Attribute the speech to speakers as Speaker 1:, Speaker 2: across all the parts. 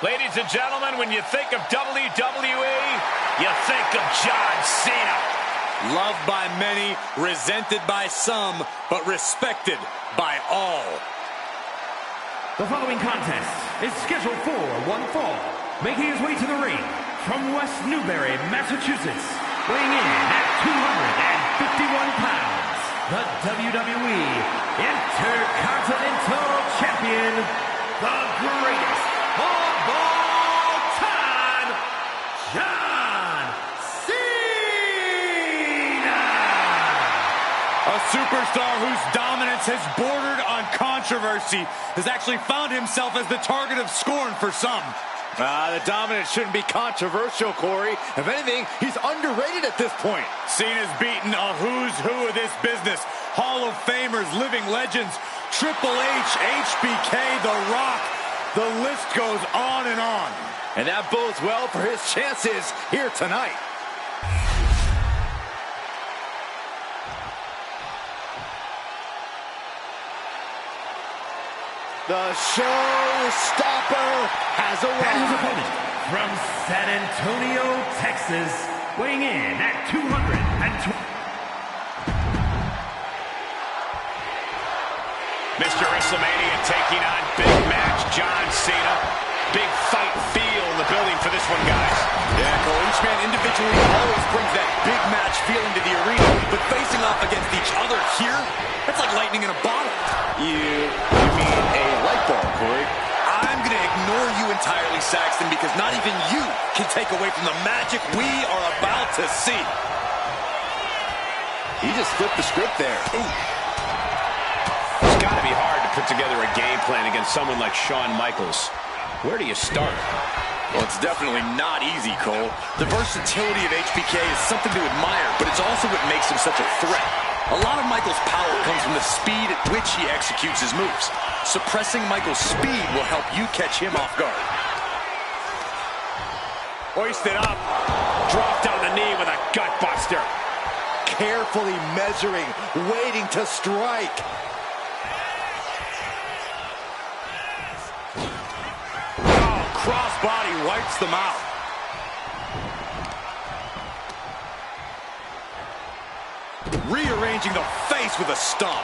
Speaker 1: Ladies and gentlemen, when you think of WWE, you think of John Cena.
Speaker 2: Loved by many, resented by some, but respected by all.
Speaker 3: The following contest is scheduled for one fall. Making his way to the ring from West Newbury, Massachusetts, weighing in at 251 pounds, the WWE Intercontinental Champion, the greatest of all time, John Cena!
Speaker 2: A superstar whose dominance has bordered on controversy has actually found himself as the target of scorn for some.
Speaker 1: The dominance shouldn't be controversial, Corey. If anything, he's underrated at this point.
Speaker 2: Cena's beaten a who's who of this business. Hall of Famers, living legends, Triple H, HBK, The Rock. The list goes on and on.
Speaker 1: And that bodes well for his chances here tonight.
Speaker 4: The showstopper has arrived.
Speaker 3: And his opponent from San Antonio, Texas, weighing in at 220.
Speaker 1: Mr. WrestleMania taking on big match John Cena. Big fight feel in the building for this one, guys.
Speaker 2: Yeah, Cole, each man individually always brings that big match feeling to the arena, but facing off against each other here, that's like lightning in a bottle.
Speaker 4: You mean a light bulb, Corey?
Speaker 2: I'm going to ignore you entirely, Saxton, because not even you can take away from the magic we are about to see.
Speaker 4: He just flipped the script there. Ooh.
Speaker 1: It's got to be hard to put together a game plan against someone like Shawn Michaels. Where do you start?
Speaker 2: Well, it's definitely not easy, Cole. The versatility of HBK is something to admire, but it's also what makes him such a threat. A lot of Michaels' power comes from the speed at which he executes his moves. Suppressing Michaels' speed will help you catch him off guard.
Speaker 1: Hoisted up, dropped on the knee with a gut buster.
Speaker 4: Carefully measuring, waiting to strike.
Speaker 2: Crossbody wipes them out. Rearranging the face with a stomp.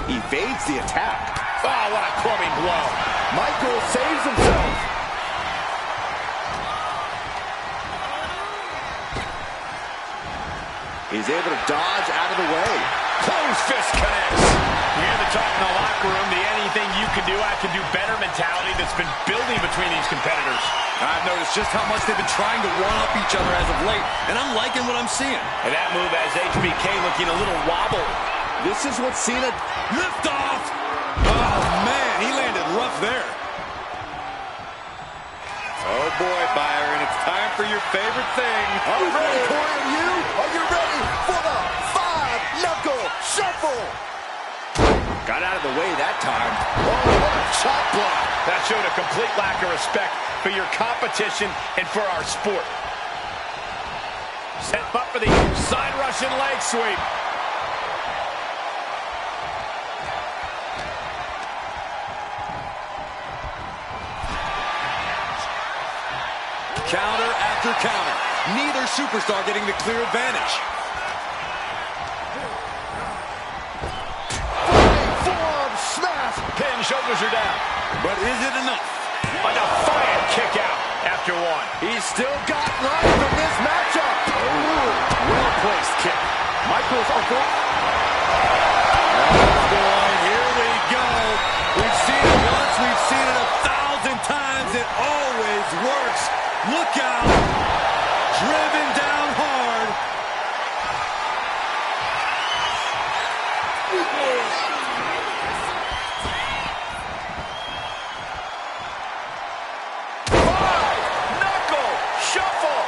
Speaker 4: Evades the attack.
Speaker 1: Oh, what a clubbing blow.
Speaker 4: Michael saves himself. He's able to dodge out of the way.
Speaker 1: Closed fist connects. You hear the talk in the locker room, the anything you can do, I can do better mentality that's been building between these competitors.
Speaker 2: I've noticed just how much they've been trying to one-up each other as of late, and I'm liking what I'm seeing.
Speaker 1: And that move has HBK looking a little wobble.
Speaker 4: This is what Cena...
Speaker 2: Lift off! Oh, man, he landed rough there. Oh, boy, Byron, it's time for your favorite thing.
Speaker 4: Are you ready, Corey? Are you ready for the five-knuckle shuffle?
Speaker 1: Got out of the way that time.
Speaker 4: Oh, what a chop block.
Speaker 1: That showed a complete lack of respect for your competition and for our sport. Set up for the side Russian leg sweep.
Speaker 2: Counter after counter. Neither superstar getting the clear advantage.
Speaker 4: Forearm smash.
Speaker 1: Pin, shoulders are down.
Speaker 2: But is it enough?
Speaker 1: A defiant kick out after one.
Speaker 4: He's still got life from this matchup. Ooh, well-placed kick. Michaels uncle.
Speaker 2: Oh, boy, here we go. We've seen it once. We've seen it 1,000 times. It always works. Look out. Driven down hard.
Speaker 1: Five-knuckle shuffle.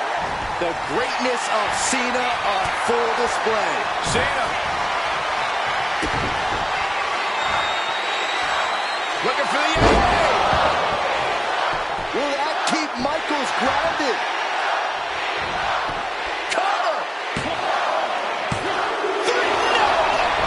Speaker 4: The greatness of Cena on full display.
Speaker 1: Cena. Looking for the end.
Speaker 4: Will that keep Michaels grounded? Cover!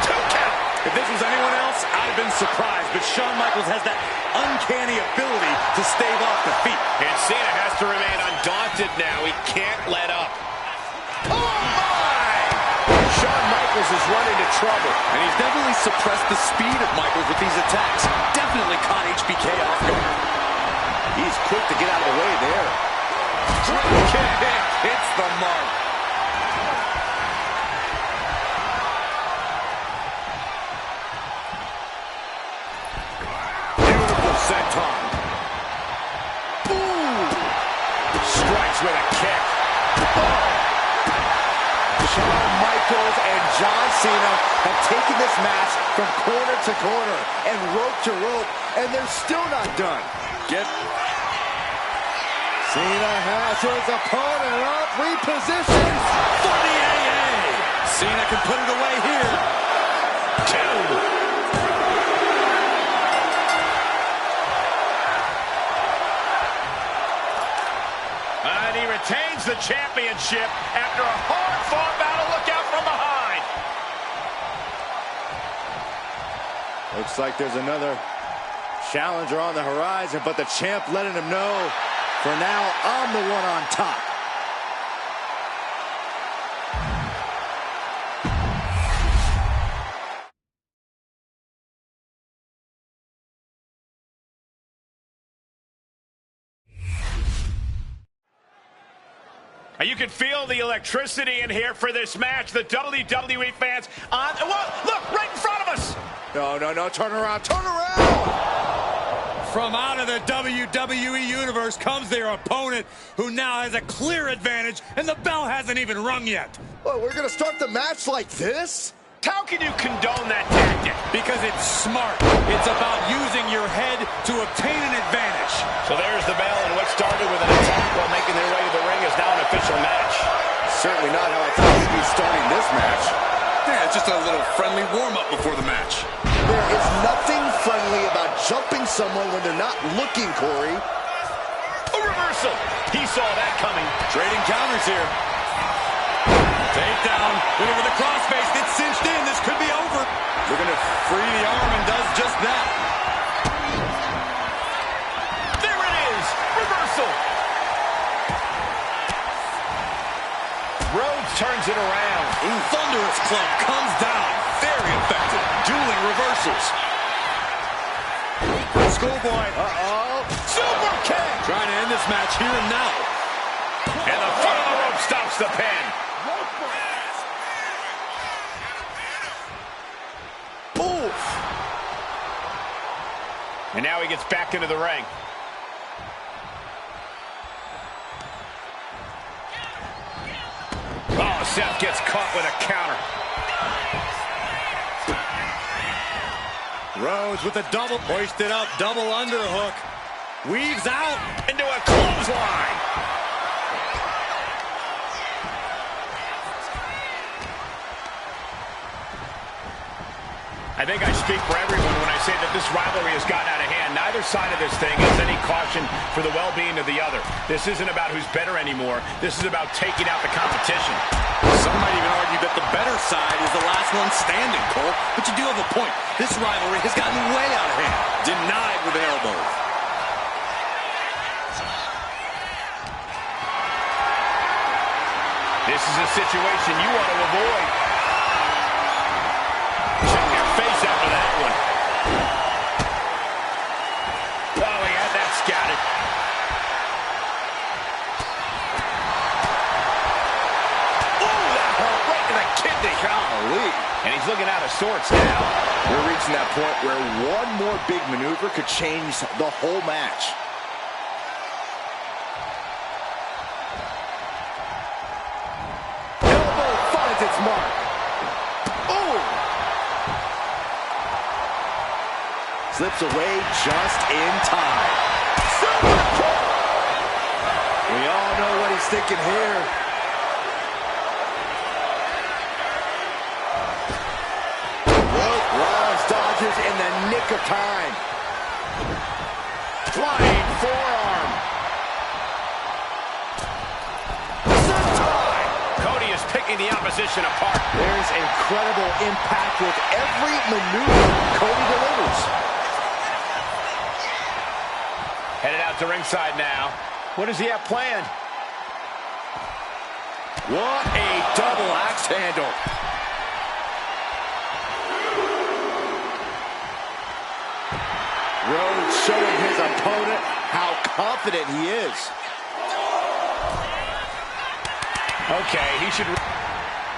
Speaker 1: Two count.
Speaker 2: If this was anyone else, I'd have been surprised. But Shawn Michaels has that uncanny ability to stave off defeat.
Speaker 1: And Cena has to remain undaunted now. He can't let up.
Speaker 4: Oh my!
Speaker 1: Shawn Michaels is running into trouble.
Speaker 2: And he's definitely suppressed the speed of Michaels with these attacks. Definitely caught HBK off guard.
Speaker 4: He's quick to get out of the way there.
Speaker 2: Drop kick hits the mark. Beautiful senton.
Speaker 4: Ooh!
Speaker 1: Strikes with a kick.
Speaker 4: Shawn Michaels and John Cena have taken this match from corner to corner and rope to rope, and they're still not done. Cena has his opponent up, repositions.
Speaker 2: For the AA. Cena can put it away here.
Speaker 1: Two. And he retains the championship after a hard-fought battle. Look out for
Speaker 4: Looks like there's another challenger on the horizon, but the champ letting him know, for now, I'm the one on top.
Speaker 1: You can feel the electricity in here for this match. The WWE fans on... Whoa, look, right in front of us!
Speaker 4: No, no, no, turn around, turn around!
Speaker 2: From out of the WWE Universe comes their opponent, who now has a clear advantage, and the bell hasn't even rung yet.
Speaker 4: Well, we're gonna start the match like this?
Speaker 1: How can you condone that tactic?
Speaker 2: Because it's smart. It's about using your head to obtain an advantage.
Speaker 1: So there's the bell, and what started with an attack while making their way to the ring is now an official match.
Speaker 4: Certainly not how I thought we'd be starting this match.
Speaker 2: Yeah, it's just a little friendly warm-up before the match.
Speaker 4: There is nothing friendly about jumping someone when they're not looking, Corey.
Speaker 1: A reversal. He saw that coming.
Speaker 2: Trading counters here. Takedown. Looking for the crossface. It's cinched in. This could be over. Looking to free the arm and does just that.
Speaker 1: There it is. Reversal. Rhodes turns it around.
Speaker 2: Ooh, thunderous club comes down. Very effective. Dueling reversals. Schoolboy.
Speaker 4: Uh-oh.
Speaker 1: Super kick.
Speaker 2: Trying to end this match here and now.
Speaker 1: And the foot of the rope stops the pin.
Speaker 4: Oof.
Speaker 1: And now he gets back into the ring. Oh, Seth gets caught with a counter.
Speaker 2: Rhodes with a double. Hoisted up. Double underhook. Weaves out.
Speaker 1: Into a clothesline. I think I speak for everyone when I say that this rivalry has gotten out of hand. Neither side of this thing has any caution for the well-being of the other. This isn't about who's better anymore. This is about taking out the competition.
Speaker 2: Some might even argue that the better side is the last one standing, Cole. But you do have a point. This rivalry has gotten way out of hand. Denied with an elbow.
Speaker 1: This is a situation you want to avoid. Check your face after that one. Oh, he had that scouted. Oh, that hurt right to the kidney. Golly. And he's looking out of sorts now.
Speaker 4: We're reaching that point where one more big maneuver could change the whole match. Elbow finds its mark. Oh! Slips away just in time. We all know what he's thinking here. Rollins dodges in the nick of time.
Speaker 1: Flying forearm.
Speaker 4: Sentai!
Speaker 1: Cody is picking the opposition apart.
Speaker 4: There's incredible impact with every maneuver Cody delivers.
Speaker 1: Headed out to ringside now. What does he have planned?
Speaker 4: What a double axe handle. Rhodes showing his opponent how confident he is.
Speaker 1: Okay, he should...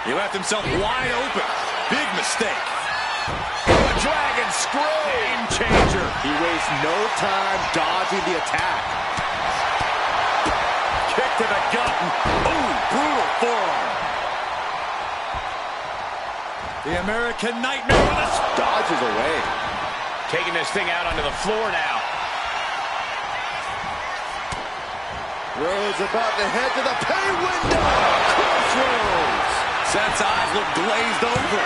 Speaker 2: He left himself wide open. Big mistake.
Speaker 1: The dragon screw!
Speaker 2: Game changer.
Speaker 4: He wastes no time dodging the attack.
Speaker 2: Kick to the gut. Ooh, brutal forearm. The American Nightmare with a...
Speaker 4: Dodges away.
Speaker 1: Taking this thing out onto the floor now.
Speaker 4: Rhodes about to head to the pay window. Crossroads.
Speaker 2: Seth's eyes look glazed over.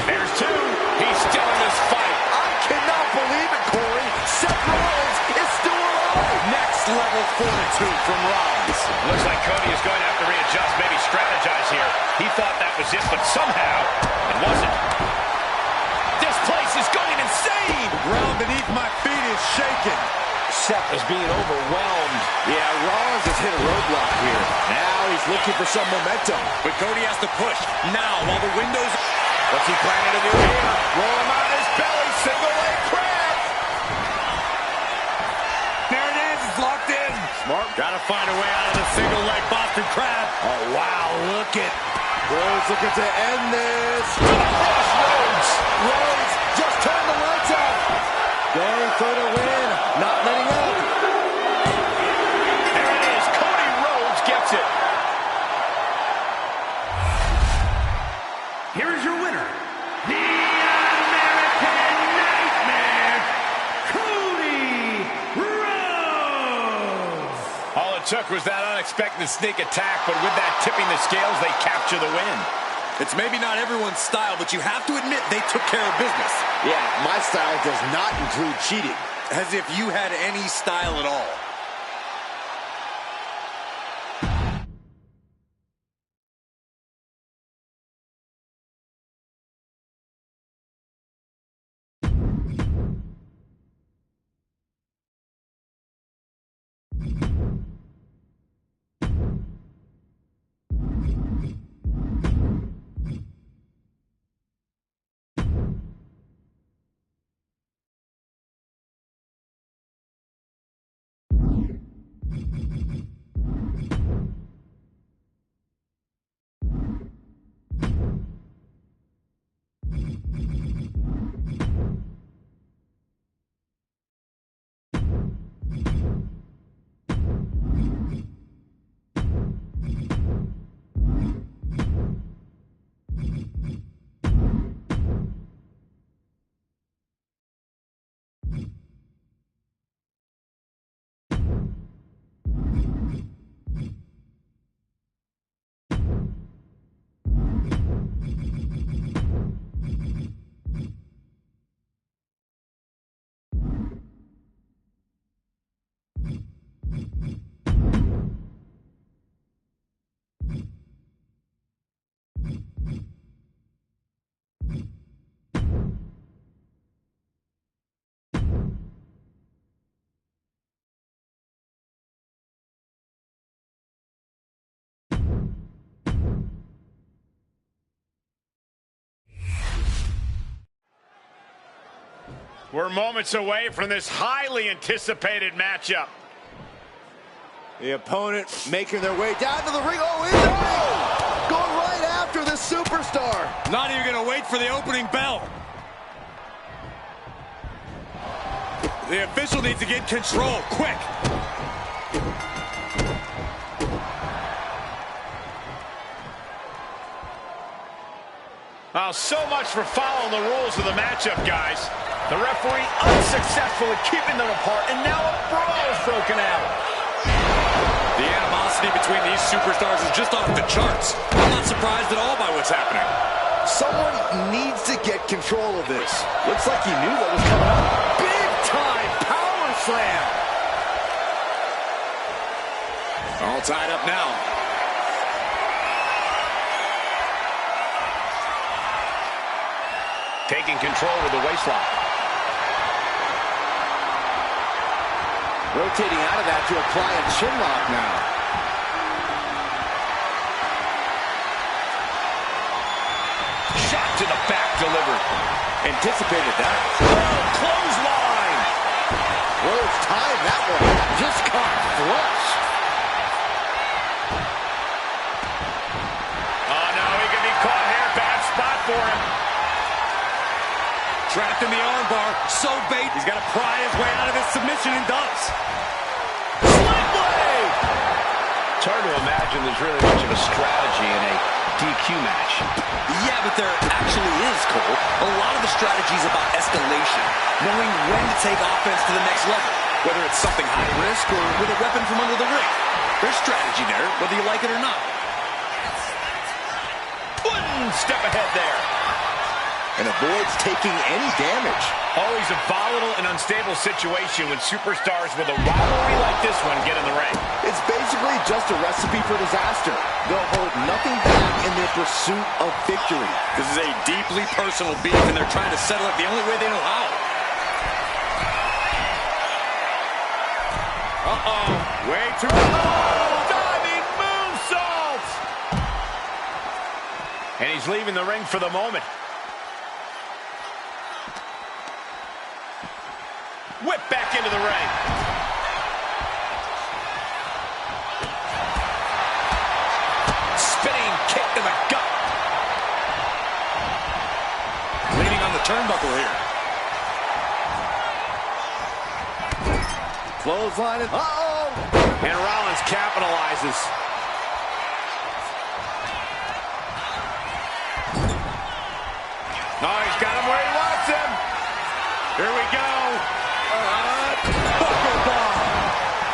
Speaker 1: There's two. He's still in this fight.
Speaker 4: I cannot believe it, Corey. Seth Rollins is still alive.
Speaker 2: Next level fortitude from Rollins.
Speaker 1: Looks like Cody is going to have to readjust, maybe strategize here. He thought that was it, but somehow it wasn't. This place is going insane.
Speaker 2: ground beneath my feet is shaking.
Speaker 4: Seth is being overwhelmed. Yeah, Rollins has hit a roadblock here. Now he's looking for some momentum.
Speaker 2: But Cody has to push now while the window's...
Speaker 1: What's he planning to do here? Roll him on his belly, single leg crab.
Speaker 2: There it is, it's locked in.
Speaker 1: Smart. Got to find a way out of the single leg Boston crab.
Speaker 4: Oh, wow, look at Rhodes looking to end this. Rhodes just turned the lights out. Going for the win, not letting up.
Speaker 1: There it is, Cody Rhodes gets it.
Speaker 3: Here is your winner, the American Nightmare, Cody Rhodes.
Speaker 1: All it took was that unexpected sneak attack, but with that tipping the scales, they capture the win.
Speaker 2: It's maybe not everyone's style, but you have to admit they took care of business.
Speaker 4: Yeah, my style does not include cheating.
Speaker 2: As if you had any style at all.
Speaker 1: We're moments away from this highly anticipated matchup.
Speaker 4: The opponent making their way down to the ring. Oh, in the ring! Going right after the superstar.
Speaker 2: Not even going to wait for the opening bell. The official needs to get control, quick.
Speaker 1: Oh, so much for following the rules of the matchup, guys. The referee unsuccessful at keeping them apart, and now a brawl is broken out.
Speaker 2: The animosity between these superstars is just off the charts. I'm not surprised at all by what's happening.
Speaker 4: Someone needs to get control of this. Looks like he knew what was coming up. Big time power slam.
Speaker 2: All tied up now.
Speaker 1: Taking control with the waistlock.
Speaker 4: Rotating out of that to apply a chin lock now.
Speaker 1: Shot to the back delivered.
Speaker 4: Anticipated that.
Speaker 1: Oh, clothesline.
Speaker 4: Rhodes timed that one. Just caught flush.
Speaker 1: Oh, no, he could be caught here. Bad spot for him.
Speaker 2: Trapped in the armbar, so bait. He's got to pry his way out of this submission and does.
Speaker 1: Sling blade! It's hard to imagine there's really much of a strategy in a DQ match.
Speaker 2: Yeah, but there actually is, Cole. A lot of the strategy is about escalation, knowing when to take offense to the next level, whether it's something high risk or with a weapon from under the ring. There's strategy there, whether you like it or not.
Speaker 1: One step ahead there.
Speaker 4: And avoids taking any damage.
Speaker 1: Always a volatile and unstable situation when superstars with a rivalry like this one get in the ring.
Speaker 4: It's basically just a recipe for disaster. They'll hold nothing back in their pursuit of victory.
Speaker 2: This is a deeply personal beef, and they're trying to settle it the only way they know how.
Speaker 1: Uh-oh. Way too... Oh, diving moonsault! And he's leaving the ring for the moment. Whip back into the ring.
Speaker 2: Spinning kick to the gut. Leaning on the turnbuckle here.
Speaker 4: Clothesline. Uh-oh.
Speaker 1: And Rollins capitalizes. Oh, he's got him where he wants him. Here we go.
Speaker 2: Buckle bomb.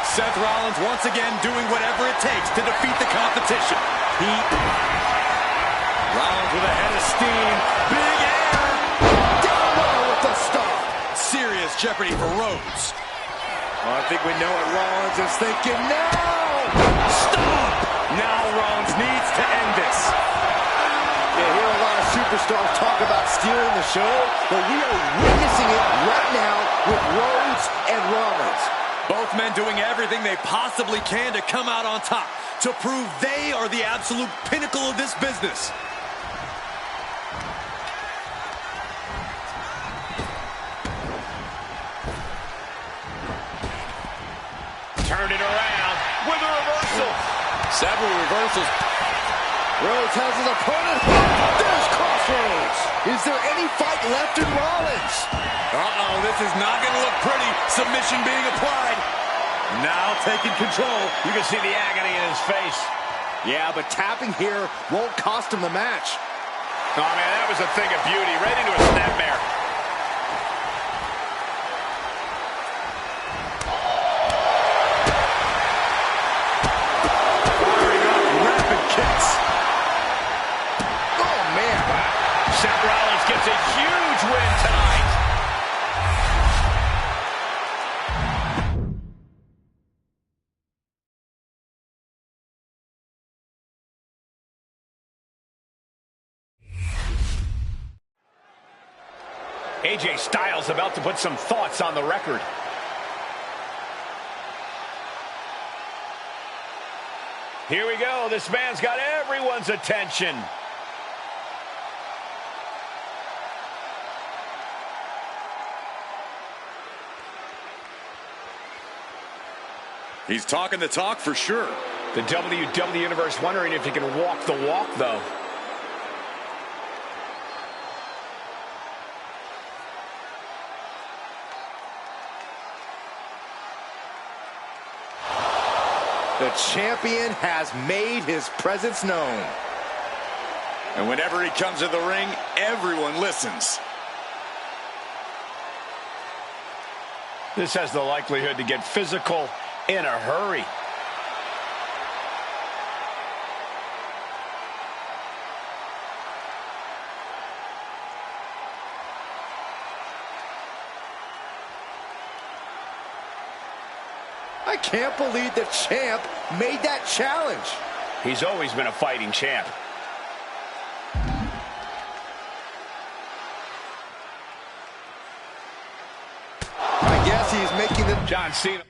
Speaker 2: Seth Rollins once again doing whatever it takes to defeat the competition. Rollins with a head of steam. Big air.
Speaker 4: Down low with the stomp.
Speaker 2: Serious jeopardy for Rhodes.
Speaker 4: Oh, I think we know what Rollins is thinking now.
Speaker 2: Stop! Now Rollins needs to end this.
Speaker 4: You hear a lot of superstars talk about stealing the show, but we are witnessing it right now with Rhodes and Rollins.
Speaker 2: Both men doing everything they possibly can to come out on top, to prove they are the absolute pinnacle of this business.
Speaker 1: Turned it around with a reversal.
Speaker 2: Several reversals.
Speaker 4: Rhodes has his opponent. There's Crossroads. Is there any fight left in Rollins?
Speaker 2: Uh-oh, this is not going to look pretty. Submission being applied. Now taking control.
Speaker 1: You can see the agony in his face.
Speaker 4: Yeah, but tapping here won't cost him the match.
Speaker 1: Oh, man, that was a thing of beauty. Right into a snapmare.
Speaker 2: Firing up rapid kicks.
Speaker 4: Oh, man.
Speaker 1: Seth Rollins gets a huge win tonight. AJ Styles about to put some thoughts on the record. Here we go. This man's got everyone's attention.
Speaker 2: He's talking the talk for sure.
Speaker 1: The WWE Universe wondering if he can walk the walk, though.
Speaker 4: The champion has made his presence known.
Speaker 2: And whenever he comes to the ring, everyone listens.
Speaker 1: This has the likelihood to get physical in a hurry.
Speaker 4: I can't believe the champ made that challenge.
Speaker 1: He's always been a fighting champ.
Speaker 4: I guess he's making the...
Speaker 1: John Cena.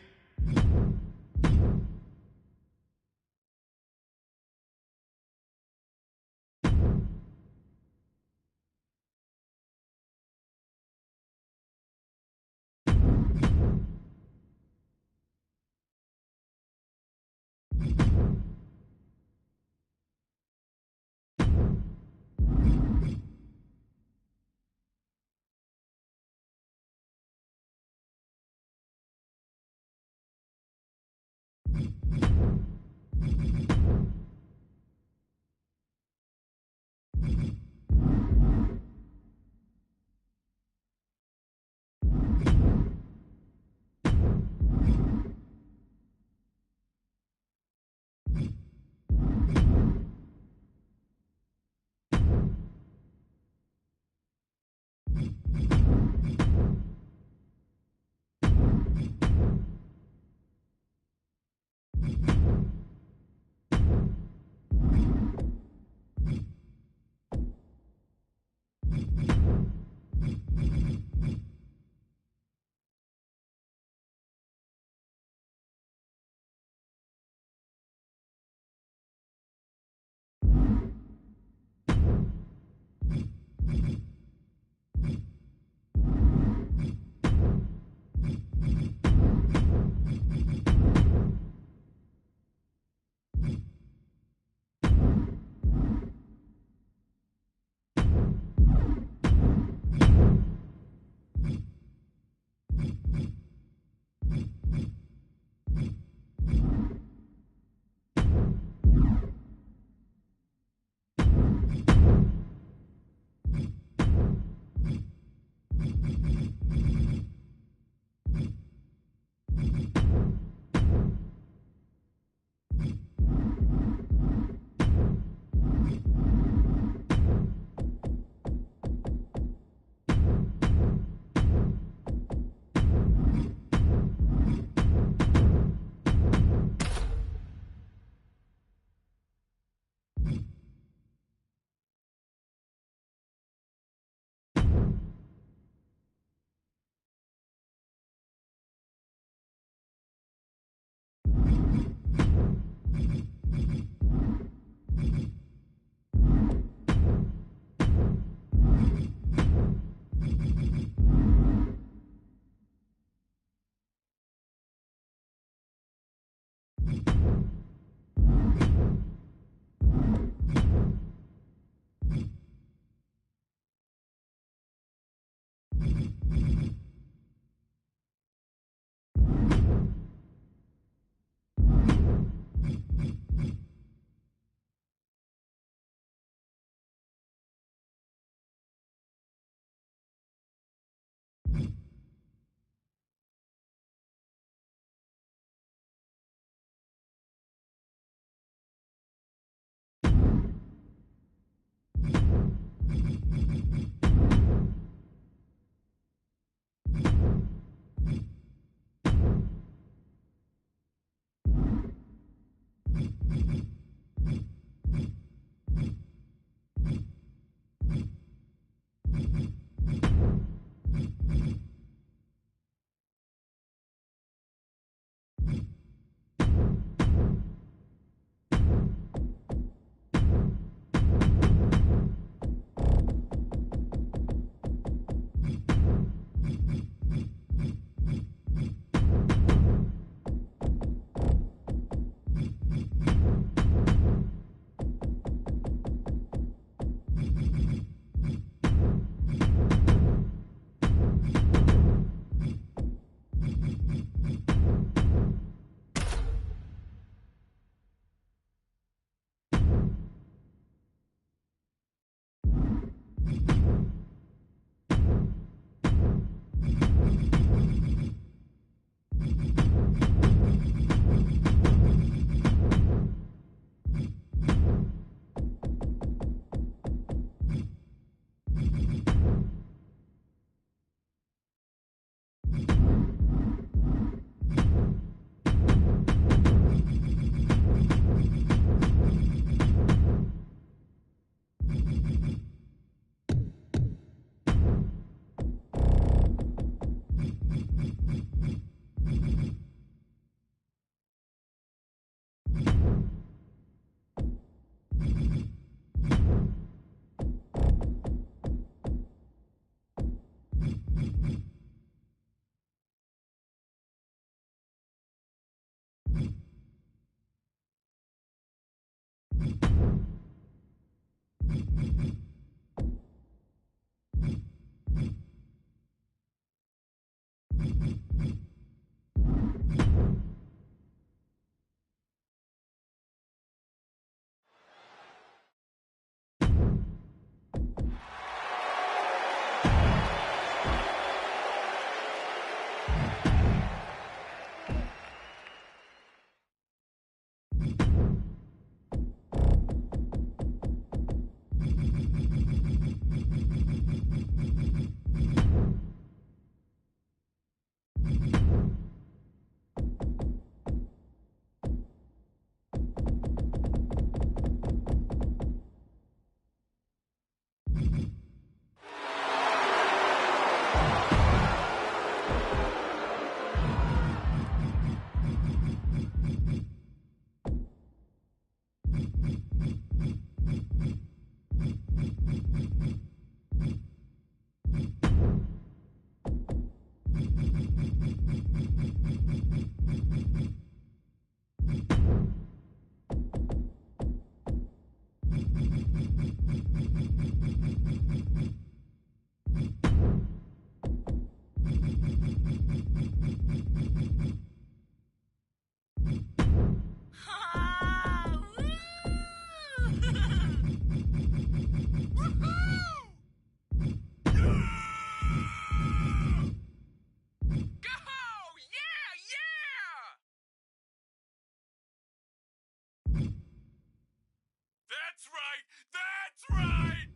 Speaker 5: That's right! That's right!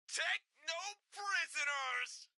Speaker 5: Take no prisoners!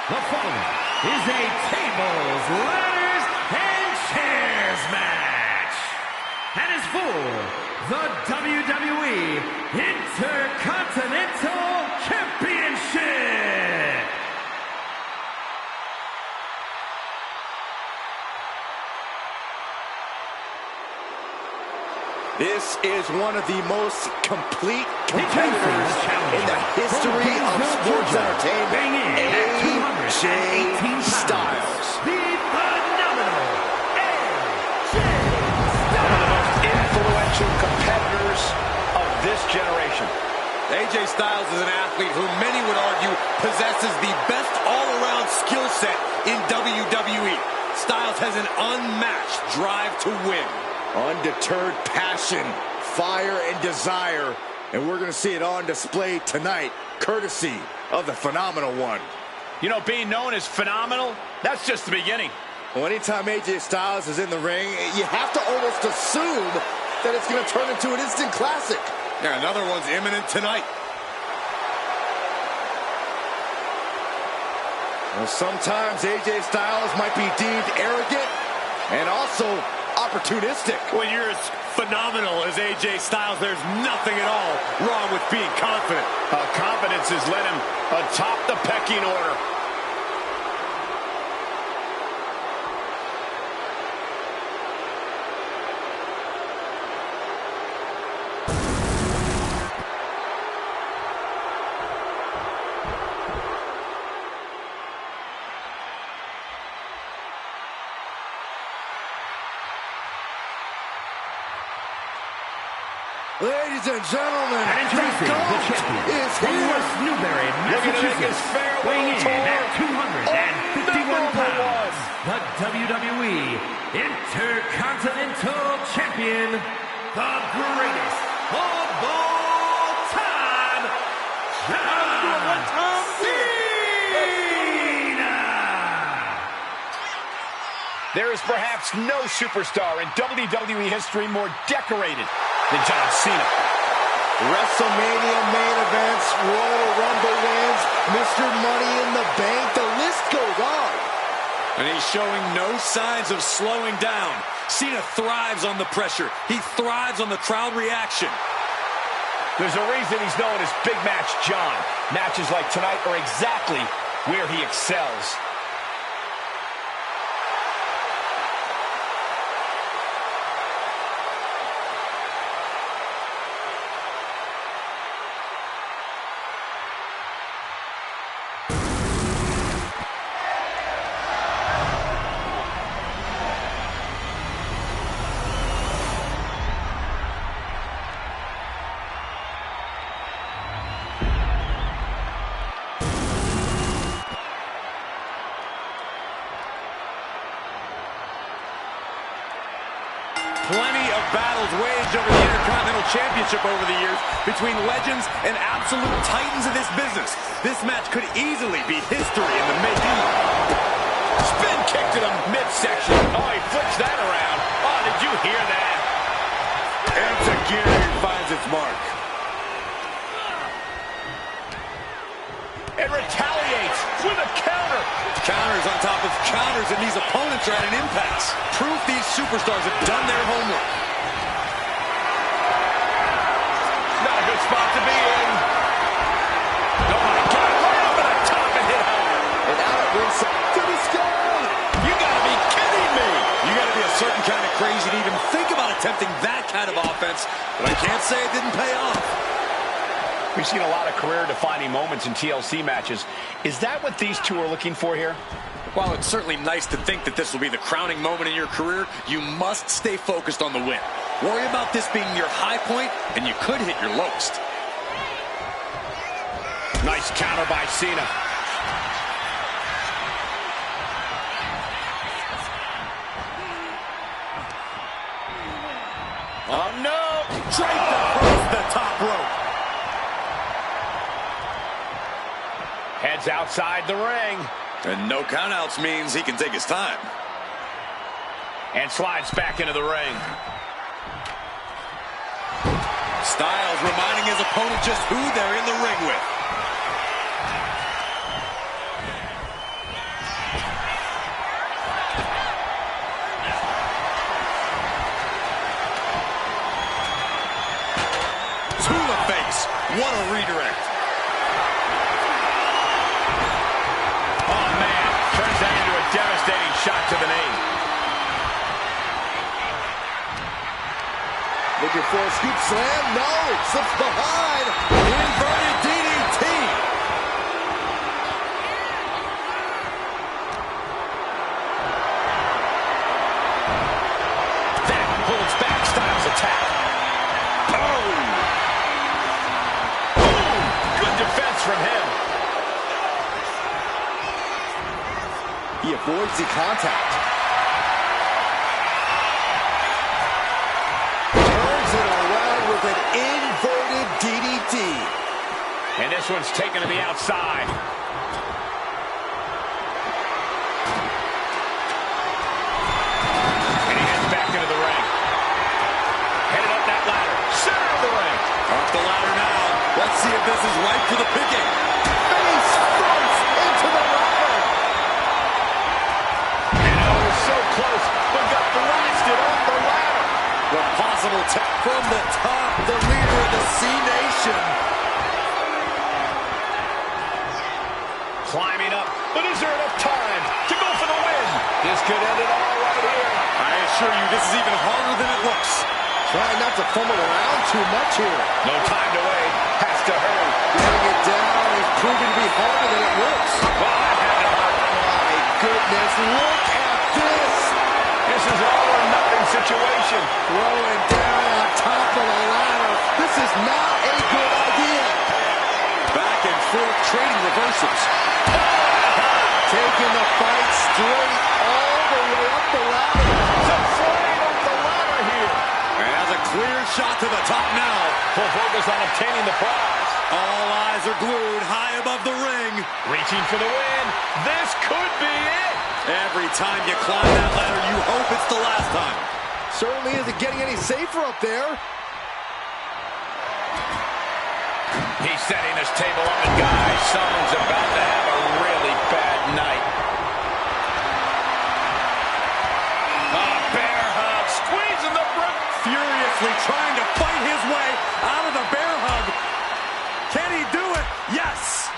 Speaker 3: The following is a tables, ladders, and chairs match. And is for the WWE Intercontinental Championship.
Speaker 4: This is one of the most complete competitors in the history of sports entertainment. AJ Styles.
Speaker 3: The phenomenal AJ Styles.
Speaker 1: One of the most influential competitors of this generation.
Speaker 2: AJ Styles is an athlete who many would argue possesses the best all-around skill set in WWE. Styles has an unmatched drive to win.
Speaker 4: Undeterred passion, fire, and desire. And we're going to see it on display tonight, courtesy of the Phenomenal One.
Speaker 1: You know, being known as phenomenal, that's just the beginning.
Speaker 4: Well, anytime AJ Styles is in the ring, you have to almost assume that it's going to turn into an instant classic.
Speaker 2: Yeah, another one's imminent tonight.
Speaker 4: Well, sometimes AJ Styles might be deemed arrogant and also opportunistic.
Speaker 2: When you're as phenomenal as AJ Styles, there's nothing at all wrong with being confident.
Speaker 1: Confidence has led him atop the pecking order.
Speaker 4: Ladies and gentlemen,
Speaker 3: And introducing the champion
Speaker 4: is
Speaker 3: from
Speaker 4: here.
Speaker 3: West Newbury, Massachusetts, weighing in at 251 pounds, the WWE Intercontinental Champion, the greatest of all time, John Cena!
Speaker 1: There is perhaps no superstar in WWE history more decorated than John Cena.
Speaker 4: WrestleMania main events, Royal Rumble wins, Mr. Money in the Bank, the list goes on.
Speaker 2: And he's showing no signs of slowing down. Cena thrives on the pressure. He thrives on the crowd reaction.
Speaker 1: There's a reason he's known as Big Match John. Matches like tonight are exactly where he excels.
Speaker 2: Plenty of battles waged over the Intercontinental Championship over the years between legends and absolute titans of this business. This match could easily be history in the making.
Speaker 1: Spin kick to the midsection. Oh, he flips that around. Oh, did you hear that?
Speaker 2: Enzuigiri finds its mark.
Speaker 1: It retaliates with a counter.
Speaker 2: Counters on top of counters, and these opponents are at an impasse. Proof these superstars have done their homework.
Speaker 1: Not a good spot to be in. Oh, my God. Right over the top and hit hard.
Speaker 4: And out at ringside, to the sky.
Speaker 1: You got to be kidding me.
Speaker 2: You attempting that kind of offense, but I can't say it didn't pay off.
Speaker 1: We've seen a lot of career-defining moments in TLC matches. Is that what these two are looking for here?
Speaker 2: While it's certainly nice to think that this will be the crowning moment in your career, you must stay focused on the win. Worry about this being your high point, and you could hit your lowest.
Speaker 1: Nice counter by Cena.
Speaker 2: Oh, no! Draped across the top rope.
Speaker 1: Heads outside the ring.
Speaker 2: And no countouts means he can take his time.
Speaker 1: And slides back into the ring.
Speaker 2: Styles reminding his opponent just who they're in the ring with. To the face. What a redirect.
Speaker 1: Oh, man. Turns that into a devastating shot to the knee.
Speaker 4: Looking for a scoop slam. No. Slips behind. Inverted DDT.
Speaker 1: That holds back Styles' attack. Oh! Boom! Good defense from him.
Speaker 4: He avoids the contact. Turns it around with an inverted DDT.
Speaker 1: And this one's taken to the outside. And he heads back into the ring. Headed up that ladder. Center of the ring.
Speaker 2: Up the ladder now. Let's see if this is right for the picking.
Speaker 4: Face first into the ladder.
Speaker 1: And oh, so close, but got blasted off the ladder.
Speaker 2: The possible tap from the top. The leader of the C Nation.
Speaker 1: Climbing up, but is there enough time to go for the win? This could end it all right here.
Speaker 2: I assure you, this is even harder than it looks.
Speaker 4: Trying not to fumble around too much here.
Speaker 1: No time to wait. Has to hurry.
Speaker 4: Getting it down is proving to be harder than it looks.
Speaker 1: Well, that had to hurt.
Speaker 4: My goodness, look at this.
Speaker 1: This is all or nothing situation.
Speaker 4: Throwing down on top of the ladder. This is not a good idea.
Speaker 2: Back and forth, trading reversals.
Speaker 4: Taking the fight straight all the way up the ladder.
Speaker 1: The flying up the ladder here.
Speaker 2: And has a clear shot to the top now.
Speaker 1: Full focus on obtaining the prize.
Speaker 2: All eyes are glued high above the ring.
Speaker 1: Reaching for the win. This could be it.
Speaker 2: Every time you climb that ladder, you hope it's the last time.
Speaker 4: Certainly isn't getting any safer up there.
Speaker 1: He's setting this table up, and guys, someone's about to have a really bad night. A bear hug, squeezing the brook.
Speaker 2: Furiously trying to fight his way out of the bear hug. Can he do it? Yes!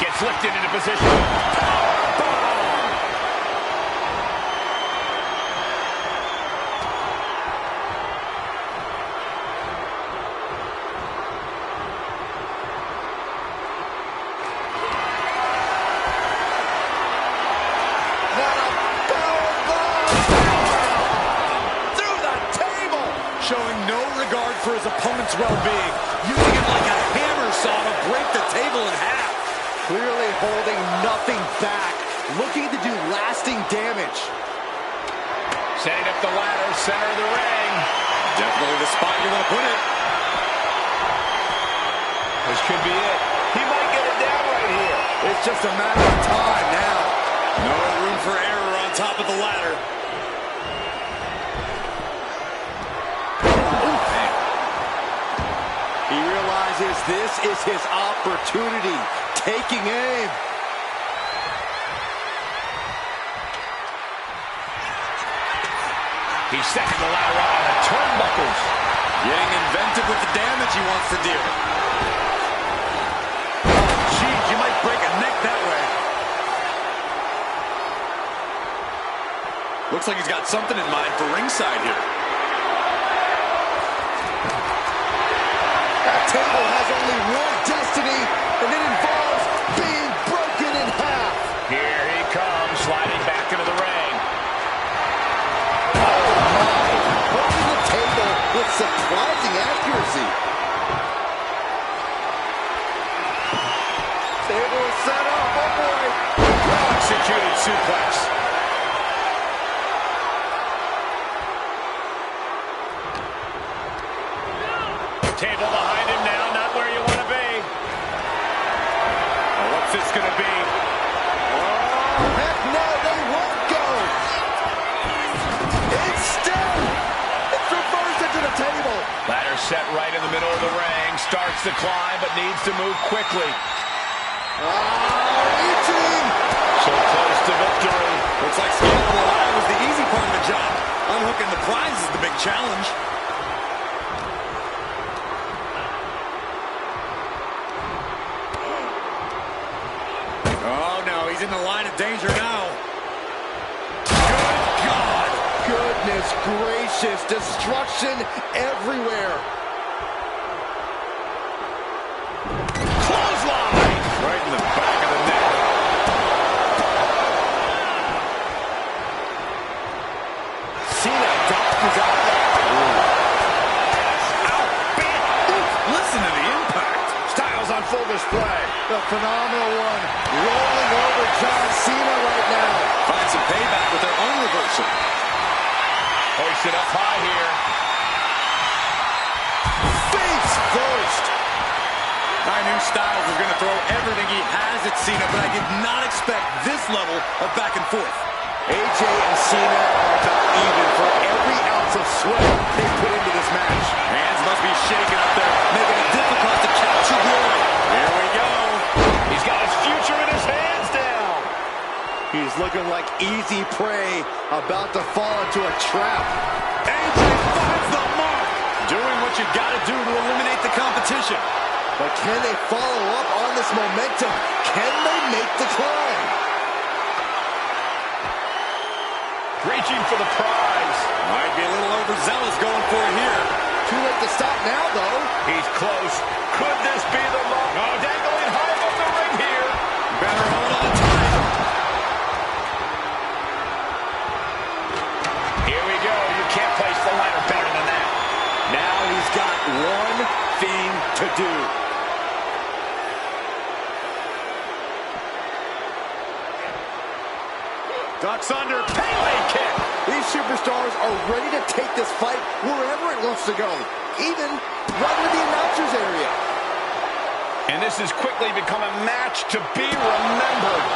Speaker 1: Gets lifted into position.
Speaker 2: Showing no regard for his opponent's well-being. Using it like a hammer saw to break the table in half.
Speaker 4: Clearly holding nothing back. Looking to do lasting damage.
Speaker 1: Setting up the ladder, center of the ring.
Speaker 2: Definitely the spot you want to put it.
Speaker 1: This could be it. He might get it down right here.
Speaker 4: It's just a matter of time now.
Speaker 2: No room for error on top of the ladder.
Speaker 4: He realizes this is his opportunity. Taking aim.
Speaker 1: He's setting the ladder up on the turnbuckles.
Speaker 2: Getting inventive with the damage he wants to deal.
Speaker 4: Geez, you might break a neck that way.
Speaker 2: looks like he's got something in mind for ringside here.
Speaker 4: That table has only one destiny, and it involves being broken in half.
Speaker 1: Here he comes, sliding back into the ring.
Speaker 4: Oh my! Holding the table with surprising accuracy. Table is set up. Oh boy!
Speaker 1: Executed suplex. Table behind him now, not where you want to be. Oh, what's this going to be?
Speaker 4: Oh, heck no, they won't go. Instead, it's reversed into the table.
Speaker 1: Ladder set right in the middle of the ring. Starts to climb, but needs to move quickly.
Speaker 4: Reaching.
Speaker 1: So close to victory.
Speaker 2: Looks like scaling the ladder was the easy part of the job. Unhooking the prize is the big challenge. Oh, no, he's in the line of danger now. Good God!
Speaker 4: Goodness gracious, destruction everywhere.
Speaker 1: Clothesline! Right in the back of the neck.
Speaker 4: Cena dodges out of that.
Speaker 1: Ow, bam!
Speaker 2: Listen to the impact.
Speaker 1: Styles on full display.
Speaker 4: The phenomenal one rolling over John Cena right now.
Speaker 2: Find some payback with their own reversal.
Speaker 1: Hoisted up high here.
Speaker 4: Face first.
Speaker 2: I knew Styles was going to throw everything he has at Cena, but I did not expect this level of back and forth.
Speaker 4: AJ and Cena are about even for every ounce of sweat they put into this match.
Speaker 2: Hands must be shaking up there, making it difficult to capture glory. Here we go.
Speaker 1: He's got his future in his hands now.
Speaker 4: He's looking like easy prey, about to fall into a trap.
Speaker 2: AJ finds the mark. Doing what you got to do to eliminate the competition.
Speaker 4: But can they follow up on this momentum? Can they make the climb?
Speaker 1: Reaching for the prize.
Speaker 2: Might be a little overzealous going for it here.
Speaker 4: Too late to stop now, though.
Speaker 1: He's close. Could this be the moment? Oh, dangling high above the ring here.
Speaker 2: Better hold on tight.
Speaker 1: Here we go. You can't place the ladder better than that.
Speaker 4: Now he's got one thing to do.
Speaker 1: Ducks under. Pele kick.
Speaker 4: These superstars are ready to take this fight wherever it wants to go, even right into the announcer's area.
Speaker 1: And this has quickly become a match to be remembered.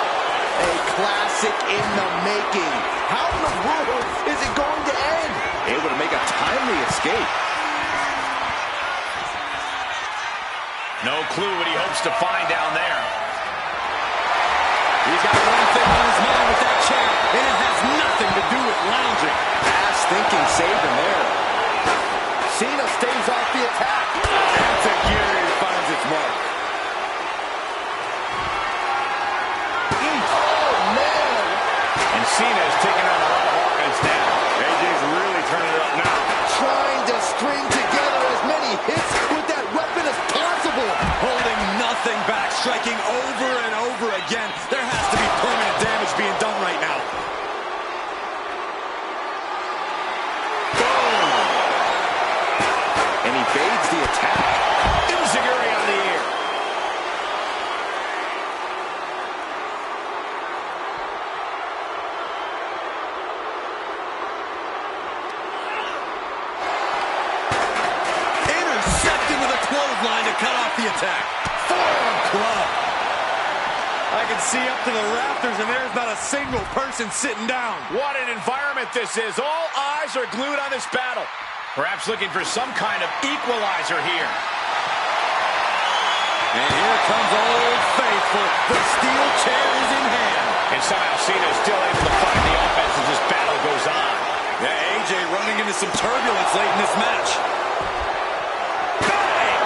Speaker 4: A classic in the making. How in the world is it going to end? Able to make a timely escape.
Speaker 1: No clue what he hopes to find down there.
Speaker 2: He's got one thing on his mind with that chair, and it has nothing to do with lounging.
Speaker 4: Fast thinking saved him there. Cena stays off the attack.
Speaker 2: Executed finds its mark.
Speaker 4: Oh, man.
Speaker 1: And Cena is taking on a lot of offense now. AJ's really turning it up now.
Speaker 4: Trying to string together as many hits with that weapon as possible.
Speaker 2: Holding nothing back, striking over and over again. There has to be permanent damage being done right now.
Speaker 4: Boom. And he evades the attack.
Speaker 1: Enziguri on the ear.
Speaker 2: Intercepting with a clothesline to cut off the attack. Forearm club. I can see up to the rafters, and there's not a single person sitting down.
Speaker 1: What an environment this is. All eyes are glued on this battle. Perhaps looking for some kind of equalizer here.
Speaker 2: And here comes Old Faithful. The steel chair is in hand.
Speaker 1: And somehow Cena is still able to find the offense as this battle goes on.
Speaker 2: Yeah, AJ running into some turbulence late in this match.
Speaker 1: Bang!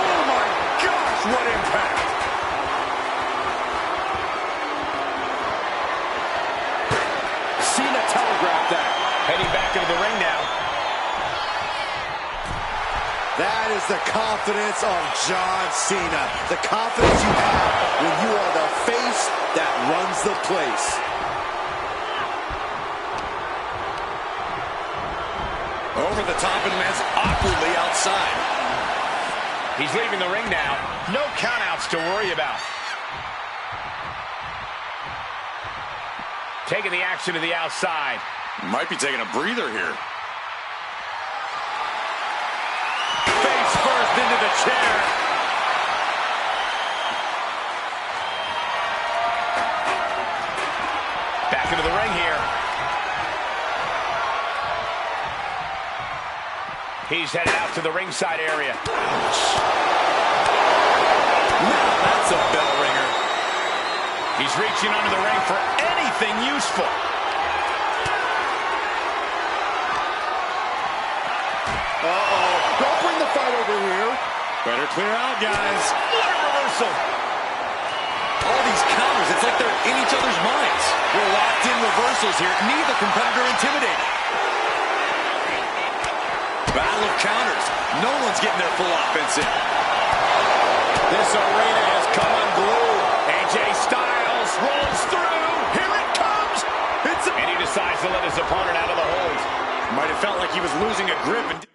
Speaker 1: Oh my gosh, what impact!
Speaker 4: Cena
Speaker 1: of the ring now.
Speaker 4: That is the confidence of John Cena. The confidence you have when you are the face that runs the place.
Speaker 2: Over the top and lands awkwardly outside.
Speaker 1: He's leaving the ring now. No countouts to worry about. Taking the action to the outside.
Speaker 2: Might be taking a breather here.
Speaker 1: Face first into the chair. Back into the ring here. He's headed out to the ringside area.
Speaker 2: Ouch. Now that's a bell ringer.
Speaker 1: He's reaching under the ring for anything useful.
Speaker 4: Uh-oh. Don't bring the fight over here.
Speaker 2: Better clear out, guys.
Speaker 1: What a reversal.
Speaker 2: All these counters, it's like they're in each other's minds. We're locked in reversals here. Neither competitor intimidated. Battle of counters. No one's getting their full offense in.
Speaker 1: This arena has come unglued. AJ Styles rolls through. Here it comes. And he decides to let his opponent out of the hold.
Speaker 2: Might have felt like he was losing a grip and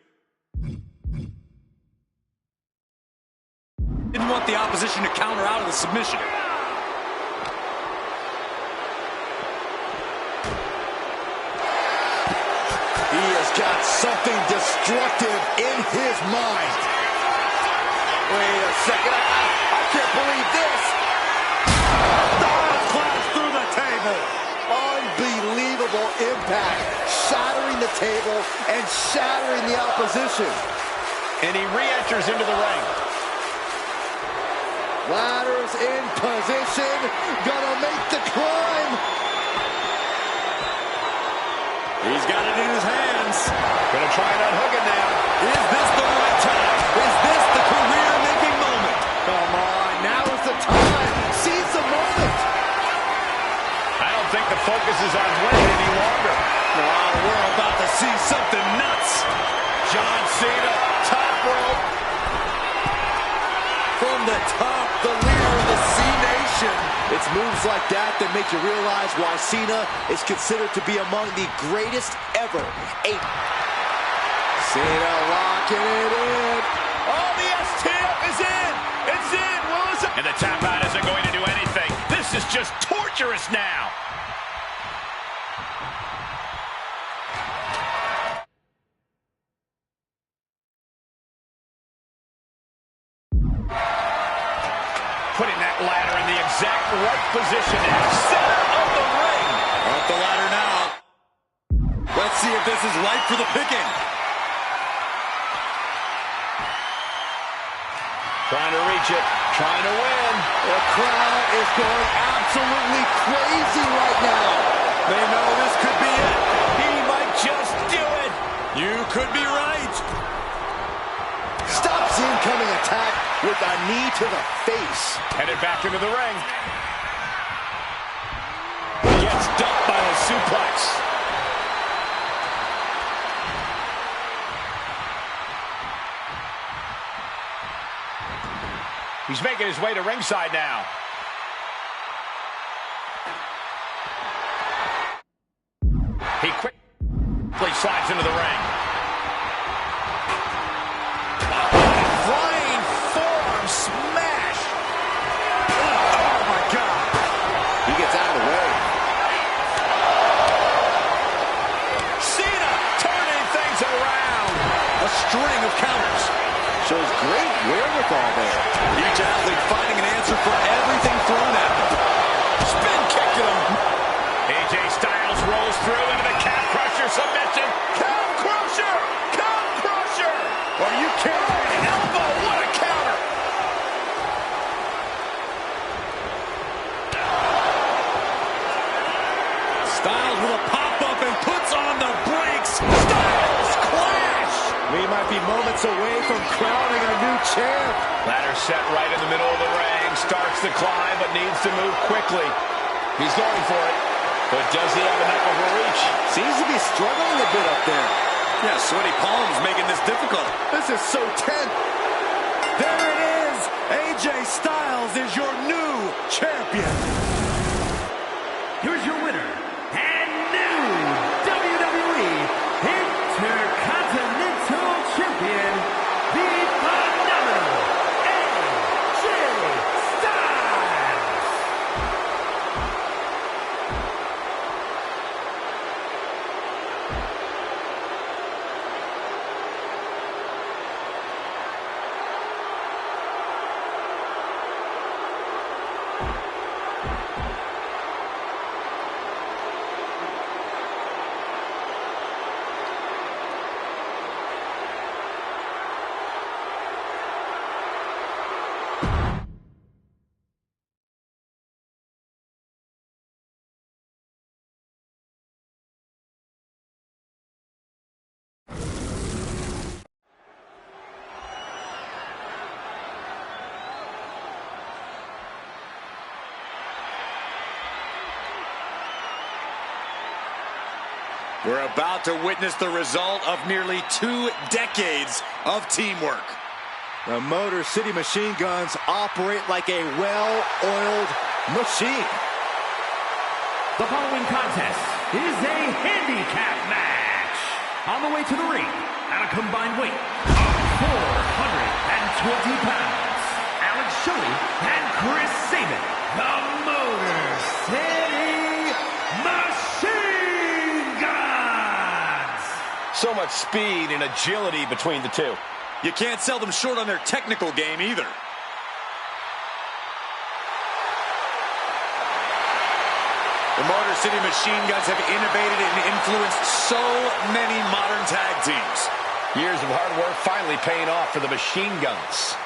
Speaker 2: didn't want the opposition to counter out of the submission.
Speaker 4: He has got something destructive in his mind. Wait a second. I can't believe this.
Speaker 2: Clash through the table.
Speaker 4: Unbelievable impact. Shattering the table and shattering the opposition.
Speaker 1: And he re-enters into the ring.
Speaker 4: Ladders in position. Gonna make the climb.
Speaker 2: He's got it in his hands.
Speaker 1: Gonna try and unhook it now.
Speaker 2: Is this the right time? Is this the career-making moment?
Speaker 4: Come on, now is the time. Seize the moment.
Speaker 1: I don't think the focus is on winning any longer.
Speaker 2: No, we're about to see something nuts.
Speaker 1: John Cena, top rope.
Speaker 2: From the top, the leader of the C-Nation.
Speaker 4: It's moves like that that make you realize why Cena is considered to be among the greatest ever. Cena locking it in.
Speaker 1: Oh, the STF is in. It's in. Willis. And the tap out isn't going to do anything. This is just torturous now. Putting that ladder in the exact right position at the center of the ring.
Speaker 2: Up the ladder now. Let's see if this is right for the picking.
Speaker 1: Trying to reach it, trying to win.
Speaker 4: The crowd is going absolutely crazy right now.
Speaker 2: They know this could be it.
Speaker 1: He might just do it.
Speaker 2: You could be right.
Speaker 4: Stops the incoming attack with a knee to the face.
Speaker 1: Headed back into the ring. Gets dumped by a suplex. He's making his way to ringside now. He quickly slides into the ring. Flying forearm smash. Oh, my God.
Speaker 4: He gets out of the way.
Speaker 1: Cena turning things around.
Speaker 2: A string of counters.
Speaker 4: Shows great wherewithal there.
Speaker 2: Each athlete finding an answer for everything thrown at them.
Speaker 1: Spin kick to him. AJ Styles rolls through into the calf crusher submission. Calf crusher! Calf crusher! Are you kidding me? Elbow, what a counter!
Speaker 2: Styles with a pop-up and puts on the brakes. Styles clash!
Speaker 4: We might be moments away from crowning a new champ.
Speaker 1: Ladder set right in the middle of the ring. Starts the climb, but needs to move quickly. He's going for it. But does he have enough of a reach?
Speaker 4: Seems to be struggling a bit up there.
Speaker 2: Yeah, sweaty palms making this difficult.
Speaker 4: This is so tense. There it is. AJ Styles is your new champion.
Speaker 3: Here's your winner and new WWE Intercontinental Champion, the phenomenal AJ Styles.
Speaker 2: We're about to witness the result of nearly 2 decades of teamwork.
Speaker 4: The Motor City Machine Guns operate like a well-oiled machine.
Speaker 3: The following contest is a handicap match. On the way to the ring, at a combined weight of 420 pounds, Alex Shelley and Chris Sabin, the Motor City Machine Guns.
Speaker 1: So much speed and agility between the two.
Speaker 2: You can't sell them short on their technical game either. The Motor City Machine Guns have innovated and influenced so many modern tag teams.
Speaker 1: Years of hard work finally paying off for the Machine Guns.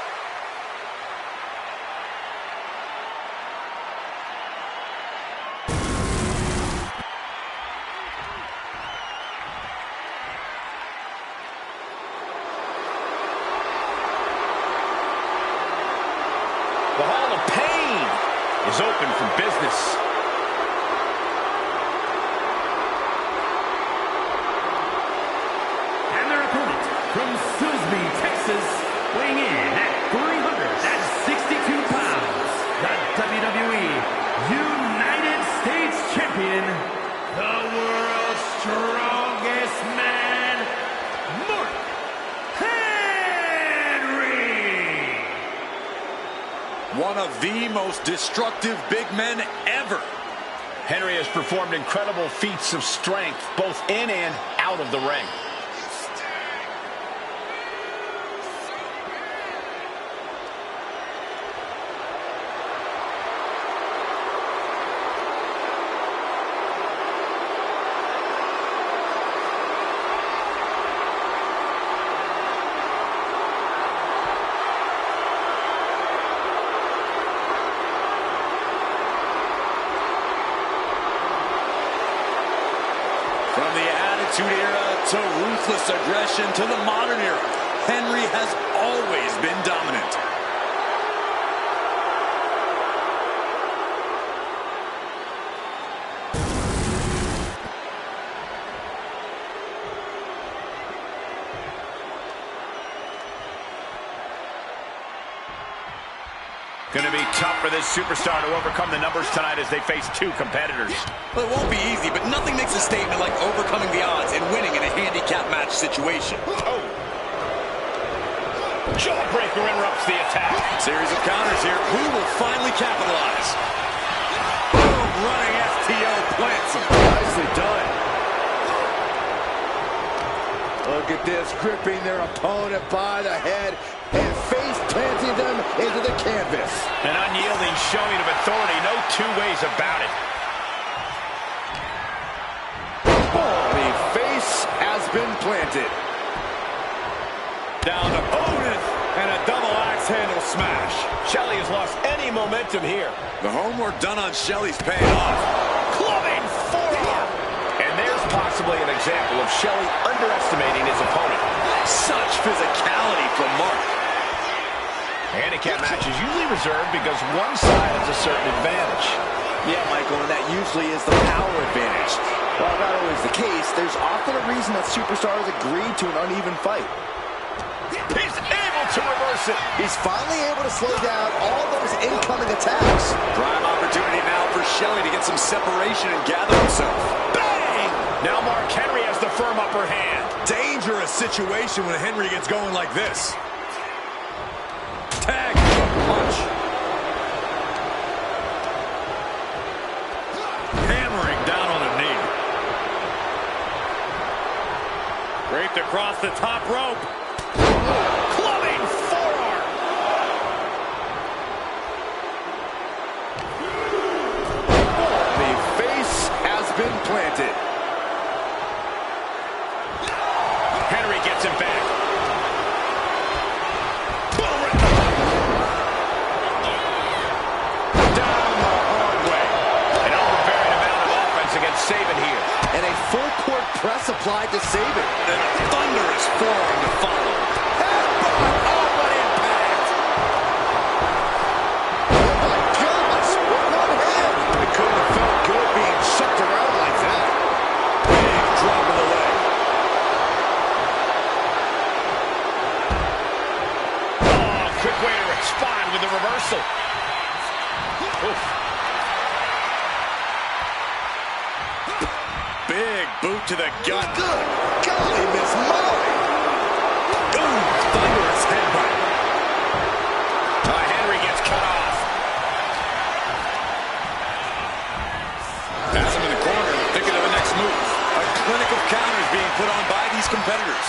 Speaker 1: The Hall of Pain is open for business.
Speaker 3: And their opponent from Silsbee, Texas, weighing in at 362 pounds, the WWE United States Champion, the world's strongest man, Mark Henry.
Speaker 2: One of the most destructive big men ever.
Speaker 1: Henry has performed incredible feats of strength, both in and out of the ring.
Speaker 2: From the Attitude Era to ruthless aggression to the modern era, Henry has always been dominant.
Speaker 1: Going to be tough for this superstar to overcome the numbers tonight as they face two competitors.
Speaker 2: Well, it won't be easy, but nothing makes a statement like overcoming the odds and winning in a handicap match situation.
Speaker 1: Oh! Jawbreaker interrupts the attack.
Speaker 2: Series of counters here. Who will finally capitalize? Boom! Running FTO plants him.
Speaker 4: Nicely done. Look at this, gripping their opponent by the head and face planting them into the canvas.
Speaker 1: An unyielding showing of authority, no two ways about it.
Speaker 4: The face has been planted.
Speaker 2: Down to Otis and a double axe handle smash.
Speaker 1: Shelley has lost any momentum here.
Speaker 2: The homework done on Shelley's paying off.
Speaker 1: Clubbing forearm. And there's possibly an example of Shelley underestimating his opponent.
Speaker 2: Such physicality from Mark.
Speaker 1: Handicap match is usually reserved because one side has a certain advantage.
Speaker 4: Yeah, Michael, and that usually is the power advantage. While not always the case, there's often a reason that superstars agree to an uneven fight.
Speaker 1: He's able to reverse it.
Speaker 4: He's finally able to slow down all those incoming attacks.
Speaker 2: Prime opportunity now for Shelley to get some separation and gather himself.
Speaker 1: Bang! Now Mark Henry has the firm upper hand.
Speaker 2: Dangerous situation when Henry gets going like this. Tag, punch. Hammering down on a knee. Draped across the top rope.
Speaker 1: Clubbing forearm.
Speaker 4: The face has been planted.
Speaker 1: Henry gets him back. Down the hard way. An overbearing amount of offense against Saban here.
Speaker 4: And a full court press applied to save it.
Speaker 2: And a thunderous forearm to follow.
Speaker 4: Oh, what impact! Oh, my goodness! With one hand! It couldn't have felt good being shucked around like that.
Speaker 2: Big drop of the leg.
Speaker 1: Oh, quick way to respond with the reversal. Oof.
Speaker 2: Big boot to the gut.
Speaker 4: Good golly, Miss Molly!
Speaker 2: Ooh, thunderous headbutt.
Speaker 1: Henry gets cut off.
Speaker 2: Pass him in the corner, thinking of the next move. A clinic of counters being put on by these competitors.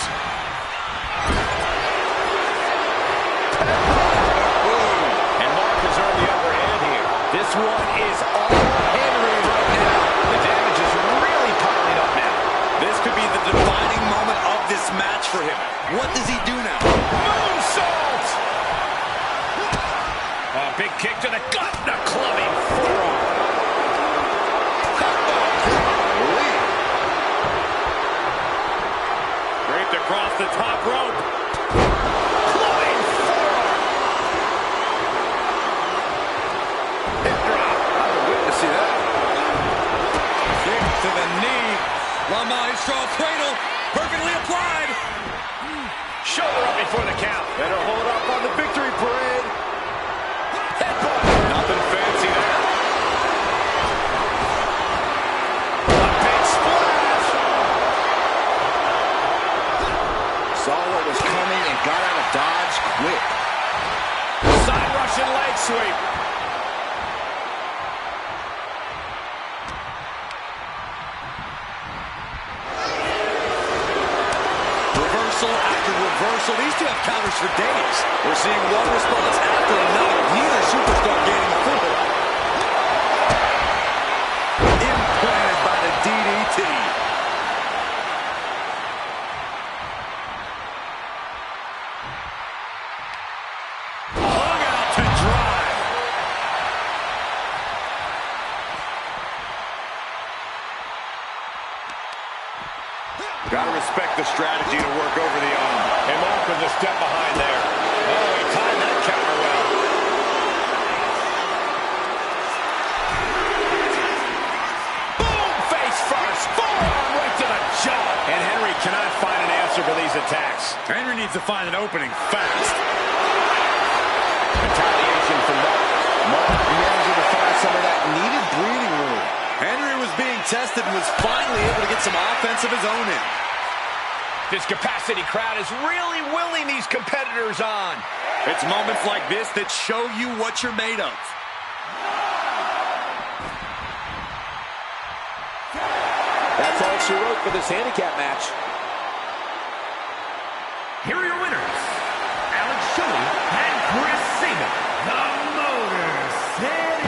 Speaker 1: And Mark has earned the upper hand here.
Speaker 4: This one is all Henry right now.
Speaker 1: The damage is really piling up now.
Speaker 2: This could be the defining moment of this match for him. What does he do now?
Speaker 1: Moonsault! A big kick to the gut. The clubbing forearm.
Speaker 2: Draped across the top rope.
Speaker 1: Clubbing forearm. Hip drop.
Speaker 4: I would wait to see that.
Speaker 2: Kick to the knee. La Maestro cradle. Perfectly applied.
Speaker 1: Shoulder up before the count.
Speaker 4: Better hold up on the victory parade.
Speaker 1: Headbutt.
Speaker 2: Nothing fancy there.
Speaker 1: A big splash.
Speaker 4: Saw what was coming and got out of dodge quick.
Speaker 1: Side Russian leg sweep.
Speaker 2: Reversal after reversal. These two have counters for days. We're seeing one response after another. Neither superstar gaining a foothold. Implanted by the DDT. Hung out to dry. Gotta respect the strategy to work over the arm.
Speaker 1: And Mark with a step behind there. Oh, he timed that counter well. Boom! Face first. Forearm right to the jaw. And Henry cannot find an answer for these attacks.
Speaker 2: Henry needs to find an opening fast.
Speaker 1: Retaliation from Mark.
Speaker 4: Mark managing to find some of that needed breathing room.
Speaker 2: Henry was being tested and was finally able to get some offense of his own in.
Speaker 1: This capacity crowd is really willing these competitors on.
Speaker 2: It's moments like this that show you what you're made of.
Speaker 4: That's all she wrote for this handicap match.
Speaker 3: Here are your winners, Alex Shelley and Chris Sabin, the Motor City.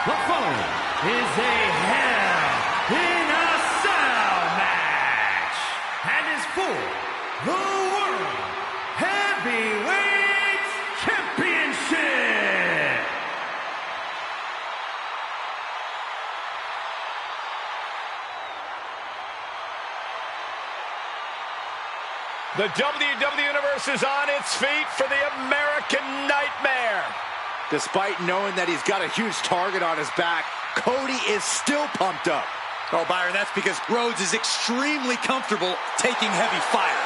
Speaker 3: The following is a Hell in a Cell match and is for the World Heavyweight Championship.
Speaker 1: The WWE Universe is on its feet for the American Nightmare.
Speaker 4: Despite knowing that he's got a huge target on his back, Cody is still pumped up.
Speaker 2: Oh, Byron, that's because Rhodes is extremely comfortable taking heavy fire.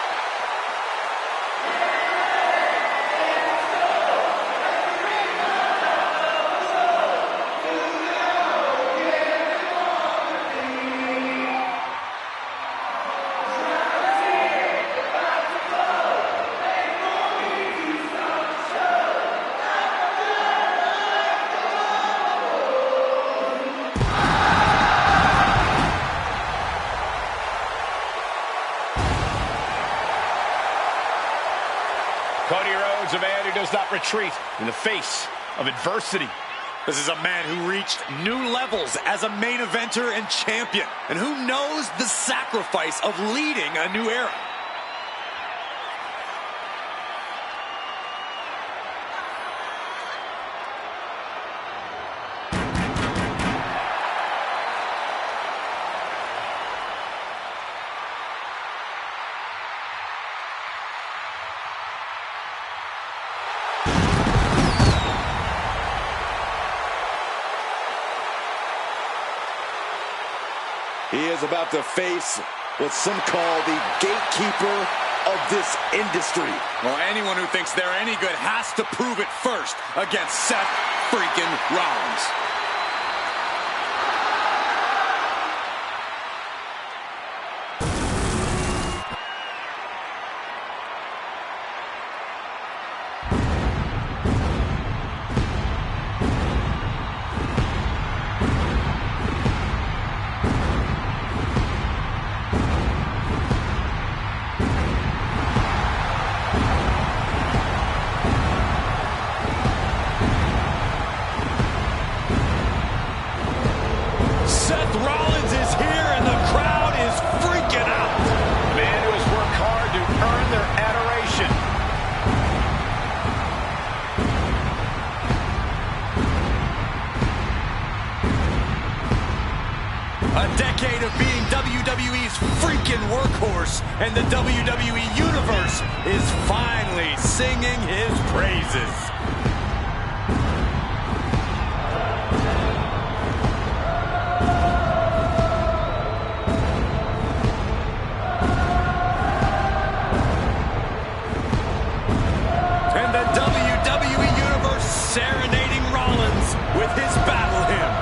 Speaker 1: Cody Rhodes, a man who does not retreat in the face of adversity.
Speaker 2: This is a man who reached new levels as a main eventer and champion, and who knows the sacrifice of leading a new era.
Speaker 4: He is about to face what some call the gatekeeper of this industry.
Speaker 2: Well, anyone who thinks they're any good has to prove it first against Seth freaking Rollins. Seth Rollins is here and the crowd is freaking out.
Speaker 1: A man who has worked hard to earn their adoration.
Speaker 2: A decade of being WWE's freaking workhorse, and the WWE Universe is finally singing his praises. And the WWE Universe serenading Rollins with his battle hymn.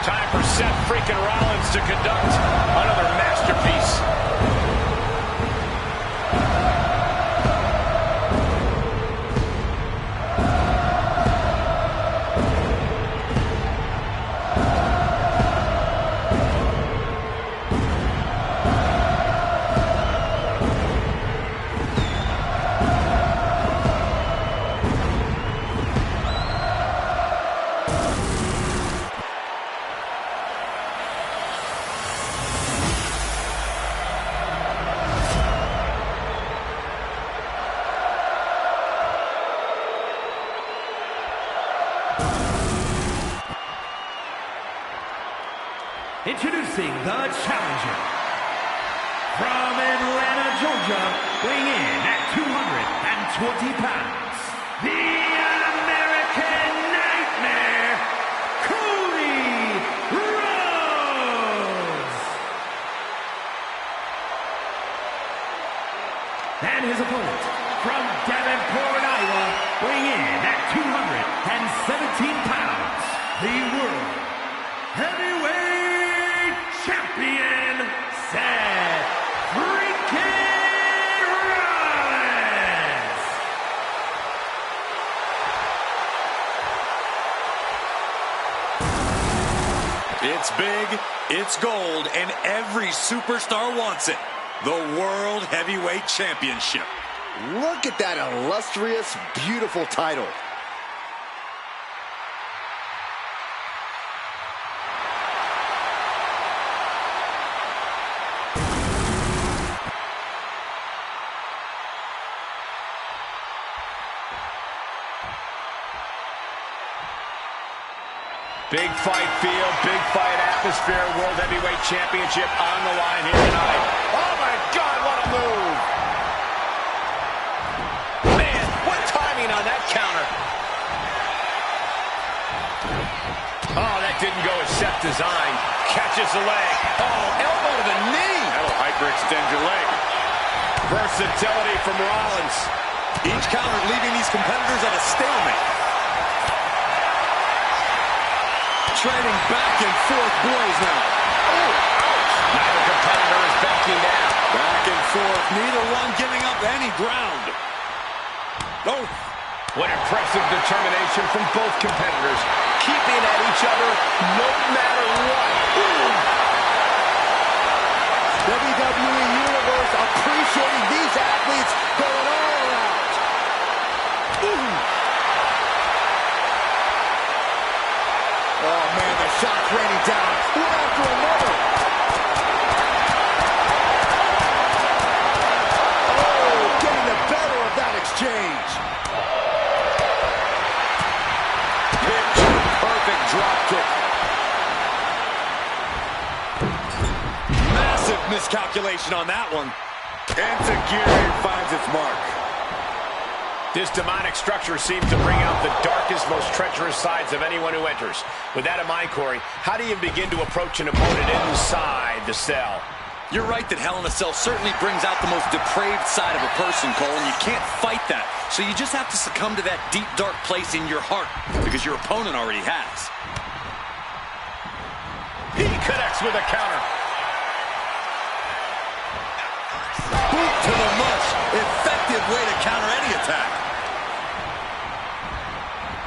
Speaker 1: Time for Seth freaking Rollins to conduct another masterpiece.
Speaker 3: Introducing the challenger from Atlanta, Georgia, weighing in at 220 pounds, the American Nightmare, Cody Rhodes. And his opponent from Davenport, Iowa, weighing in at 217 pounds, the World Heavyweight Champion, Seth freaking Rollins.
Speaker 2: It's big, it's gold, and every superstar wants it. The World Heavyweight Championship.
Speaker 4: Look at that illustrious, beautiful title.
Speaker 1: Big fight feel, big fight atmosphere, World Heavyweight Championship on the line here tonight. Oh my God, what a move! counter. Oh, that didn't go as Seth designed. Catches the leg. Oh, elbow to the knee. That'll hyperextend your leg. Versatility from Rollins.
Speaker 2: Each counter leaving these competitors at a stalemate. Trading back and forth blows now.
Speaker 1: Oh, ouch. Neither competitor is backing down.
Speaker 2: Back and forth, neither one giving up any ground. Oh.
Speaker 1: What impressive determination from both competitors, keeping at each other no matter what. Ooh.
Speaker 4: WWE Universe appreciating these athletes going all out. Ooh. Oh, man, the shots raining down, one after another. Oh, getting the better of that exchange.
Speaker 2: Perfect drop kick. Massive miscalculation on that one.
Speaker 4: Enzuigiri finds its mark.
Speaker 1: This demonic structure seems to bring out the darkest, most treacherous sides of anyone who enters. With that in mind, Corey, how do you begin to approach an opponent inside the cell?
Speaker 2: You're right that Hell in a Cell certainly brings out the most depraved side of a person, Cole, and you can't fight that. So you just have to succumb to that deep, dark place in your heart, because your opponent already has.
Speaker 1: He connects with a counter.
Speaker 2: Boot to the mush. Effective way to counter any attack.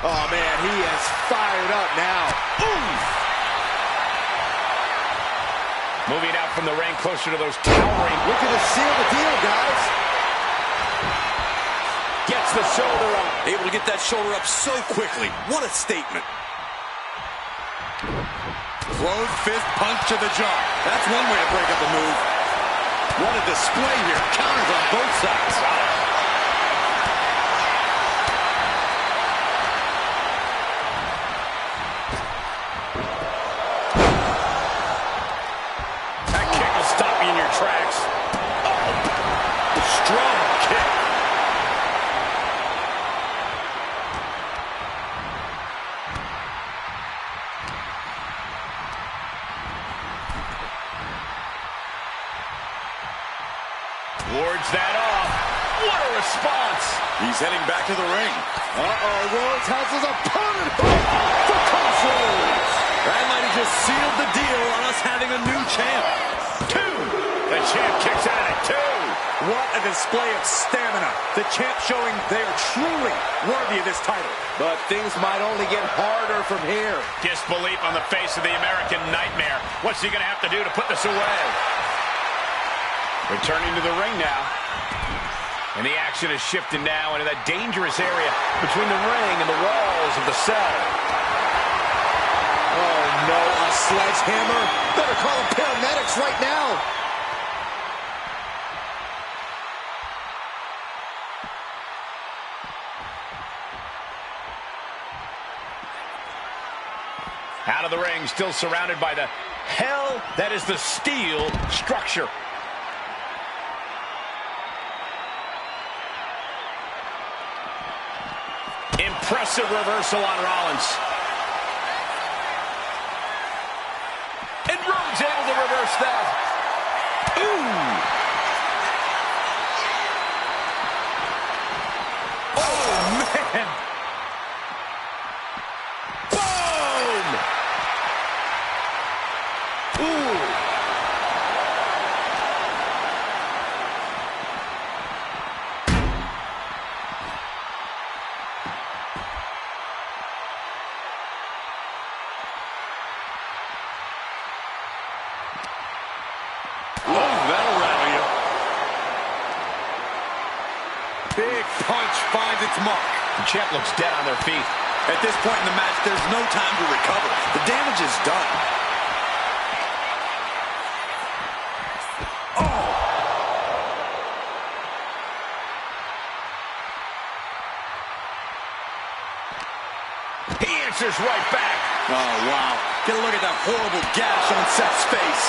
Speaker 4: Oh, man, he is fired up now.
Speaker 1: Ooh. Moving out from the ring closer to those towering.
Speaker 4: Looking to seal the deal, guys.
Speaker 1: Gets the shoulder up.
Speaker 2: Able to get that shoulder up so quickly. What a statement. Closed fist punch to the jaw. That's one way to break up a move. What a display here. Counters on both sides.
Speaker 1: That kick will stop you in your tracks. Oh, strong kick. Wards that off. What a response.
Speaker 2: He's heading back to the ring.
Speaker 4: Uh-oh, Rhodes has his opponent hooked for crossroads.
Speaker 2: That might have just sealed the deal on us having a new champ.
Speaker 1: Two. The champ kicks out at two.
Speaker 2: What a display of stamina. The champ showing they are truly worthy of this title.
Speaker 4: But things might only get harder from here.
Speaker 1: Disbelief on the face of the American Nightmare. What's he going to have to do to put this away? Returning to the ring now. And the action is shifting now into that dangerous area between the ring and the walls of the cell.
Speaker 4: Oh, no, a sledgehammer? Better call the paramedics right now.
Speaker 1: Out of the ring, still surrounded by the hell that is the steel structure. Impressive reversal on Rollins. And Rhodes able to reverse that. Ooh. Oh, man. Boom. Ooh.
Speaker 2: Big punch finds its mark.
Speaker 1: The champ looks dead on their feet.
Speaker 2: At this point in the match, there's no time to recover. The damage is done. Oh!
Speaker 1: He answers right back.
Speaker 2: Oh, wow. Get a look at that horrible gash on Seth's face.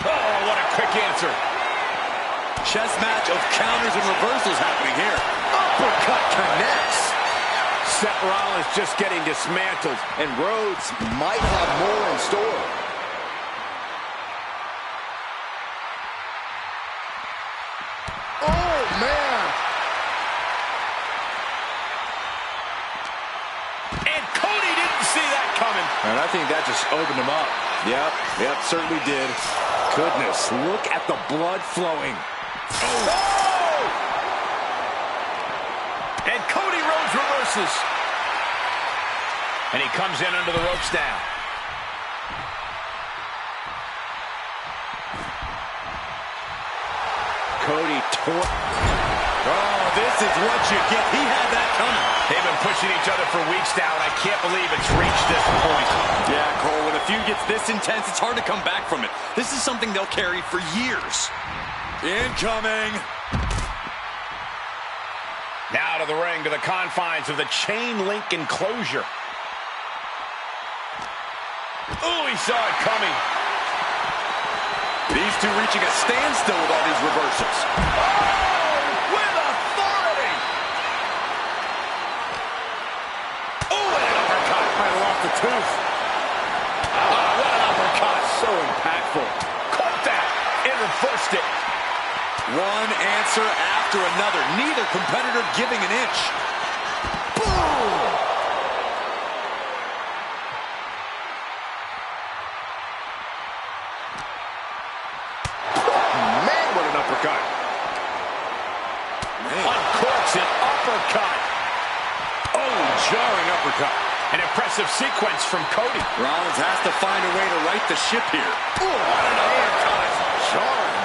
Speaker 1: Oh, what a quick answer.
Speaker 2: Chess match of counters and reversals happening here.
Speaker 4: Uppercut connects.
Speaker 1: Seth Rollins just getting dismantled.
Speaker 4: And Rhodes might have more in store. Oh, man.
Speaker 1: And Cody didn't see that coming.
Speaker 4: And I think that just opened him up. Yep, certainly did. Goodness, look at the blood flowing.
Speaker 1: Oh! And Cody Rhodes reverses. And he comes in under the ropes now.
Speaker 4: Cody tore.
Speaker 2: Oh, this is what you get. He had that coming.
Speaker 1: They've been pushing each other for weeks now, and I can't believe it's reached this point.
Speaker 2: Yeah, Cole, when a feud gets this intense, it's hard to come back from it. This is something they'll carry for years. Incoming.
Speaker 1: Now to the ring, to the confines of the chain link enclosure. Oh, he saw it coming.
Speaker 2: These two reaching a standstill with all these reversals.
Speaker 1: Oh, with authority. Oh, and an uppercut.
Speaker 4: Might have lost the tooth.
Speaker 1: Oh, what an uppercut.
Speaker 4: So impactful.
Speaker 1: Caught that and reversed it.
Speaker 2: One answer after another. Neither competitor giving an inch.
Speaker 4: Boom! Man, what an uppercut.
Speaker 1: Uncorks an uppercut. Oh, jarring uppercut. An impressive sequence from Cody.
Speaker 2: Rollins has to find a way to right the ship here.
Speaker 1: Oh, what an uppercut.
Speaker 4: Jarring.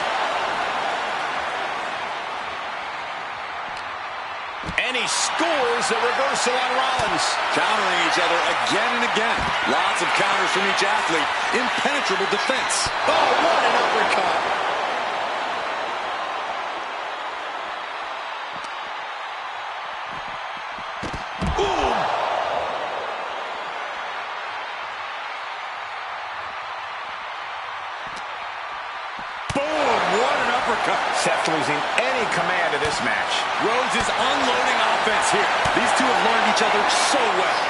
Speaker 1: And he scores a reversal on Rollins.
Speaker 2: Countering each other again and again. Lots of counters from each athlete. Impenetrable defense.
Speaker 1: Oh, what an uppercut. Ooh.
Speaker 2: Boom! What an uppercut.
Speaker 1: Seth losing any command of this match.
Speaker 2: Rhodes is unloading offense here. These two have learned each other so well.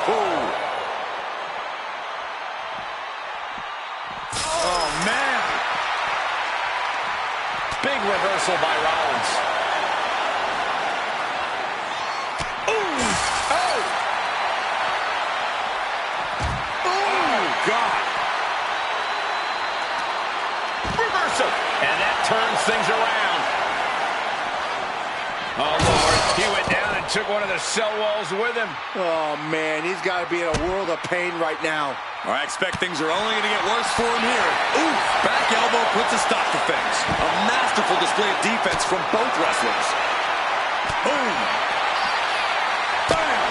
Speaker 2: Boom! Oh, man.
Speaker 1: Big reversal by Rollins. Ooh! Oh!
Speaker 2: Oh, God.
Speaker 1: Reversal! And that turns things around. Oh, Lord. He went down and took one of the cell walls with him.
Speaker 4: Oh, man, he's got to be in a world of pain right now.
Speaker 2: I expect things are only going to get worse for him here. Ooh, back elbow puts a stop to things. A masterful display of defense from both wrestlers. Boom. Bam.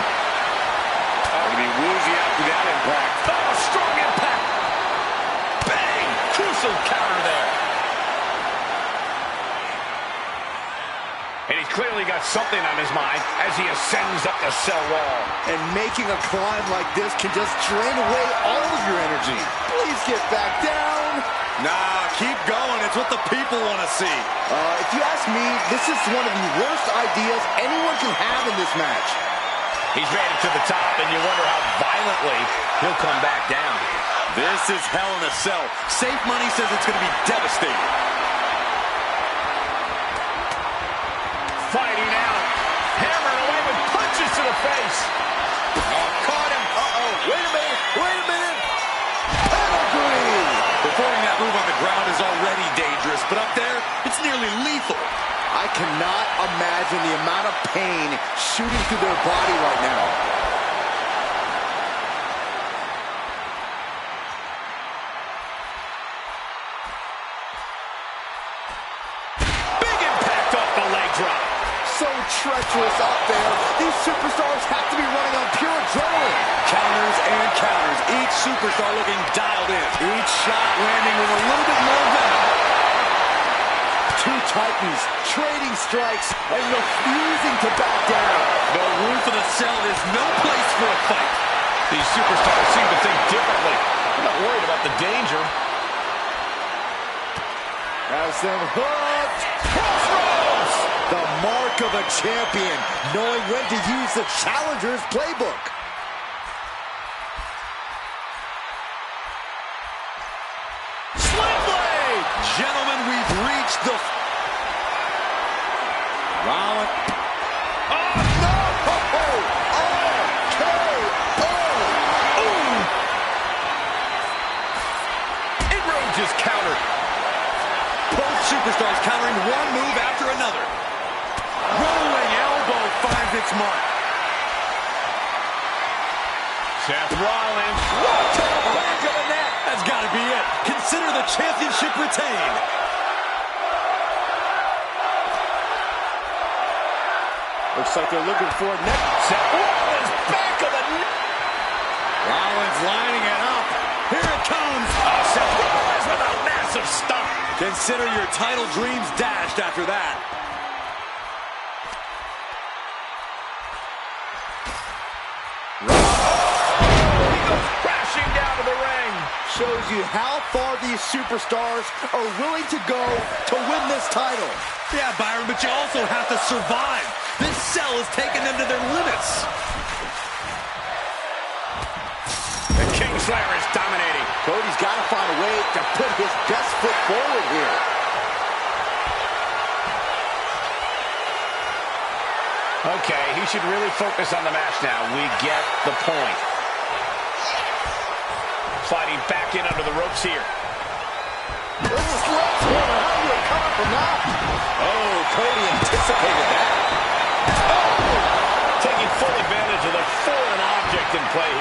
Speaker 1: Going to be woozy after that impact. Oh, strong impact. Bang! Crucial counter there. And he's clearly got something on his mind as he ascends up the cell wall.
Speaker 4: And making a climb like this can just drain away all of your energy. Please get back down.
Speaker 2: Nah, keep going. It's what the people want to see.
Speaker 4: If you ask me, this is one of the worst ideas anyone can have in this match.
Speaker 1: He's made it to the top, and you wonder how violently he'll come back down.
Speaker 2: This is hell in a cell. Safe money says it's going to be devastating.
Speaker 1: Fighting out. Hammering away with punches to the face. Oh, caught him. Uh-oh. Wait a minute. Wait a minute.
Speaker 4: Pedigree.
Speaker 2: Performing that move on the ground is already dangerous, but up there, it's nearly lethal.
Speaker 4: I cannot imagine the amount of pain shooting through their body right now.
Speaker 1: Big impact off the leg drop.
Speaker 4: So treacherous up there. These superstars have to be running on pure adrenaline.
Speaker 2: Counters and counters. Each superstar looking dialed in. Each shot landing with a little bit more venom.
Speaker 4: Two titans trading strikes and refusing to back down.
Speaker 2: The roof of the cell is no place for a fight.
Speaker 1: These superstars seem to think differently. I'm not worried about the danger.
Speaker 4: Has them hooked. Crossroads! The mark of a champion, knowing when to use the challenger's playbook. Sling blade! Gentlemen, we've reached the... Rollins. Oh, no!
Speaker 1: Just countered.
Speaker 2: Both superstars countering one move after another. Rolling elbow finds its mark.
Speaker 1: Seth Rollins.
Speaker 2: What to the back of the neck? That's got to be it. Consider the championship retained.
Speaker 4: Looks like they're looking for a neck.
Speaker 1: Seth Rollins, back of the neck.
Speaker 2: Rollins lining it up. Here it comes.
Speaker 1: Seth Rollins with a massive stomp.
Speaker 2: Consider your title dreams dashed after that.
Speaker 1: He goes crashing down to the ring.
Speaker 4: Shows you how far these superstars are willing to go to win this title.
Speaker 2: Yeah, Byron, but you also have to survive. This cell has taken them to their limits.
Speaker 1: Kingslayer is dominating.
Speaker 4: Cody's got to find a way to put his best foot forward here.
Speaker 1: Okay, he should really focus on the match now. We get the point. Sliding back in under the ropes here.
Speaker 4: This is left corner. How do you recover from that? Oh, Cody anticipated that.
Speaker 1: Oh! Taking full advantage of the foreign object in play.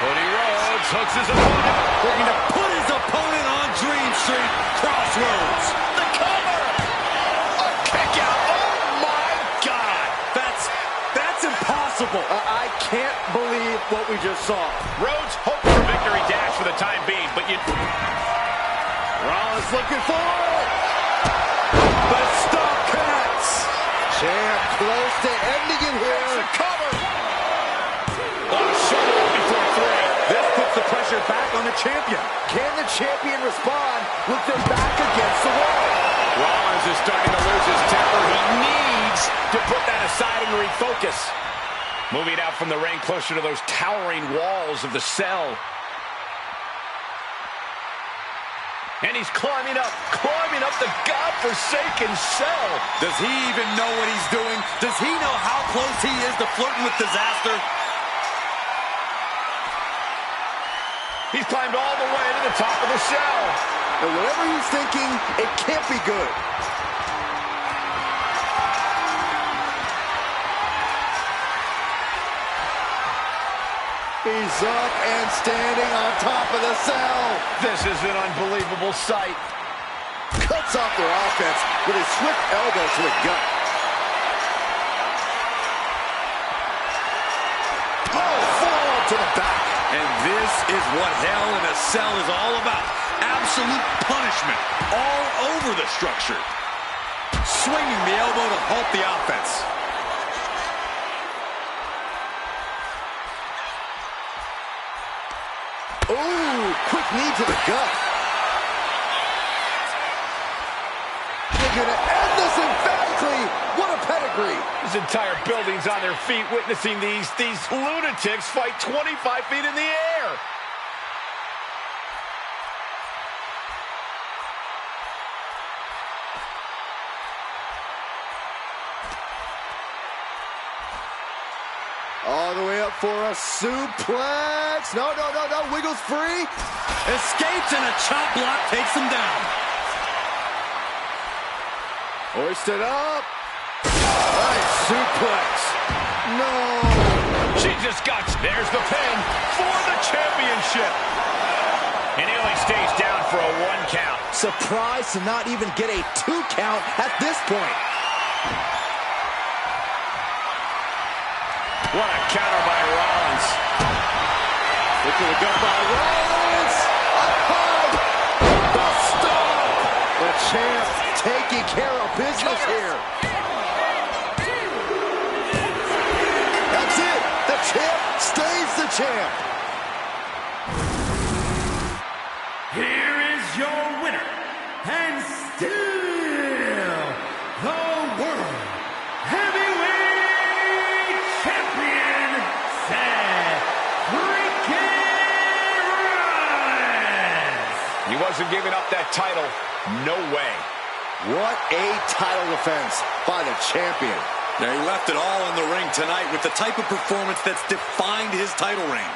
Speaker 1: Cody Rhodes hooks his opponent.
Speaker 2: Looking to put his opponent on Dream Street. Crossroads.
Speaker 1: The cover. A kick out. Oh, my God.
Speaker 2: That's impossible.
Speaker 4: I can't believe what we just saw.
Speaker 1: Rhodes hoped for victory dash for the time being, but
Speaker 4: Rollins looking for it. The stomp connects. Champ close to ending it here.
Speaker 1: It's a cover. Shoulder up before three.
Speaker 2: This puts the pressure back on the champion.
Speaker 4: Can the champion respond with their back against the wall?
Speaker 1: Rollins is starting to lose his temper. He needs to put that aside and refocus. Moving out from the ring closer to those towering walls of the cell. And he's climbing up the godforsaken cell.
Speaker 2: Does he even know what he's doing? Does he know how close he is to flirting with disaster?
Speaker 1: He's climbed all the way to the top of the cell.
Speaker 4: And whatever he's thinking, it can't be good. He's up and standing on top of the cell.
Speaker 1: This is an unbelievable sight.
Speaker 4: Cuts off their offense with a swift elbow to the gut. Oh, forearm to the back.
Speaker 2: And this is what Hell in a Cell is all about. Absolute punishment all over the structure. Swinging the elbow to halt the offense.
Speaker 4: Ooh, quick knee to the gut. They're going to end this emphatically. What a pedigree.
Speaker 1: This entire building's on their feet witnessing these lunatics fight 25 feet in the air.
Speaker 4: All the way up for a suplex. No. Wiggles free.
Speaker 2: Escapes and a chop block takes him down.
Speaker 4: Hoisted up. Nice suplex. No.
Speaker 1: She just got... There's the pin for the championship. And he only stays down for a 1 count.
Speaker 4: Surprised to not even get a 2 count at this point.
Speaker 1: What a counter by Rollins.
Speaker 4: Look at the gut by Rollins. Up high. The stomp. The champ taking care of business here. That's it. The champ stays the champ.
Speaker 3: Here is your winner, and still the World Heavyweight Champion, Seth freaking Rollins.
Speaker 1: He wasn't giving up that title. No way.
Speaker 4: What a title defense by the champion.
Speaker 2: Now, he left it all in the ring tonight with the type of performance that's defined his title reign.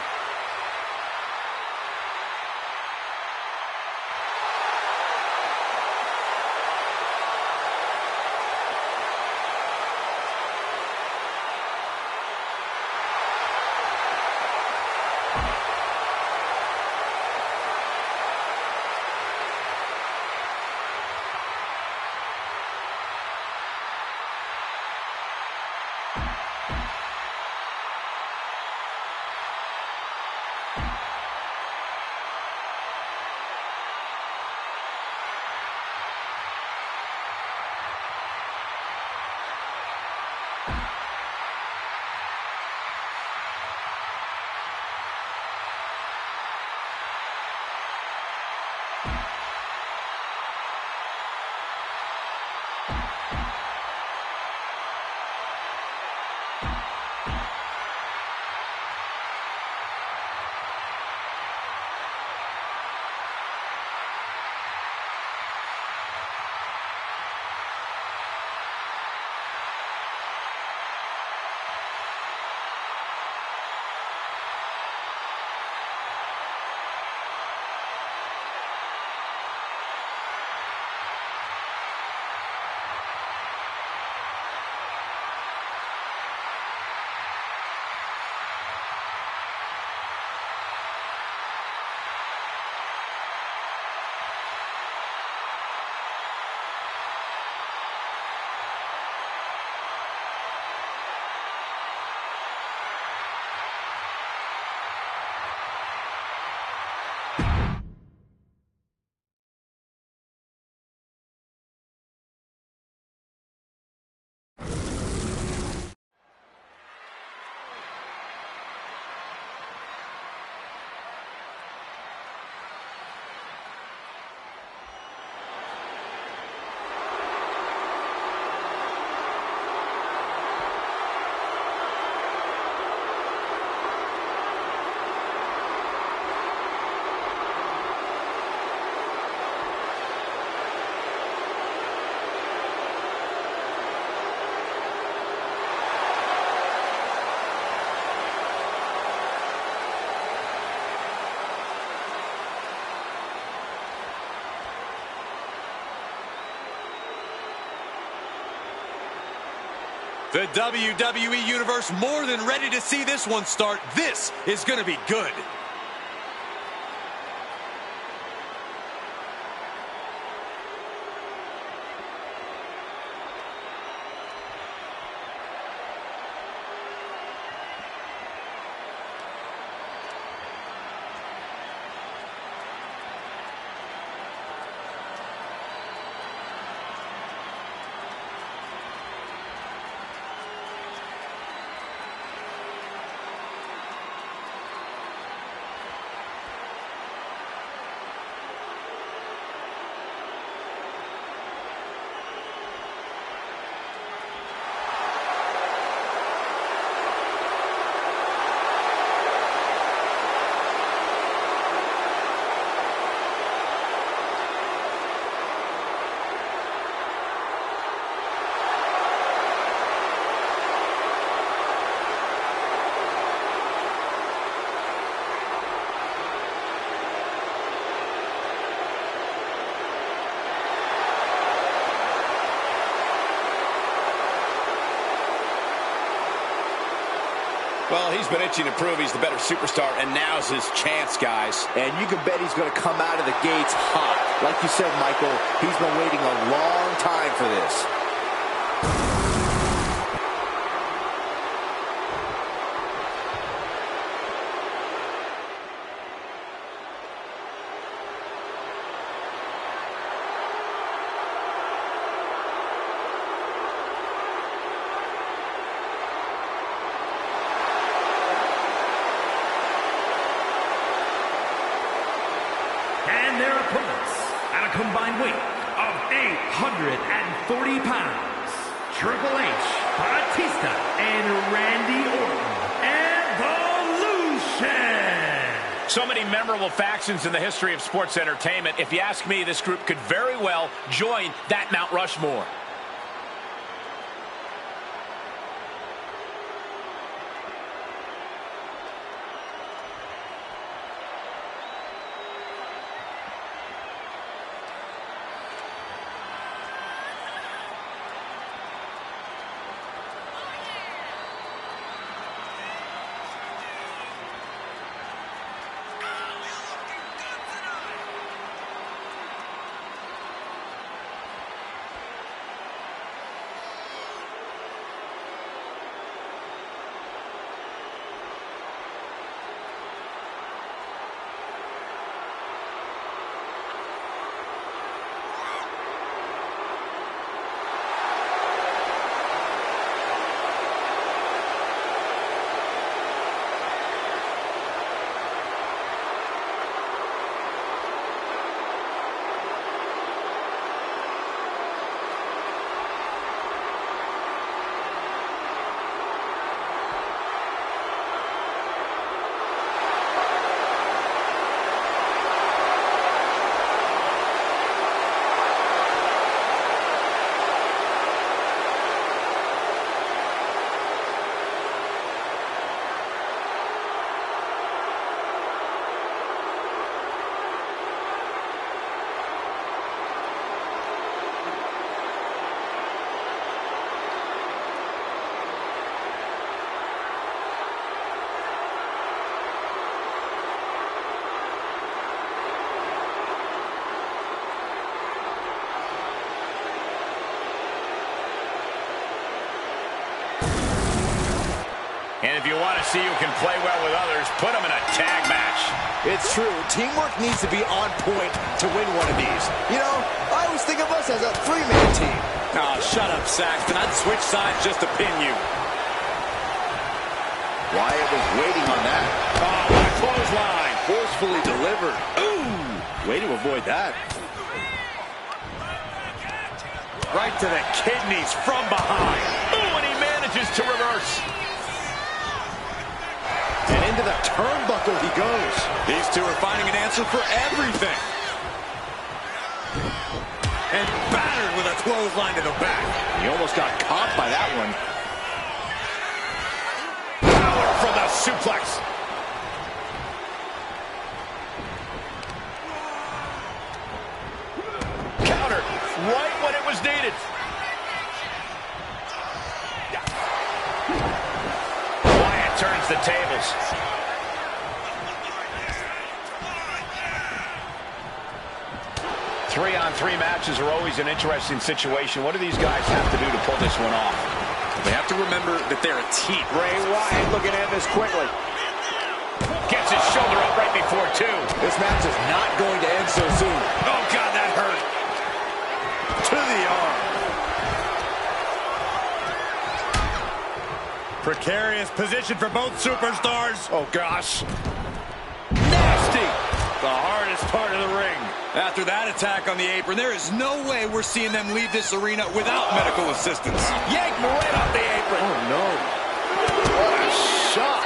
Speaker 2: The WWE Universe more than ready to see this one start. This is going to be good.
Speaker 1: Well, he's been itching to prove he's the better superstar, and now's his chance, guys.
Speaker 4: And you can bet he's going to come out of the gates hot. Like you said, Michael, he's been waiting a long time for this.
Speaker 3: And their opponents, at a combined weight 840 pounds, Triple H, Batista, and Randy Orton, Evolution!
Speaker 1: So many memorable factions in the history of sports entertainment. If you ask me, this group could very well join that Mount Rushmore. And if you want to see who can play well with others, put them in a tag match.
Speaker 4: It's true. Teamwork needs to be on point to win one of these. You know, I always think of us as a three-man team.
Speaker 2: Oh, shut up, Saxton. I'd switch sides just to pin you.
Speaker 4: Wyatt was waiting on that.
Speaker 2: Oh, what a clothesline.
Speaker 4: Forcefully delivered.
Speaker 2: Ooh, way to avoid that. Right to the kidneys from behind.
Speaker 1: Ooh, and he manages to reverse.
Speaker 4: And into the turnbuckle he goes.
Speaker 2: These two are finding an answer for everything. And battered with a clothesline to the back.
Speaker 4: He almost got caught by that one.
Speaker 1: Power from the suplex. Counter right when it was needed. Wyatt turns the tables. Three-on-three matches are always an interesting situation. What do these guys have to do to pull this one off?
Speaker 2: They have to remember that they're a team.
Speaker 4: Bray Wyatt looking at this quickly.
Speaker 1: Gets his shoulder up right before two.
Speaker 4: This match is not going to end so soon.
Speaker 1: Oh, God, that hurt.
Speaker 2: To the arm. Precarious position for both superstars.
Speaker 1: Oh, gosh.
Speaker 2: Nasty. The hardest part of the ring. After that attack on the apron, there is no way we're seeing them leave this arena without medical assistance.
Speaker 1: Yank right off the apron.
Speaker 4: Oh, no. What a shot.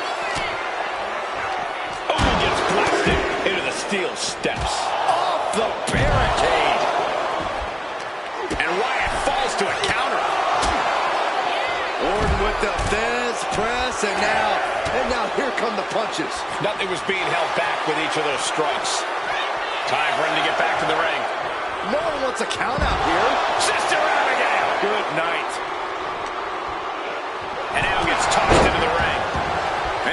Speaker 1: Oh, he gets blasted into the steel steps.
Speaker 4: Off the barricade.
Speaker 1: And Wyatt falls to a counter.
Speaker 4: Orton with the fist press, and now here come the punches.
Speaker 1: Nothing was being held back with each of those strikes. Time for him to get back to the ring.
Speaker 4: No one wants a count out here.
Speaker 1: Sister Abigail.
Speaker 2: Good night.
Speaker 1: And now gets tossed into the ring.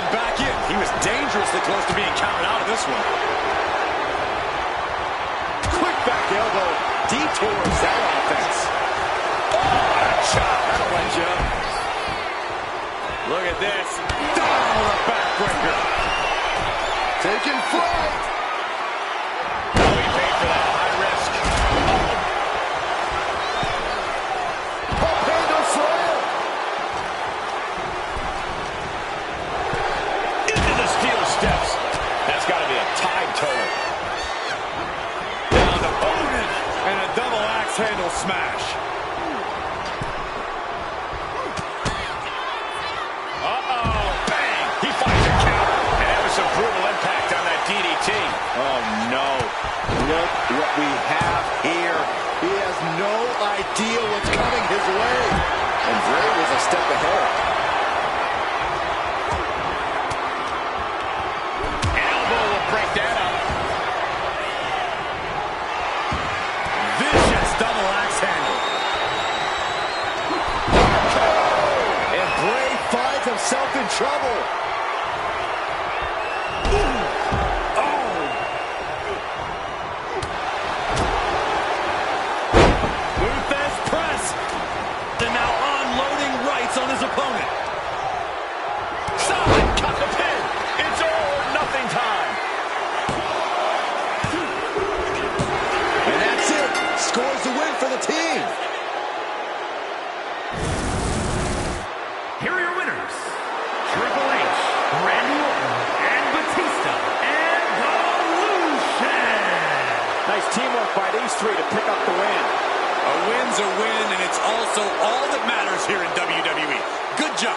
Speaker 2: And back in. He was dangerously close to being counted out of this one.
Speaker 4: Quick back elbow detours that offense.
Speaker 1: Oh, what a chop.
Speaker 2: That'll let you up. Look at this. Down with a backbreaker.
Speaker 4: Taking flight.
Speaker 1: Oh, he paid for that high risk.
Speaker 4: Pop handle slam.
Speaker 1: Into the steel steps. That's got to be a tied total.
Speaker 2: Down to Odin. And a double axe axe handle smash.
Speaker 1: Uh-oh, bang! He finds a counter, and that was some brutal impact on that DDT.
Speaker 4: Oh, no. Look what we have here. He has no idea what's coming his way. And Bray was a step ahead.
Speaker 1: An elbow will break that up.
Speaker 2: Vicious double axe handle.
Speaker 4: And Bray finds himself in trouble.
Speaker 2: On his opponent.
Speaker 1: Solid, cut the pin. It's all or nothing time.
Speaker 4: And that's it. Scores the win for the team.
Speaker 3: Here are your winners, Triple H, Randy Orton, and Batista, and Evolution.
Speaker 4: Nice teamwork by these three to pick up the win.
Speaker 2: A win's a win, and it's also all that matters here in WWE. Good job.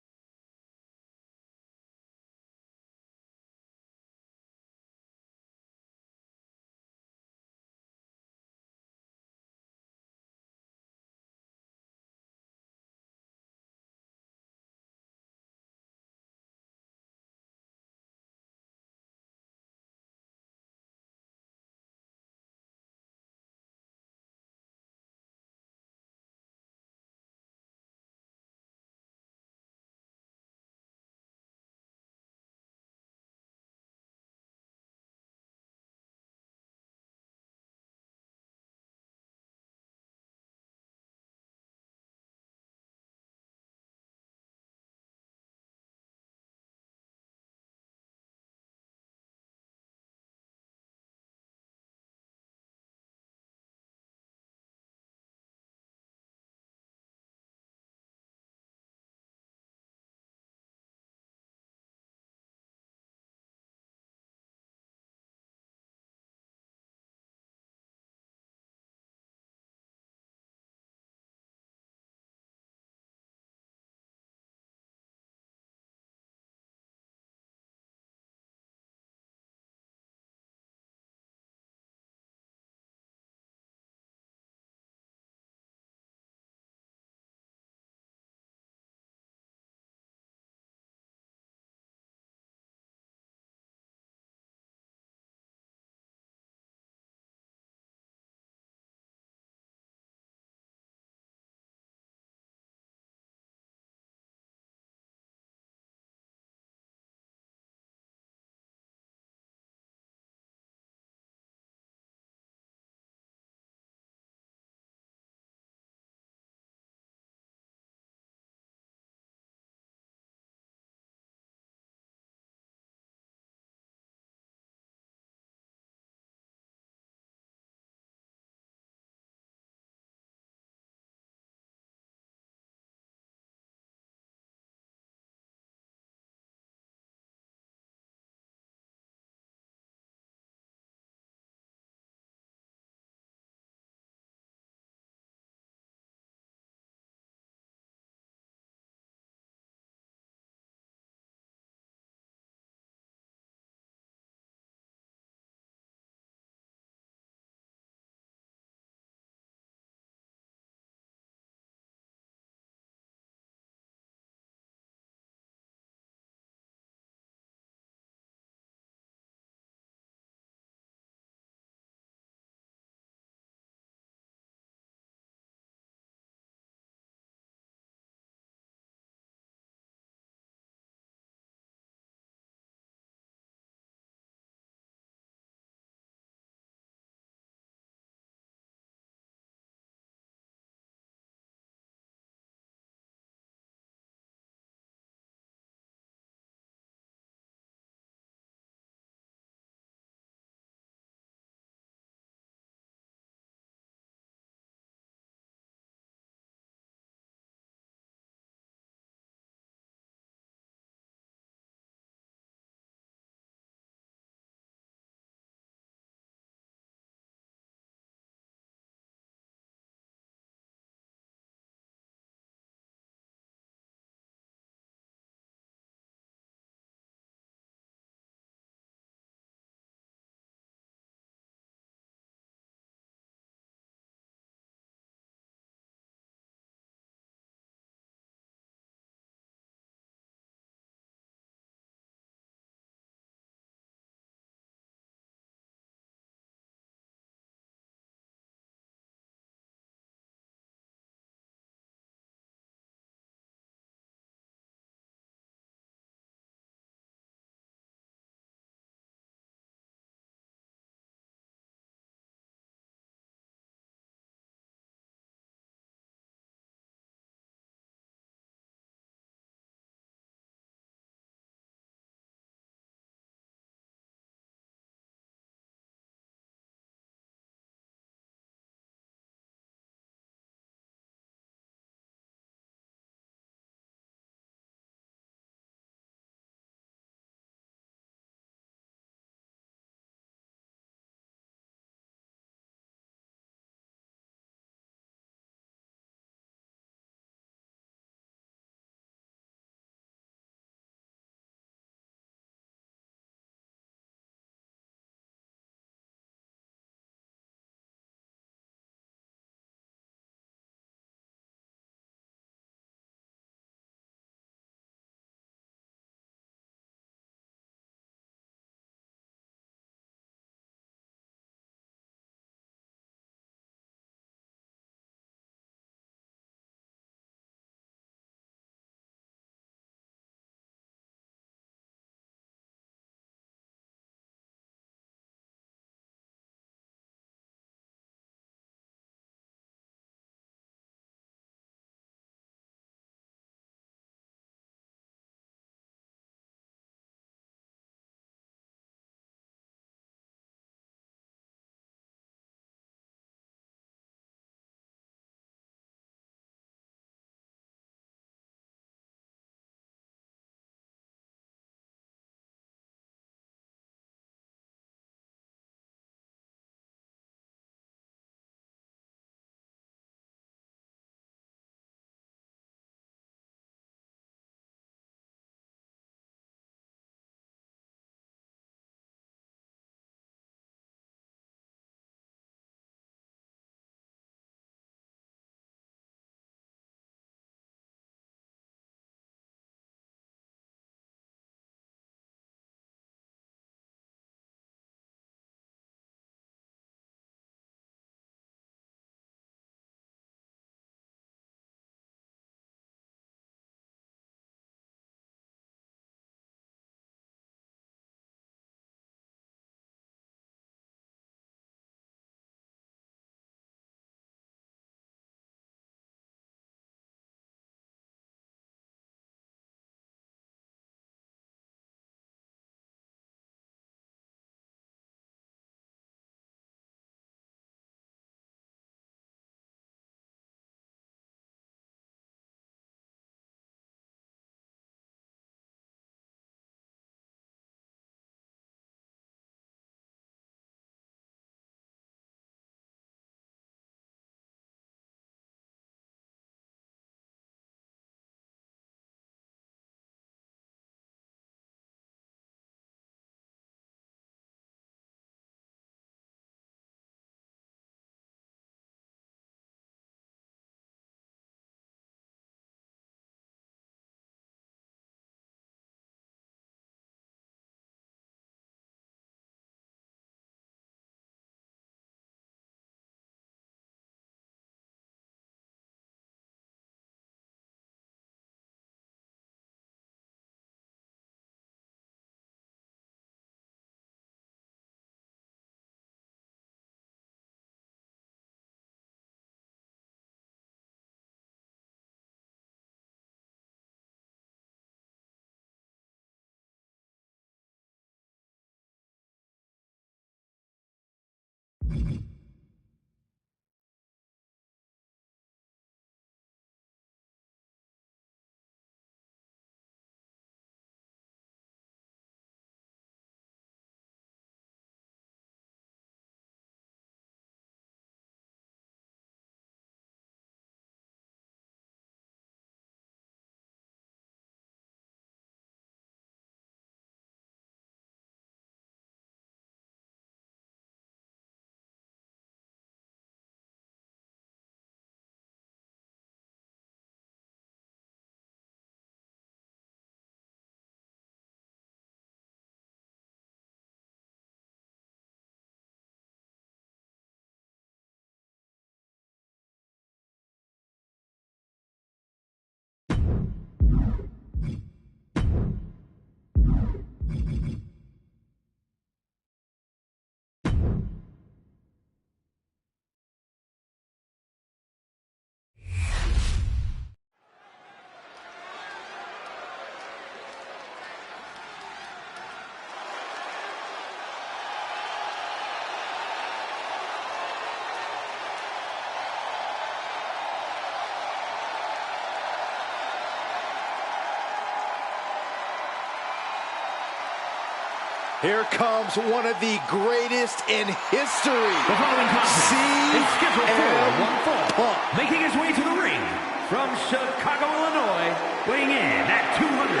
Speaker 4: Here comes one of the greatest in history.
Speaker 3: The following contest is scheduled for one fall. Making his way to the ring from Chicago, Illinois, weighing in at 218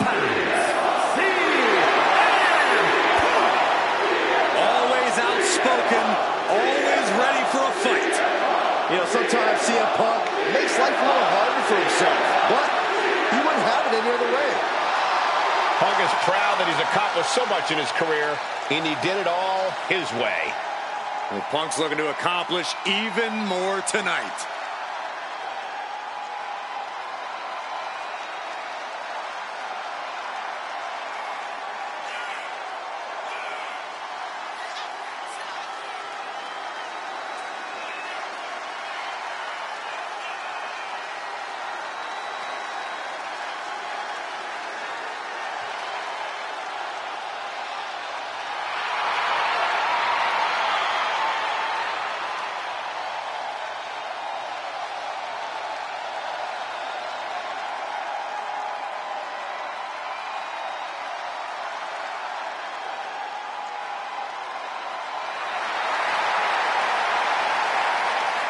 Speaker 3: pounds.
Speaker 2: Always outspoken, always ready for a fight.
Speaker 4: You know, sometimes CM Punk makes life a little harder for himself, but he wouldn't have it any other way.
Speaker 1: Punk is proud that he's accomplished so much in his career, and he did it all his way.
Speaker 2: Well, Punk's looking to accomplish even more tonight.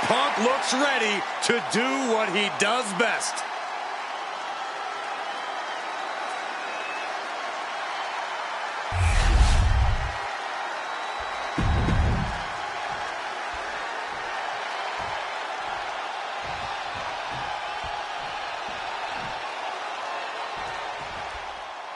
Speaker 2: Punk looks ready to do what he does best.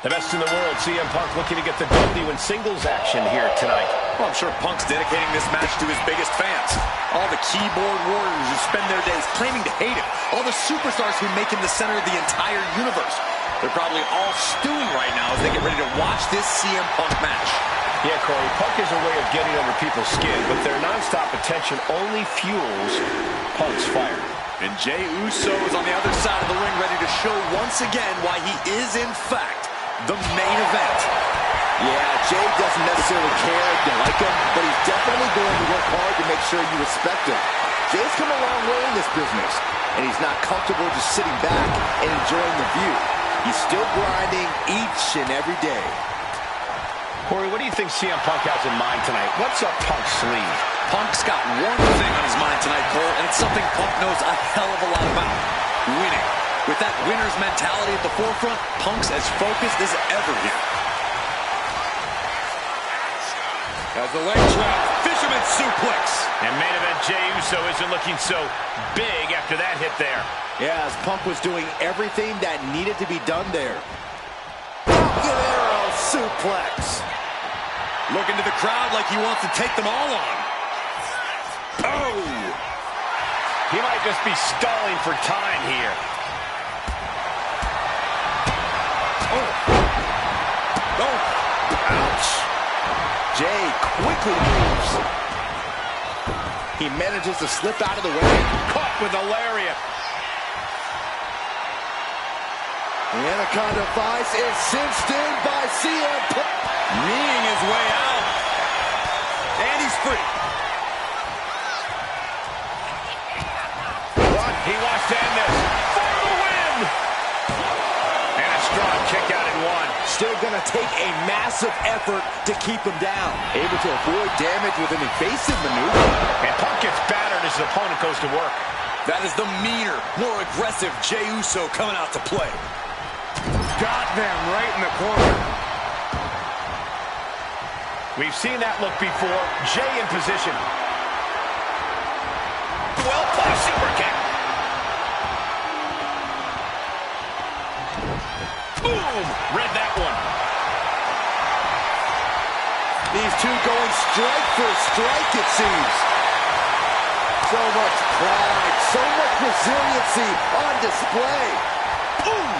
Speaker 1: The best in the world, CM Punk looking to get the W in singles action here tonight.
Speaker 2: Well, I'm sure Punk's dedicating this match to his biggest fans. All the keyboard warriors who spend their days claiming to hate him. All the superstars who make him the center of the entire universe. They're probably all stewing right now as they get ready to watch this CM Punk match.
Speaker 1: Yeah, Corey, Punk is a way of getting under people's skin, but their nonstop attention only fuels Punk's fire.
Speaker 2: And Jey Uso is on the other side of the ring ready to show once again why he is, in fact, the main event.
Speaker 4: Yeah, Jey doesn't necessarily care if you like him, but he's definitely going to work hard to make sure you respect him. Jey's come a long way in this business, and he's not comfortable just sitting back and enjoying the view. He's still grinding each and every day.
Speaker 1: Corey, what do you think CM Punk has in mind tonight? What's up Punk's sleeve?
Speaker 2: Punk's got one thing on his mind tonight, Cole, and it's something Punk knows a hell of a lot about: winning. With that winner's mentality at the forefront, Punk's as focused as ever here. As the leg trap, fisherman suplex.
Speaker 1: And main event Jey Uso isn't looking so big after that hit there.
Speaker 4: Yeah, as Punk was doing everything that needed to be done there. Arrow suplex.
Speaker 2: Looking to the crowd like he wants to take them all on. Oh!
Speaker 1: He might just be stalling for time here.
Speaker 2: Oh!
Speaker 4: Ouch! Jey quickly moves. He manages to slip out of the way.
Speaker 1: Caught with a lariat.
Speaker 4: The Anaconda Vice is cinched in by CM Punk.
Speaker 2: Kneeing his way out. And he's free.
Speaker 1: He wants to end this for the win. And a strong kick out in one.
Speaker 4: Still gonna take a massive effort to keep him down. Able to avoid damage with an evasive maneuver.
Speaker 1: And Punk gets battered as his opponent goes to work.
Speaker 2: That is the meaner, more aggressive Jey Uso coming out to play.
Speaker 1: Got them right in the corner. We've seen that look before. Jey in position. Well-placed super kick. Boom! Read that one.
Speaker 4: These two going strike for strike, it seems. So much pride, so much resiliency on display. Boom!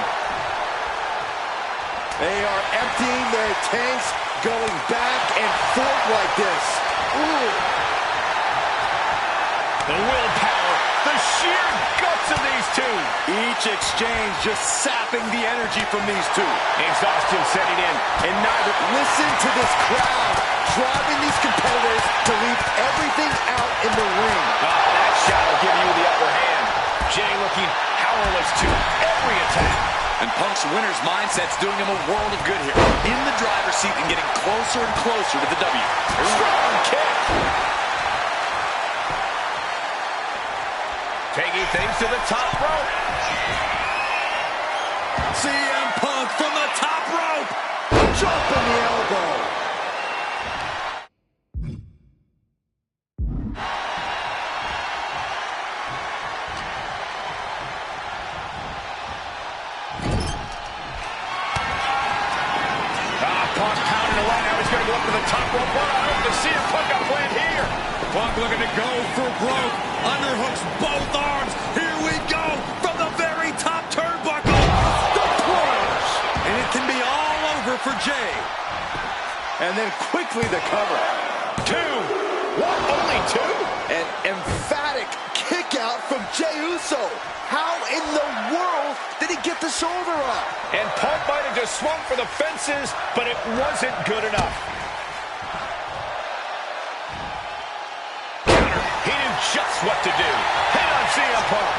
Speaker 4: They are emptying their tanks, going back and forth like this. Ooh.
Speaker 1: The willpower, the sheer guts of these two.
Speaker 2: Each exchange just sapping the energy from these two.
Speaker 1: Exhaustion setting in, and neither.
Speaker 4: Listen to this crowd driving these competitors to leave everything out in the ring.
Speaker 1: That shot will give you the upper hand. Jey looking powerless to every attack.
Speaker 2: And Punk's winner's mindset's doing him a world of good here. In the driver's seat and getting closer and closer to the W.
Speaker 1: Strong kick. Taking things to the top rope.
Speaker 2: CM Punk from the top rope.
Speaker 4: Dropping the elbow.
Speaker 1: Punk pounding away. Now he's going to go up to the top rope. What I hope to see him Punk got planned here.
Speaker 2: Punk looking to go for broke. Underhooks both arms. Here we go from the very top turnbuckle. The plunge. And it can be all over for Jay.
Speaker 4: And then quickly the cover.
Speaker 1: 2. What? Only 2?
Speaker 4: An emphatic kick out from Jey Uso. How in the world did he get the shoulder up?
Speaker 1: And Punk might have just swung for the fences, but it wasn't good enough. Counter. He knew just what to do. Hit on CM Punk.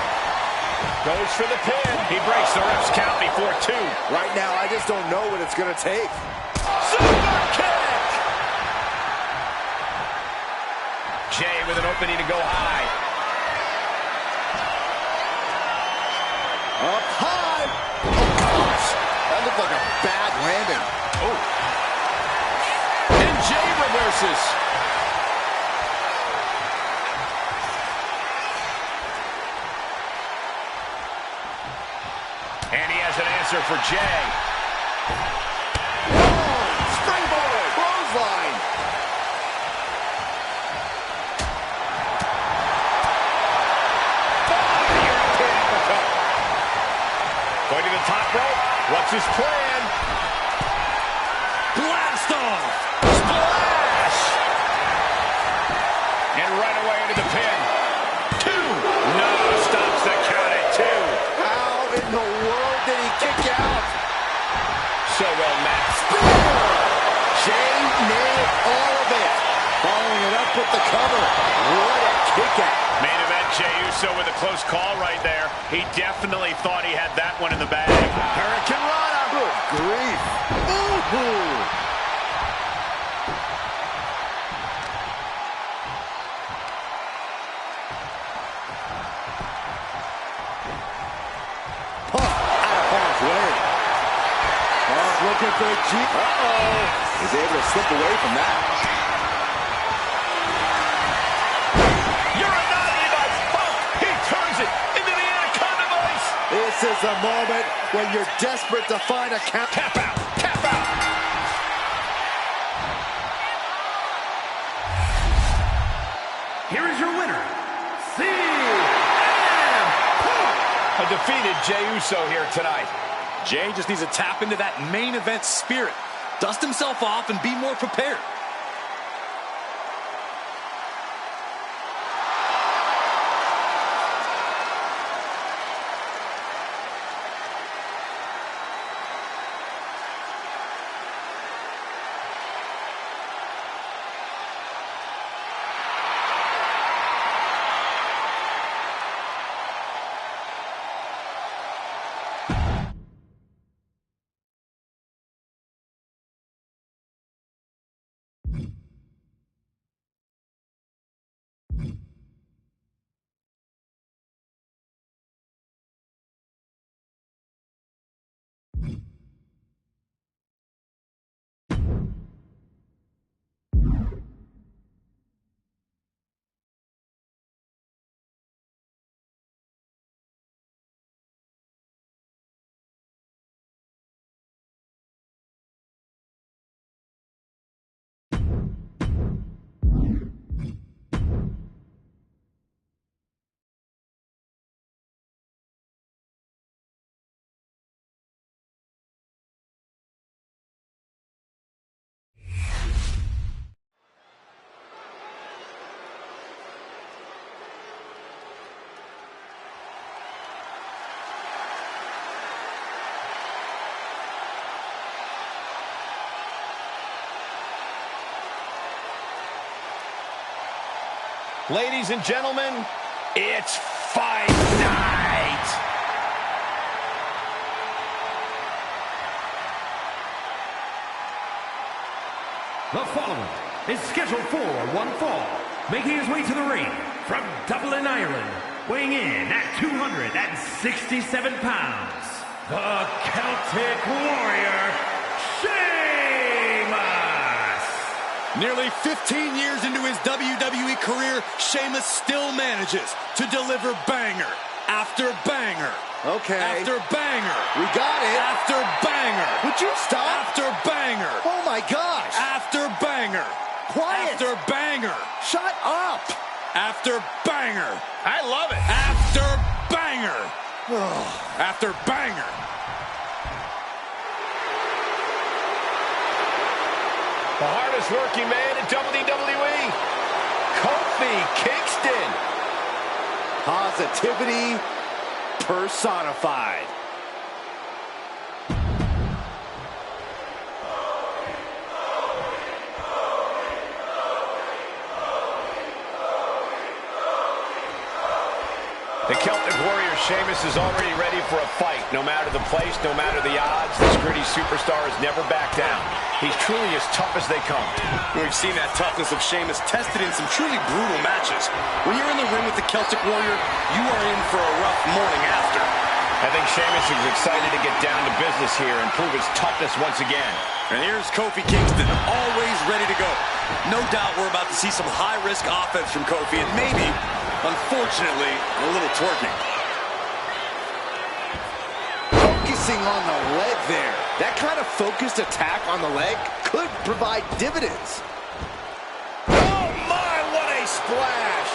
Speaker 1: Goes for the pin. He breaks the ref's count before 2.
Speaker 4: Right now, I just don't know what it's going to take.
Speaker 1: Super kick! Jay with an opening to go high.
Speaker 4: Up high. Oh, gosh. That looked like a bad landing.
Speaker 1: Oh. And Jay reverses. And he has an answer for Jay.
Speaker 4: Springboard. Clothesline.
Speaker 1: Going to the top rope. What's his plan?
Speaker 2: Blast off.
Speaker 1: Splash! And right away into the pin. 2. No, stops the count at 2.
Speaker 4: How in the world did he kick out?
Speaker 1: So well matched.
Speaker 4: Jay nailed all of it. Following it up with the cover. What a kick out.
Speaker 1: Main event, Jey Uso with a close call right there. He definitely thought he had that one in the bag.
Speaker 4: Hurricane Rana. Good grief. Ooh. Punk out of harm's way. Punk looking for a Jeep. He's able to slip away from that.
Speaker 1: You're a naughty device. Punk, he turns it into the Anaconda device.
Speaker 4: This is a moment when you're desperate to find a count.
Speaker 1: Tap out, tap out.
Speaker 3: Here is your winner, CM Punk.
Speaker 1: A defeated Jey Uso here tonight.
Speaker 2: Jay just needs to tap into that main event spirit. Dust himself off and be more prepared.
Speaker 1: Ladies and gentlemen, it's fight night.
Speaker 3: The following is scheduled for one fall, making his way to the ring from Dublin, Ireland, weighing in at 267 pounds, the Celtic Warrior, Sheamus!
Speaker 2: Nearly 15 years into his WWE career, Sheamus still manages to deliver banger after banger.
Speaker 4: Okay.
Speaker 2: After banger.
Speaker 4: We got it.
Speaker 2: After banger.
Speaker 4: Would you stop?
Speaker 2: After banger.
Speaker 4: Oh, my gosh.
Speaker 2: After banger.
Speaker 4: Quiet.
Speaker 2: After banger.
Speaker 4: Shut up.
Speaker 2: After banger.
Speaker 1: I love it.
Speaker 2: After banger. After banger.
Speaker 1: The hardest working man in WWE, Kofi Kingston.
Speaker 4: Positivity personified.
Speaker 1: The Celtic Warrior Sheamus is already ready for a fight. No matter the place, no matter the odds, this gritty superstar has never backed down. He's truly as tough as they come.
Speaker 2: We've seen that toughness of Sheamus tested in some truly brutal matches. When you're in the ring with the Celtic Warrior, you are in for a rough morning after.
Speaker 1: I think Sheamus is excited to get down to business here and prove his toughness once again.
Speaker 2: And here's Kofi Kingston, always ready to go. No doubt we're about to see some high-risk offense from Kofi, and maybe, unfortunately, a little twerking.
Speaker 4: Focusing on the leg there. That kind of focused attack on the leg could provide dividends. Oh my, what a splash!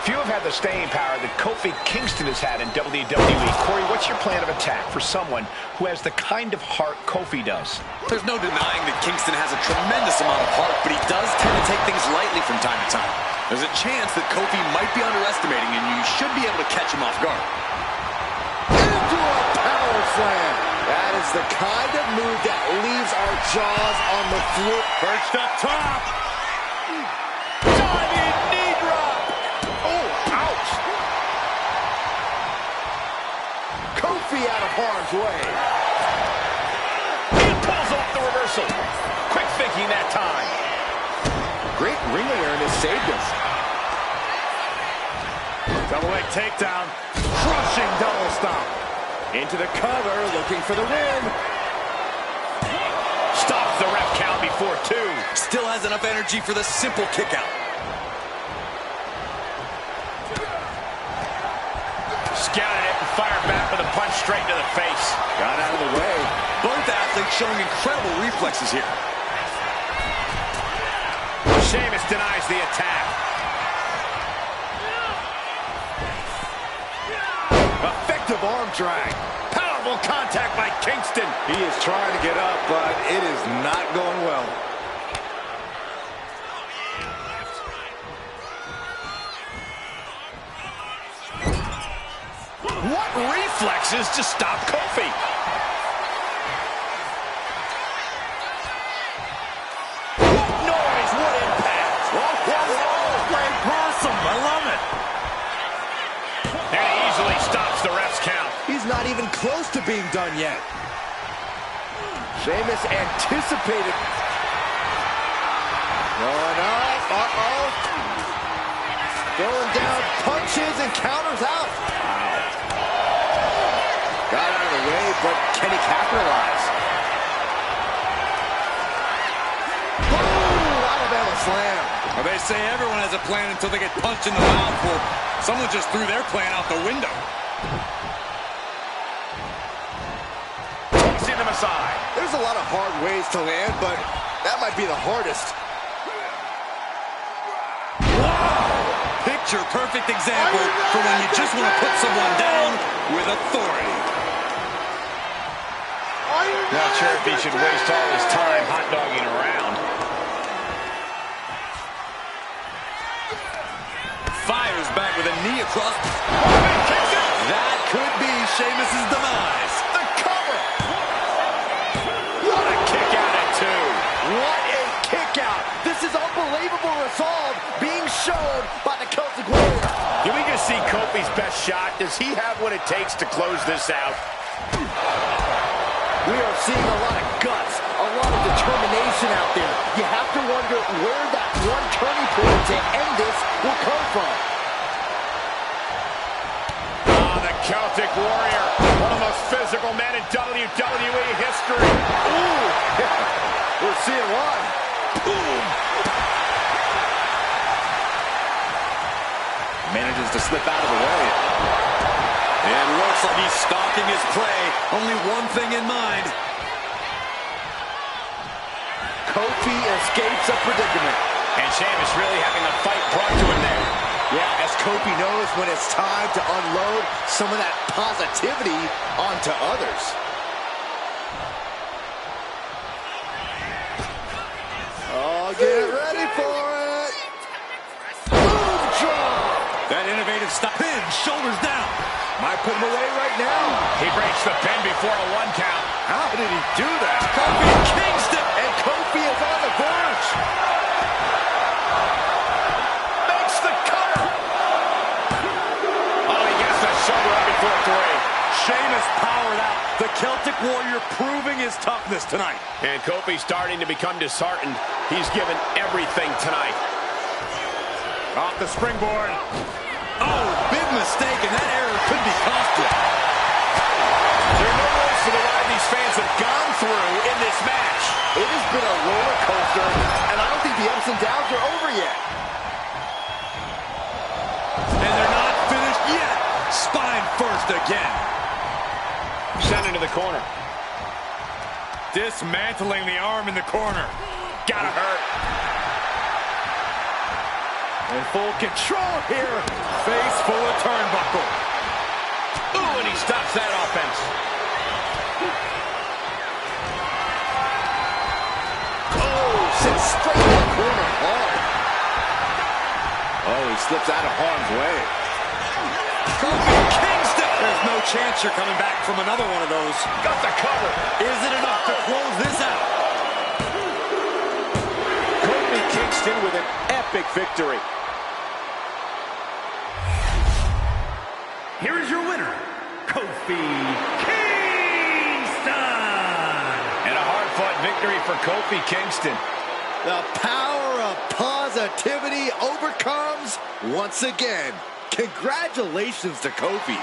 Speaker 1: Few have had the staying power that Kofi Kingston has had in WWE. Corey, what's your plan of attack for someone who has the kind of heart Kofi does?
Speaker 2: There's no denying that Kingston has a tremendous amount of heart, but he does tend to take things lightly from time to time. There's a chance that Kofi might be underestimating, and you should be able to catch him off guard.
Speaker 4: Into a power slam. That is the kind of move that leaves our jaws on the floor.
Speaker 2: Perched up top.
Speaker 4: Diving knee drop. Oh, ouch. Kofi out of harm's way.
Speaker 1: He pulls off the reversal. Quick thinking that time.
Speaker 4: Great ring awareness saved us.
Speaker 2: Double leg takedown.
Speaker 4: Crushing double stomp. Into the cover, looking for the win.
Speaker 1: Stops the ref count before two.
Speaker 2: Still has enough energy for the simple kick out.
Speaker 1: Scouted it and fired back with a punch straight to the face.
Speaker 4: Got out of the way.
Speaker 2: Both athletes showing incredible reflexes here.
Speaker 1: Sheamus denies the attack.
Speaker 4: Effective arm drag.
Speaker 1: Powerful contact by Kingston.
Speaker 4: He is trying to get up, but it is not going well.
Speaker 1: What reflexes to stop Kofi? What noise, what impact.
Speaker 2: Great possum. I love it.
Speaker 1: And he easily stops the ref's count.
Speaker 4: He's not even close to being done yet. Sheamus anticipated. Going up. Uh-oh. Throwing down punches and counters out. Wow. Got out of the way, but can he capitalize? Boom! Alabama slam.
Speaker 2: Well, they say everyone has a plan until they get punched in the mouth. Well, someone just threw their plan out the window.
Speaker 1: Tossing him aside.
Speaker 4: There's a lot of hard ways to land, but that might be the hardest.
Speaker 2: Picture-perfect example for when you just want to put someone down with authority.
Speaker 1: Not sure if he should waste all his time hot-dogging around.
Speaker 2: Fires back with a knee across. That could be Sheamus' demise.
Speaker 1: The cover. What a kick out at two.
Speaker 4: What a kick out. This is unbelievable resolve being shown by the Celtic Warrior.
Speaker 1: Can we just see Kofi's best shot? Does he have what it takes to close this out?
Speaker 4: We are seeing a lot of guts, a lot of determination out there. You have to wonder where that one turning point to end this will come from.
Speaker 1: The Celtic Warrior, one of the most physical men in WWE history.
Speaker 4: Ooh, we're seeing why. Boom.
Speaker 2: Manages to slip out of the way. And looks like he's stalking his prey. Only one thing in mind.
Speaker 4: Kofi escapes a predicament.
Speaker 1: And Sheamus really having the fight brought to him there.
Speaker 4: Yeah, as Kofi knows when it's time to unload some of that positivity onto others. Oh, get ready for it. Boom drop.
Speaker 2: That innovative stop. Pin, shoulders down.
Speaker 4: Might put him away right now.
Speaker 1: He breaks the pin before a 1 count.
Speaker 4: How did he do that?
Speaker 2: Kofi Kingston.
Speaker 4: And Kofi is on the verge.
Speaker 1: Makes the cover. Oh, he gets the shoulder up before 3.
Speaker 2: Sheamus powered out. The Celtic Warrior proving his toughness tonight.
Speaker 1: And Kofi starting to become disheartened. He's given everything tonight. Off the springboard.
Speaker 2: Oh, big mistake, and that error could be costly.
Speaker 1: There are no rules for the ride these fans have gone through in this match.
Speaker 4: It has been a roller coaster, and I don't think the ups and downs are over yet.
Speaker 2: And they're not finished yet. Spine first again.
Speaker 1: Sent into the corner.
Speaker 2: Dismantling the arm in the corner.
Speaker 1: Gotta hurt.
Speaker 2: In full control here. Face full of turnbuckle.
Speaker 1: Ooh, and he stops that offense.
Speaker 4: Oh, sits straight in the corner hard. Oh, he slips out of harm's way.
Speaker 2: Kofi Kingston. There's no chance you're coming back from another one of those.
Speaker 1: Got the cover.
Speaker 2: Is it enough to close this out?
Speaker 1: Kofi Kingston with an epic victory.
Speaker 3: Here is your winner, Kofi Kingston!
Speaker 1: And a hard-fought victory for Kofi Kingston.
Speaker 4: The power of positivity overcomes once again. Congratulations to Kofi.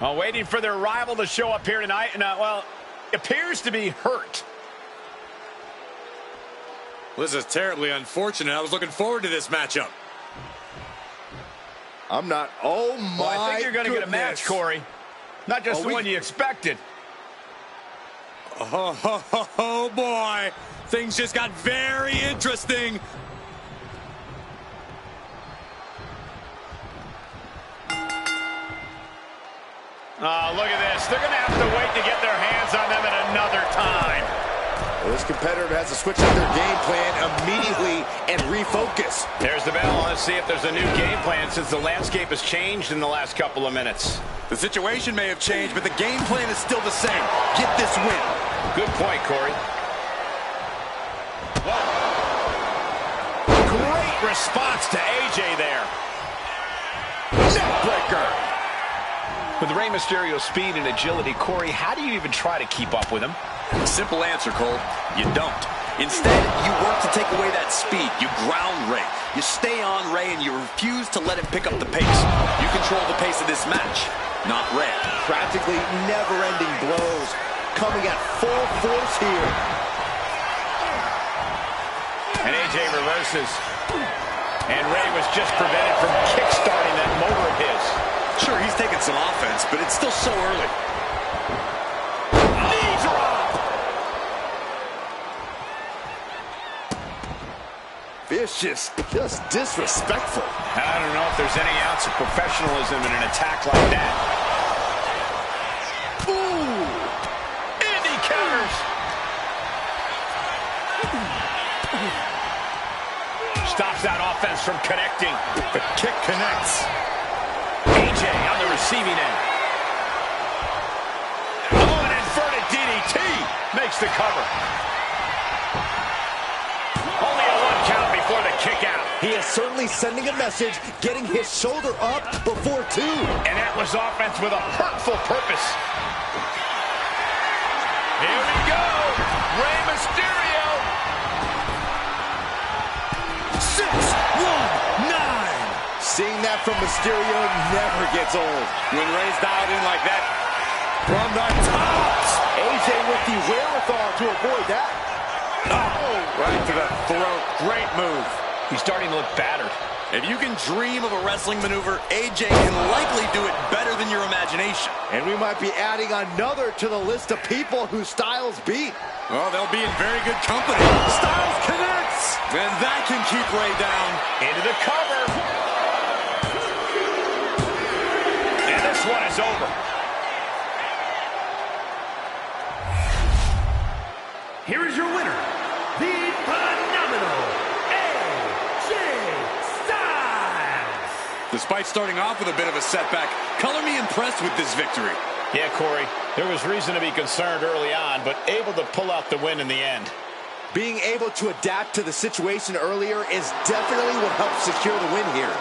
Speaker 1: Well, waiting for their rival to show up here tonight, and, well, appears to be hurt.
Speaker 2: This is terribly unfortunate. I was looking forward to this matchup.
Speaker 4: I'm not. Oh, my
Speaker 1: Well, I think you're going to get a match, Corey. Not just the one you expected.
Speaker 2: Oh, boy. Things just got very interesting.
Speaker 1: Oh, look at this. They're going to have to wait to get their hands on them at another time.
Speaker 4: Well, this competitor has to switch up their game plan immediately and refocus.
Speaker 1: There's the bell. Let's see if there's a new game plan since the landscape has changed in the last couple of minutes.
Speaker 2: The situation may have changed, but the game plan is still the same. Get this win.
Speaker 1: Good point, Corey. Whoa. Great response to AJ there.
Speaker 4: Neckbreaker.
Speaker 1: With Rey Mysterio's speed and agility, Corey, how do you even try to keep up with him?
Speaker 2: Simple answer, Cole. You don't. Instead, you work to take away that speed. You ground Rey. You stay on Rey, and you refuse to let him pick up the pace. You control the pace of this match, not Rey.
Speaker 4: Practically never-ending blows coming at full force here.
Speaker 1: And AJ reverses. And Rey was just prevented from kick-starting that motor of his.
Speaker 2: Sure, he's taking some offense, but it's still so early.
Speaker 1: Knee drop!
Speaker 4: Vicious, just disrespectful.
Speaker 1: I don't know if there's any ounce of professionalism in an attack like that. Ooh! And he counters. Stops that offense from connecting. The kick connects. AJ on the receiving end. Oh, an inverted DDT makes the cover. Only a 1 count before the kick out.
Speaker 4: He is certainly sending a message, getting his shoulder up before 2.
Speaker 1: And that was offense with a hurtful purpose. Here we go. Rey Mysterio.
Speaker 4: 6-1-9. Seeing that from Mysterio never gets old.
Speaker 2: When Rey's dialed in like that, from the tops.
Speaker 4: AJ with the wherewithal to avoid that.
Speaker 2: Oh, right to the throat. Great move.
Speaker 1: He's starting to look battered.
Speaker 2: If you can dream of a wrestling maneuver, AJ can likely do it better than your imagination.
Speaker 4: And we might be adding another to the list of people whose Styles beat.
Speaker 2: Well, they'll be in very good company.
Speaker 4: Styles connects.
Speaker 2: And that can keep Rey down.
Speaker 1: Into the cover. And this one is over.
Speaker 3: Here is your winner, the phenomenal AJ Styles.
Speaker 2: Despite starting off with a bit of a setback, color me impressed with this victory.
Speaker 1: Yeah, Corey, there was reason to be concerned early on, but able to pull out the win in the end.
Speaker 4: Being able to adapt to the situation earlier is definitely what helped secure the win here.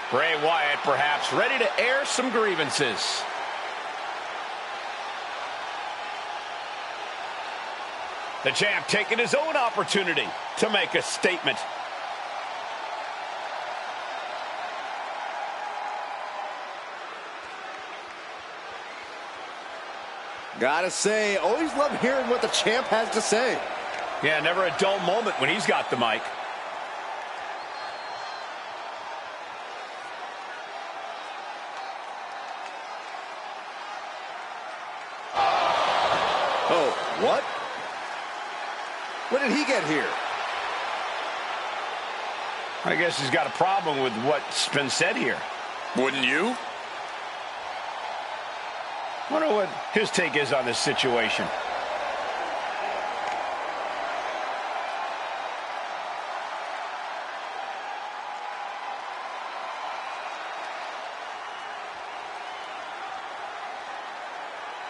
Speaker 1: Bray Wyatt perhaps ready to air some grievances. The champ taking his own opportunity to make a statement.
Speaker 4: Gotta say, always love hearing what the champ has to say.
Speaker 1: Yeah, never a dull moment when he's got the mic.
Speaker 4: Oh, what? What did he get here?
Speaker 1: I guess he's got a problem with what's been said here.
Speaker 2: Wouldn't you?
Speaker 1: Wonder what his take is on this situation.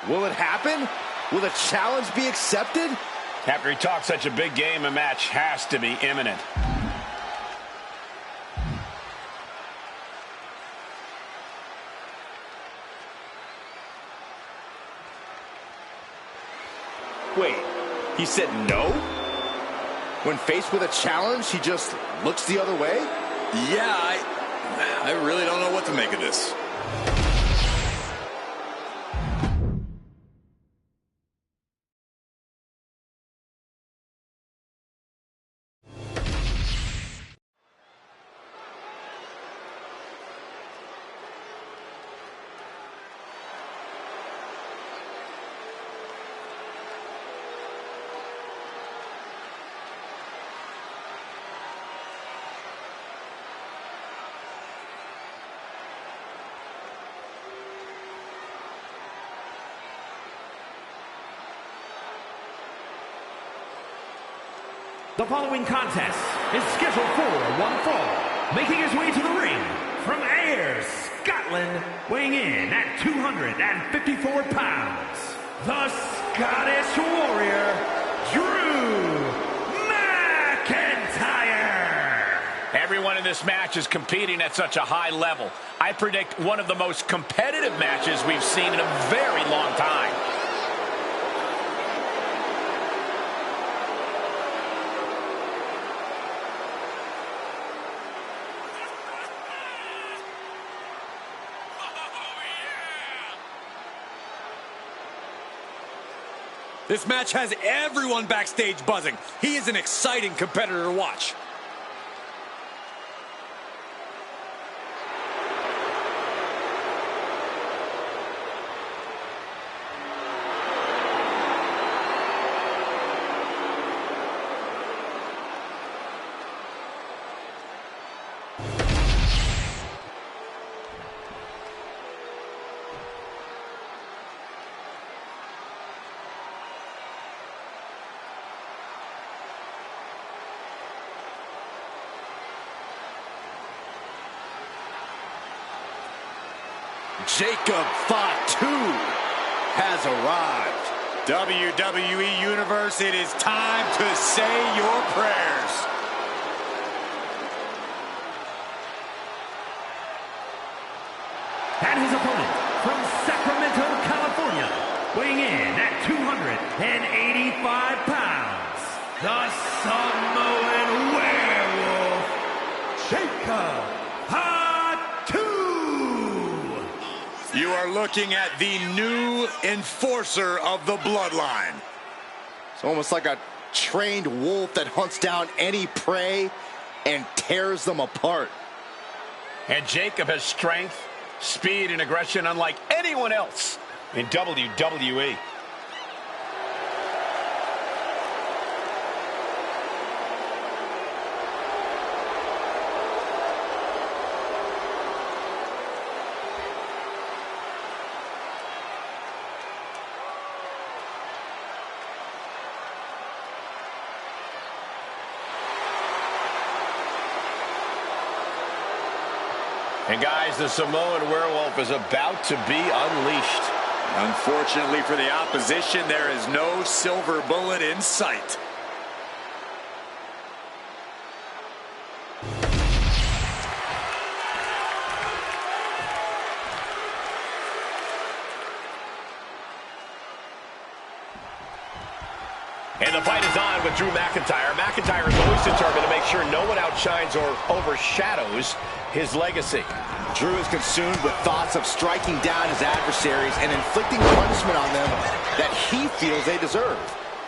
Speaker 4: Will it happen? Will the challenge be accepted?
Speaker 1: After he talks such a big game, a match has to be imminent.
Speaker 4: Wait, he said no? When faced with a challenge, he just looks the other way?
Speaker 2: Yeah, I really don't know what to make of this.
Speaker 3: The following contest is scheduled for one fall. Making his way to the ring from Ayr, Scotland, weighing in at 254 pounds, the Scottish Warrior, Drew McIntyre.
Speaker 1: Everyone in this match is competing at such a high level. I predict one of the most competitive matches we've seen in a very long time.
Speaker 2: This match has everyone backstage buzzing. He is an exciting competitor to watch.
Speaker 4: Jacob Fatu has arrived.
Speaker 2: WWE Universe, it is time to say your prayers.
Speaker 3: And his opponent from Sacramento, California, weighing in at 285 pounds, the Samoan Werewolf, Jacob Fatu.
Speaker 2: You are looking at the new enforcer of the bloodline.
Speaker 4: It's almost like a trained wolf that hunts down any prey and tears them apart.
Speaker 1: And Jacob has strength, speed, and aggression unlike anyone else in WWE. And guys, the Samoan Werewolf is about to be unleashed.
Speaker 2: Unfortunately for the opposition, there is no silver bullet in sight.
Speaker 1: And the fight is on with Drew McIntyre. McIntyre is always determined to make sure no one outshines or overshadows his legacy.
Speaker 4: Drew is consumed with thoughts of striking down his adversaries and inflicting punishment on them that he feels they deserve.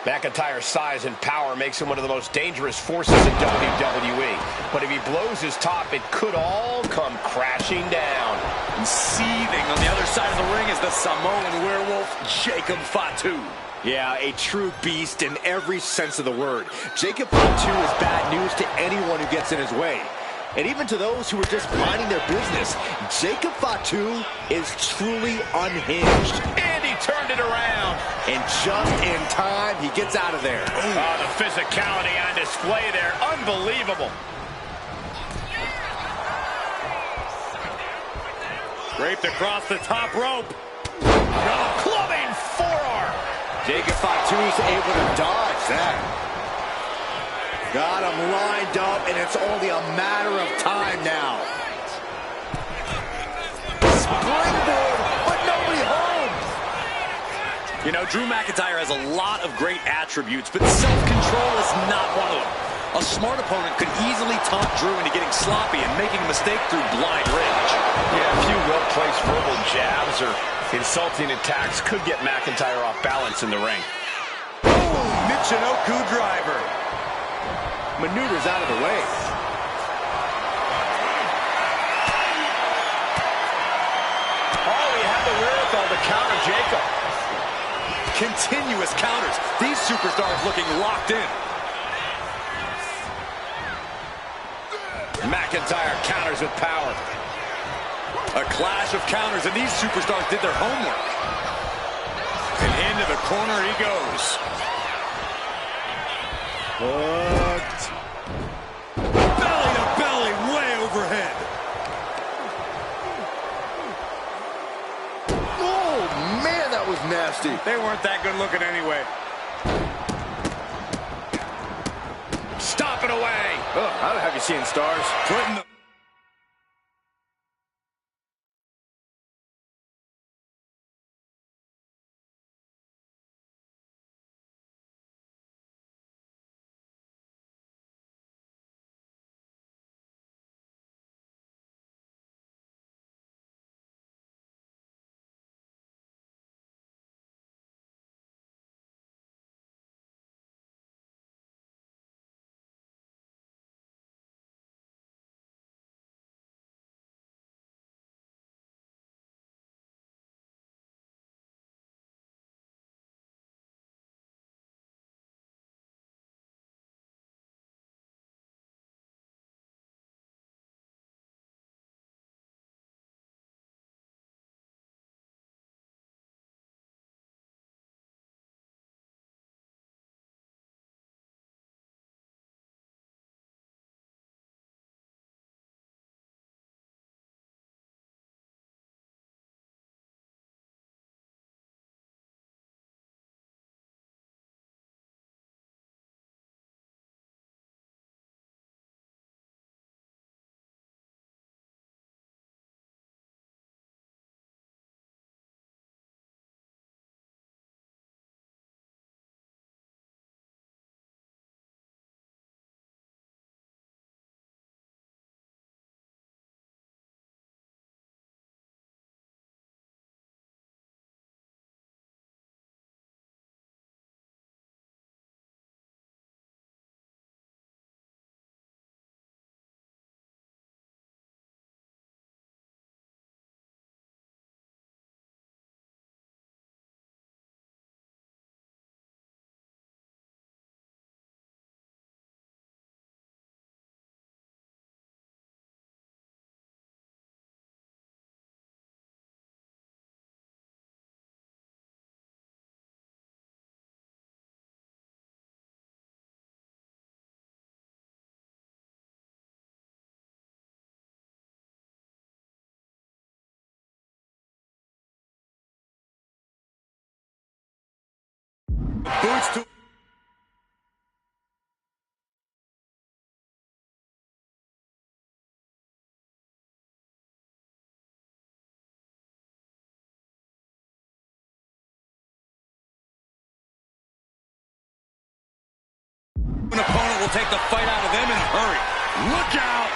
Speaker 1: McIntyre's size and power makes him one of the most dangerous forces in WWE. But if he blows his top, it could all come crashing down.
Speaker 2: And seething on the other side of the ring is the Samoan werewolf, Jacob Fatu.
Speaker 4: Yeah, a true beast in every sense of the word. Jacob Fatu is bad news to anyone who gets in his way. And even to those who are just minding their business, Jacob Fatu is truly unhinged.
Speaker 1: And he turned it around.
Speaker 4: And just in time, he gets out of there.
Speaker 1: Oh, the physicality on display there. Unbelievable.
Speaker 2: Draped across the top rope.
Speaker 1: Oh, clubbing forearm.
Speaker 4: Jacob Fatu's able to dodge that. Got him lined up, and it's only a matter of time now. Springboard, but nobody home.
Speaker 2: You know, Drew McIntyre has a lot of great attributes, but self-control is not one of them. A smart opponent could easily taunt Drew into getting sloppy and making a mistake through blind rage.
Speaker 1: Yeah, a few well-placed verbal jabs or insulting attacks could get McIntyre off balance in the ring.
Speaker 4: Boom, Michinoku driver. Maneuvers out of the way.
Speaker 1: Oh, he had the wherewithal to counter Jacob.
Speaker 2: Continuous counters. These superstars looking locked in.
Speaker 1: McIntyre counters with power.
Speaker 2: A clash of counters, and these superstars did their homework. And into the corner he goes.
Speaker 4: Hooked.
Speaker 2: Belly to belly, way overhead.
Speaker 4: Oh, man, that was nasty.
Speaker 2: They weren't that good looking anyway.
Speaker 1: Stop it away.
Speaker 4: Oh, how have you seen stars?
Speaker 2: Putting the boots to will take the fight out of them in a hurry. Look out!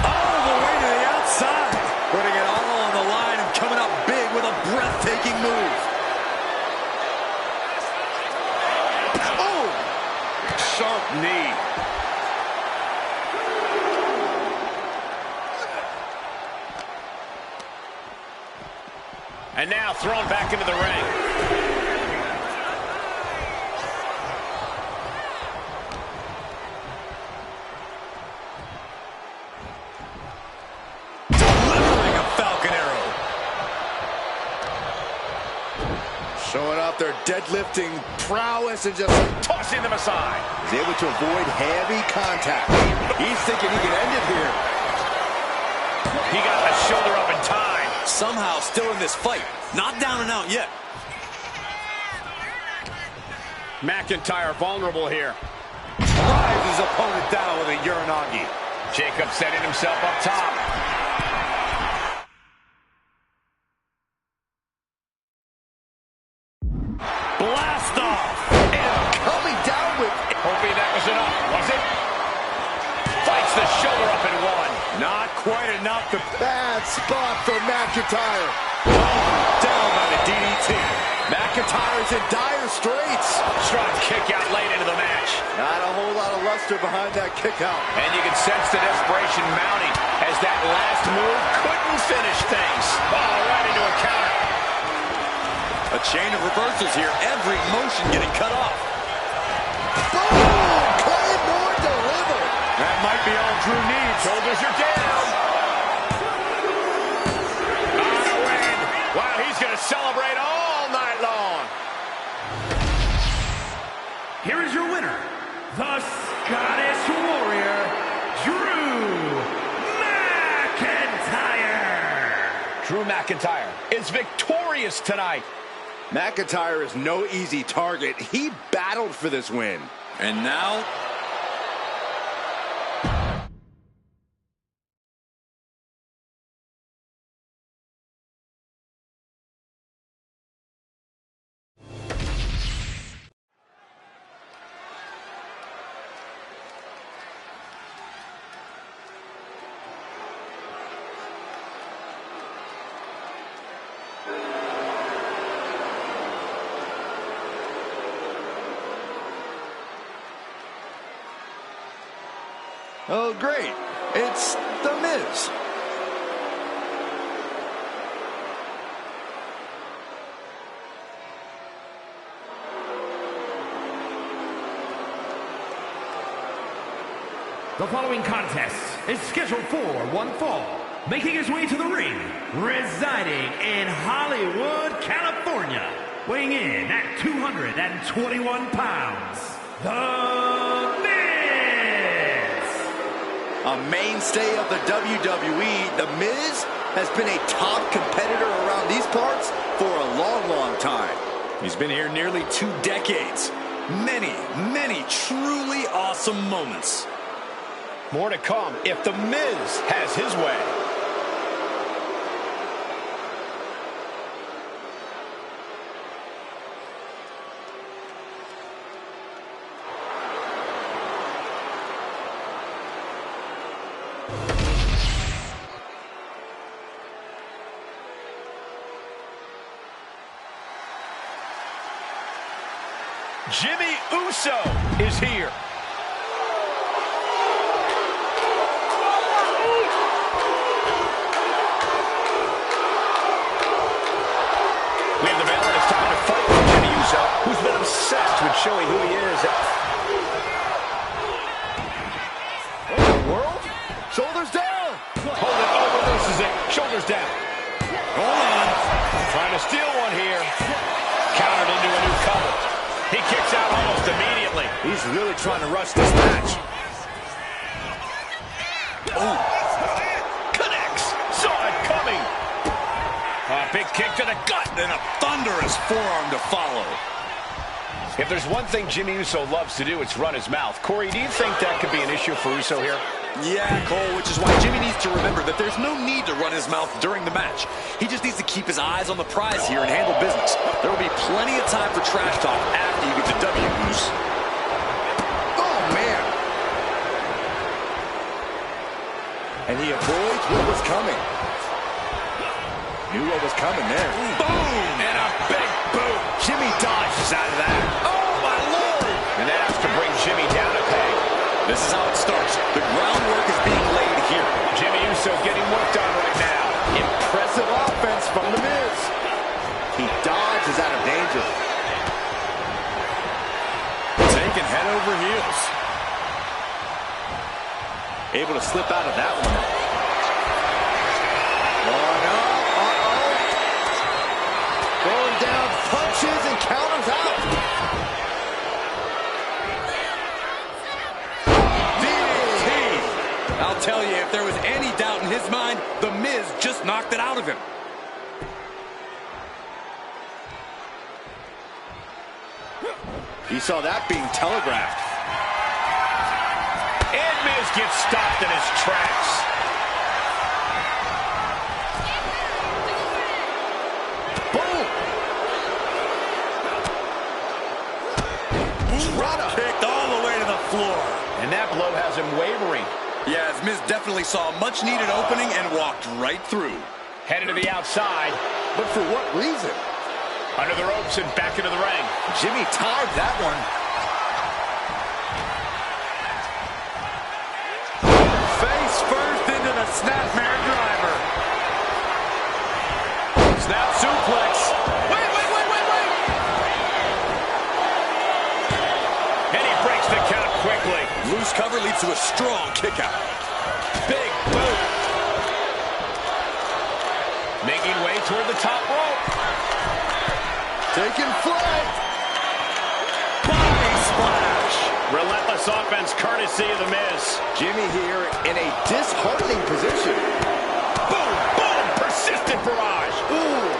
Speaker 2: All the way to the outside. Putting it all on the line and coming up big with a breathtaking move.
Speaker 4: Oh! Sharp knee.
Speaker 1: And now thrown back into the ring.
Speaker 2: Delivering a Falcon Arrow.
Speaker 4: Showing off their deadlifting prowess and just
Speaker 1: Tossing them aside.
Speaker 4: he's able to avoid heavy contact. He's thinking he can end it here.
Speaker 1: He got the shoulder up in time.
Speaker 2: Somehow still in this fight. Not down and out yet.
Speaker 1: McIntyre vulnerable here.
Speaker 2: Drives his opponent down with a Uranagi.
Speaker 1: Jacob setting himself up top.
Speaker 2: Blast off.
Speaker 4: And coming down with...
Speaker 1: Hoping that was enough, was it? Fights the shoulder up in one.
Speaker 2: Not quite enough to...
Speaker 4: Bad spot for McIntyre.
Speaker 2: Down by the DDT.
Speaker 4: McIntyre's in dire straits.
Speaker 1: Strong kick out late into the match.
Speaker 4: Not a whole lot of luster behind that kick out.
Speaker 1: And you can sense the desperation mounting as that last move couldn't finish things. Oh, right into a counter.
Speaker 2: A chain of reversals here. Every motion getting cut off.
Speaker 4: Boom! Claymore delivered.
Speaker 2: That might be all Drew needs.
Speaker 1: Shoulders are down. On a win. Wow, he's going to celebrate all night long.
Speaker 3: Here is your winner, the Scottish Warrior, Drew McIntyre.
Speaker 1: Drew McIntyre is victorious tonight.
Speaker 4: McIntyre is no easy target. He battled for this win.
Speaker 2: And now...
Speaker 4: Oh, great. It's The Miz.
Speaker 3: The following contest is scheduled for one fall. Making his way to the ring, residing in Hollywood, California, weighing in at 221 pounds, The Miz!
Speaker 4: A mainstay of the WWE, The Miz has been a top competitor around these parts for a long, long time.
Speaker 2: He's been here nearly 2 decades. Many, many truly awesome moments.
Speaker 1: More to come if The Miz has his way. Jimmy Uso is here. We have the bell, and it's time to fight for Jimmy Uso, who's been obsessed with showing who he is.
Speaker 4: What in the world? Shoulders down.
Speaker 1: Hold it, oh, reverses it. Shoulders down.
Speaker 2: Hold on.
Speaker 1: Trying to steal one here. Countered into a new cover. He kicks out almost immediately.
Speaker 4: He's really trying to rush this match.
Speaker 1: Ooh. Connects. Saw it coming. A big kick to the gut.
Speaker 2: And a thunderous forearm to follow.
Speaker 1: If there's one thing Jimmy Uso loves to do, it's run his mouth. Corey, do you think that could be an issue for Uso here?
Speaker 2: Yeah, Cole, which is why Jimmy needs to remember that there's no need to run his mouth during the match. He just needs to keep his eyes on the prize here and handle business. There will be plenty of time for trash talk after you get the W, Goose.
Speaker 4: Oh, man. he avoids what was coming. Knew what was coming there.
Speaker 1: Boom! And a big boot.
Speaker 4: Jimmy dodges out of that.
Speaker 1: Oh, my Lord! And that has to bring Jimmy down a peg.
Speaker 2: This is how it starts. The groundwork is being laid here.
Speaker 1: Jimmy Uso getting worked on right now.
Speaker 4: Impressive offense from The Miz. He dodges out of danger.
Speaker 2: Taking head over heels. Able to slip out of that one.
Speaker 4: One up. Uh-oh. Throwing down punches and counters out.
Speaker 2: I'll tell you, if there was any doubt in his mind, The Miz just knocked it out of him.
Speaker 4: He saw that being telegraphed.
Speaker 1: And Miz gets stopped in his tracks.
Speaker 4: Boom!
Speaker 2: Kicked all the way to the floor.
Speaker 1: And that blow has him wavering.
Speaker 2: Yeah, as Miz definitely saw a much-needed opening and walked right through.
Speaker 1: Headed to the outside.
Speaker 4: But for what reason?
Speaker 1: Under the ropes and back into the ring.
Speaker 4: Jimmy tied that one.
Speaker 2: Face first into the snapmare driver. Snap suplex. Wait.
Speaker 1: And he breaks the count quickly.
Speaker 2: Loose cover leads to a strong kick out.
Speaker 1: Big boot. Making way toward the top rope.
Speaker 4: Taking flight.
Speaker 2: Body splash.
Speaker 1: Relentless offense courtesy of The Miz.
Speaker 4: Jimmy here in a disheartening position.
Speaker 1: Boom, boom, persistent barrage. Ooh,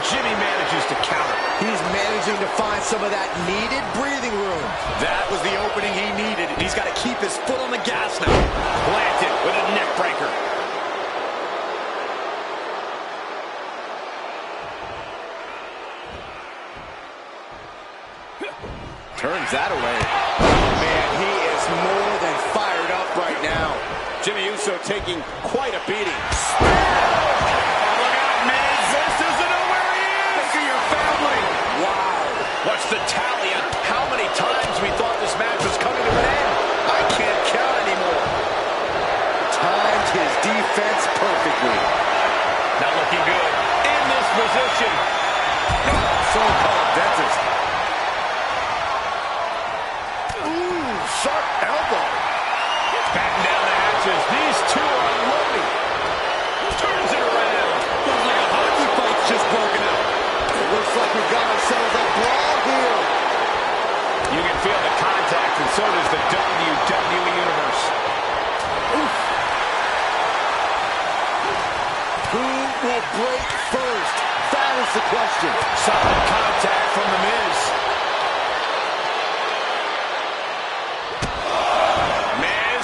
Speaker 1: Jimmy manages to counter.
Speaker 4: He's managing to find some of that needed breathing room.
Speaker 2: That was the opening he needed, and he's got to keep his foot on the gas now.
Speaker 1: Planted with a neck breaker.
Speaker 4: Turns that away. Oh, man, he is more than fired up right now.
Speaker 1: Jimmy Uso taking quite a beating. Oh, look out, Miz. This doesn't know where he is. Think of your family. Wow. What's the tally on how many times we thought this match was coming to an end? I can't count anymore.
Speaker 4: Timed his defense perfectly.
Speaker 1: Not looking good. In this position.
Speaker 4: So-called dentist. Sharp elbow.
Speaker 1: Batten down the hatches. These two are unloading. Turns it around.
Speaker 2: Looks like a hockey fight's just broken out.
Speaker 4: It looks like we've got ourselves a brawl here.
Speaker 1: You can feel the contact, and so does the WWE Universe.
Speaker 4: Oof. Who will break first? That is the question.
Speaker 1: Solid contact from The Miz.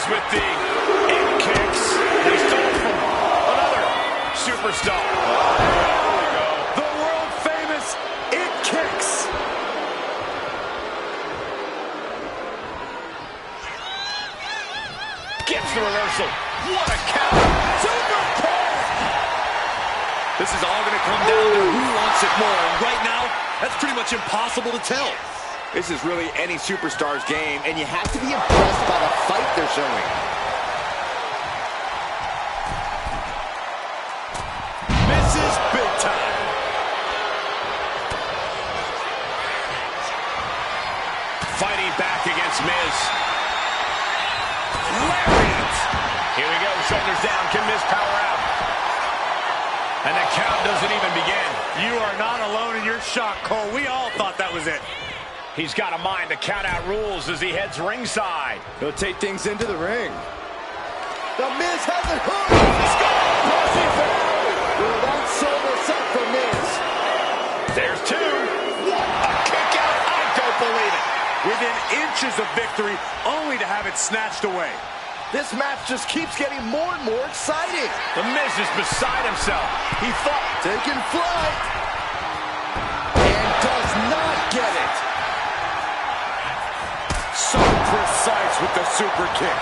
Speaker 1: With the in kicks. They stole from another superstar. There we go.
Speaker 2: The world famous it kicks.
Speaker 1: Gets the reversal. What a count. Super kick.
Speaker 2: This is all going to come down to who wants it more. And right now, that's pretty much impossible to tell.
Speaker 4: This is really any superstar's game, and you have to be impressed by the fight they're showing.
Speaker 2: Misses big time.
Speaker 1: Fighting back against Miz. Lariat. Here we go. Shoulders down. Can Miz power out? And the count doesn't even begin.
Speaker 2: You are not alone in your shock, Cole. We all thought that was it.
Speaker 1: He's got a mind to count out rules as he heads ringside.
Speaker 4: He'll take things into the ring. The Miz has it hooked. Will that sew this up for Miz?
Speaker 1: There's two. A kick out. I don't believe it.
Speaker 2: Within inches of victory, only to have it snatched away.
Speaker 4: This match just keeps getting more and more exciting.
Speaker 1: The Miz is beside himself. He thought.
Speaker 4: Taking flight. And does not get it.
Speaker 2: So precise with the super kick.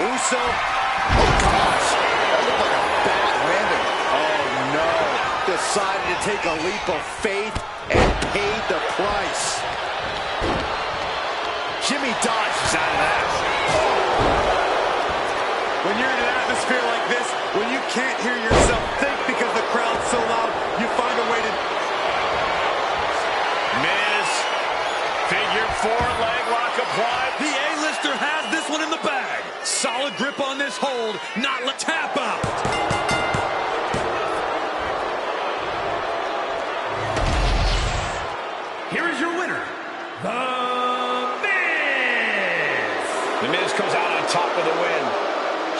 Speaker 4: Uso. Oh, gosh. That looked like a bad landing. Oh, no. Decided to take a leap of faith and paid the price. Jimmy dodges out of that.
Speaker 6: When you're in an atmosphere like this, when you can't hear yourself think because the crowd's so loud, you find a way to...
Speaker 1: Miz, figure four, leg lock applied.
Speaker 2: The A-lister has this one in the bag. Solid grip on this hold, not let tap out.
Speaker 3: Here is your winner, The Miz.
Speaker 1: The Miz comes out on top with the win.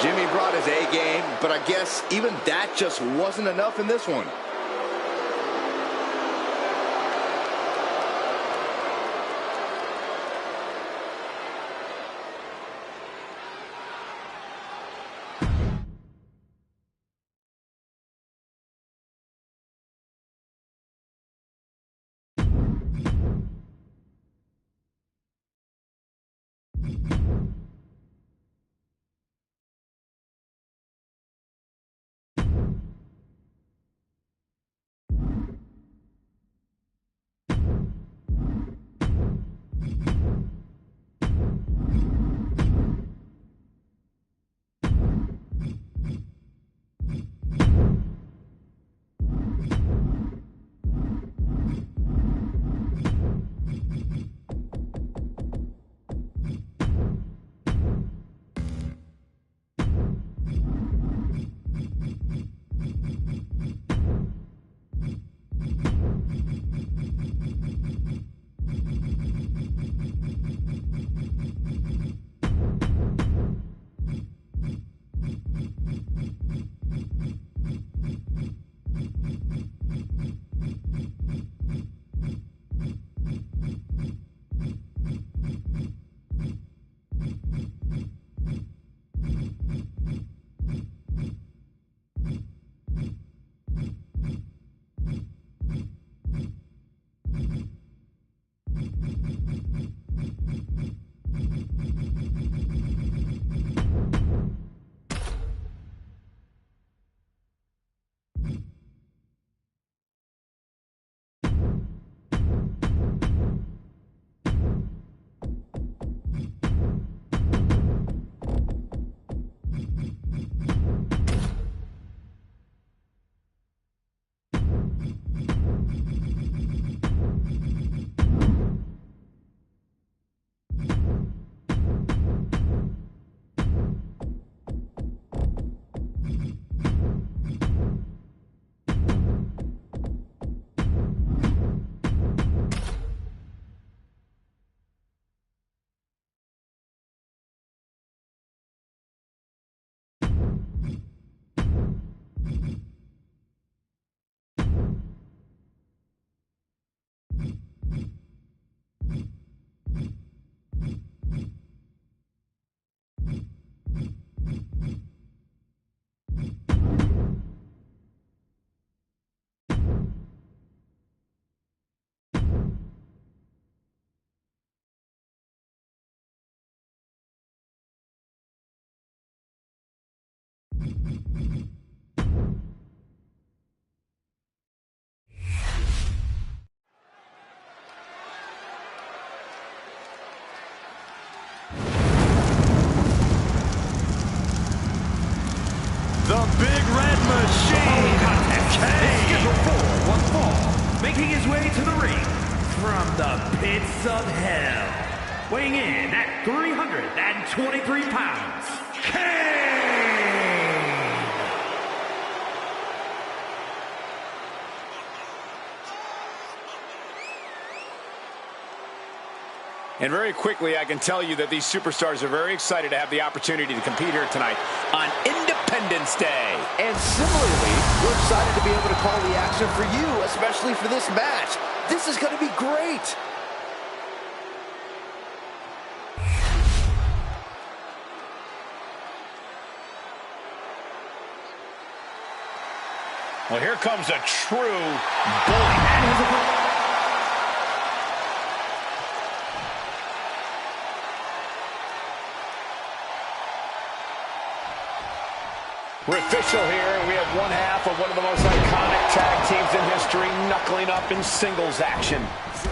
Speaker 4: Jimmy brought his A game, but I guess even that just wasn't enough in this one.
Speaker 6: The Big Red Machine,
Speaker 3: Is scheduled for one fall, making his way to the ring from the pits of hell, weighing in at 323 pounds, Kane!
Speaker 1: And very quickly, I can tell you that these superstars are very excited to have the opportunity to compete here tonight on Independence Day.
Speaker 4: And similarly, we're excited to be able to call the action for you, especially for this match. This is going to be great.
Speaker 1: Well, here comes a true bully. We're official here, and we have one half of one of the most iconic tag teams in history knuckling up in singles action.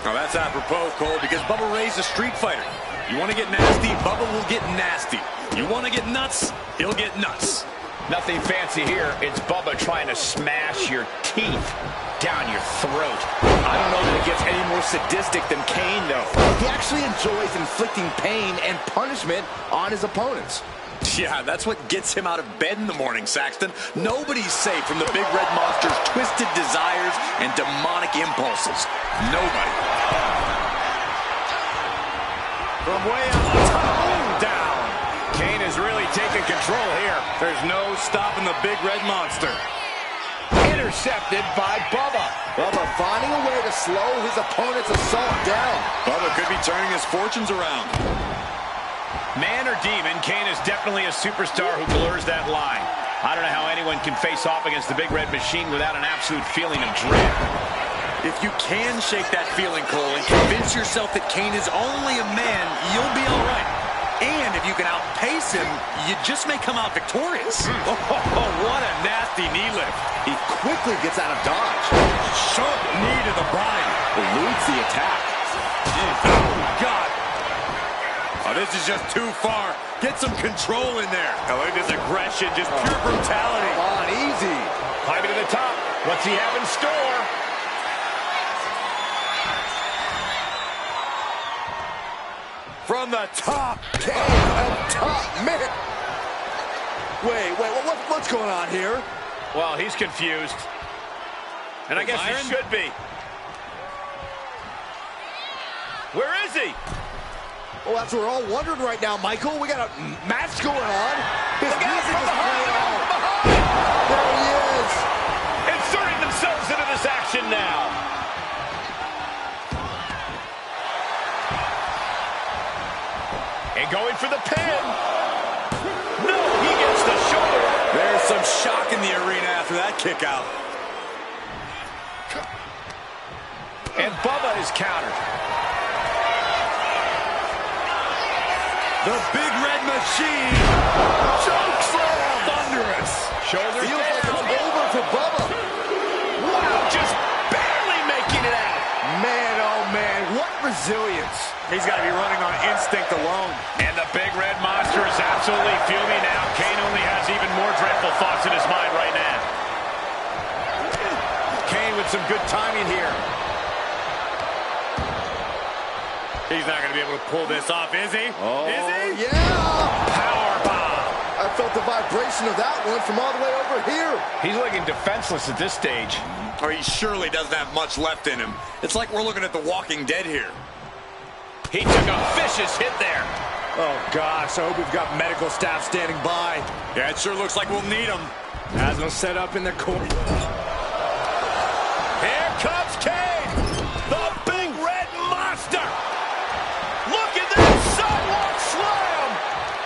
Speaker 2: Now that's apropos, Cole, because Bubba Ray's a street fighter. You want to get nasty, Bubba will get nasty. You want to get nuts, he'll get nuts.
Speaker 1: Nothing fancy here. It's Bubba trying to smash your teeth down your throat.
Speaker 4: I don't know that it gets any more sadistic than Kane, though. He actually enjoys inflicting pain and punishment on his opponents.
Speaker 2: Yeah, that's what gets him out of bed in the morning, Saxton. Nobody's safe from the Big Red Monster's twisted desires and demonic impulses. Nobody.
Speaker 6: From way up top, down.
Speaker 1: Kane is really taking control here.
Speaker 6: There's no stopping the Big Red Monster.
Speaker 1: Intercepted by Bubba.
Speaker 4: Bubba finding a way to slow his opponent's assault down.
Speaker 2: Bubba could be turning his fortunes around.
Speaker 1: Man or demon, Kane is definitely a superstar who blurs that line. I don't know how anyone can face off against the Big Red Machine without an absolute feeling of dread.
Speaker 2: If you can shake that feeling, Cole, and convince yourself that Kane is only a man, you'll be all right. And if you can outpace him, you just may come out victorious.
Speaker 6: Oh, what a nasty knee lift.
Speaker 4: He quickly gets out of dodge.
Speaker 6: Sharp knee to the body.
Speaker 4: Eludes the attack.
Speaker 6: Oh, God. Oh, this is just too far. Get some control in there. Oh, look at this aggression, just pure brutality.
Speaker 4: Come on, easy.
Speaker 1: Climbing to the top. What's he have in store?
Speaker 6: From the top.
Speaker 4: Kane up top, man. Wait, what's going on here?
Speaker 1: Well, he's confused. And I guess he should be. Where is he?
Speaker 4: Well, that's what we're all wondering right now, Michael. We got a match going on. This
Speaker 1: Look out,
Speaker 4: music
Speaker 1: from
Speaker 4: is
Speaker 1: behind,
Speaker 4: playing on.
Speaker 1: behind.
Speaker 4: There he is.
Speaker 1: Inserting themselves into this action now. And going for the pin. No, he gets the shoulder.
Speaker 2: There's some shock in the arena after that kick out.
Speaker 1: And Bubba is countered.
Speaker 6: The Big Red Machine.
Speaker 4: Choke slam.
Speaker 6: Thunderous.
Speaker 1: Shoulders
Speaker 4: Feels like
Speaker 1: down.
Speaker 4: it's over for Bubba.
Speaker 1: Wow, just barely making it out.
Speaker 4: Man, oh man, what resilience.
Speaker 6: He's got to be running on instinct alone.
Speaker 1: And the Big Red Monster is absolutely fuming now. Kane only has even more dreadful thoughts in his mind right now. Kane with some good timing here.
Speaker 6: He's not going to be able to pull this off, is he?
Speaker 4: Oh,
Speaker 6: is he?
Speaker 4: yeah.
Speaker 1: Power bomb.
Speaker 4: I felt the vibration of that one from all the way over here.
Speaker 1: He's looking defenseless at this stage.
Speaker 2: Or he surely doesn't have much left in him. It's like we're looking at The Walking Dead here.
Speaker 1: He took a vicious hit there.
Speaker 6: Oh, gosh, I hope we've got medical staff standing by.
Speaker 2: Yeah, it sure looks like we'll need him.
Speaker 6: Has him set up in the corner.
Speaker 1: Here comes Kane, the Big Red Monster. Look at that sidewalk slam.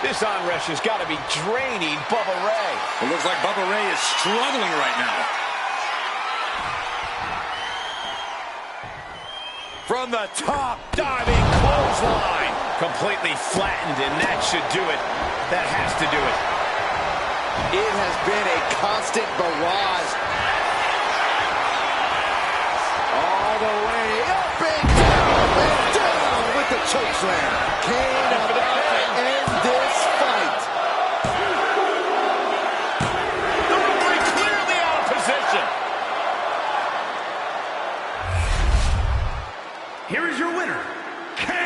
Speaker 1: This onrush has got to be draining Bubba Ray.
Speaker 2: It looks like Bubba Ray is struggling right now.
Speaker 6: From the top.
Speaker 1: Diving clothesline. Completely flattened, and that should do it. That has to do it.
Speaker 4: It has been a constant barrage. All the way up and down with the chokeslam. Kane about to end this fight.
Speaker 1: The referee clearly out of position.
Speaker 3: Here is your winner, Kane!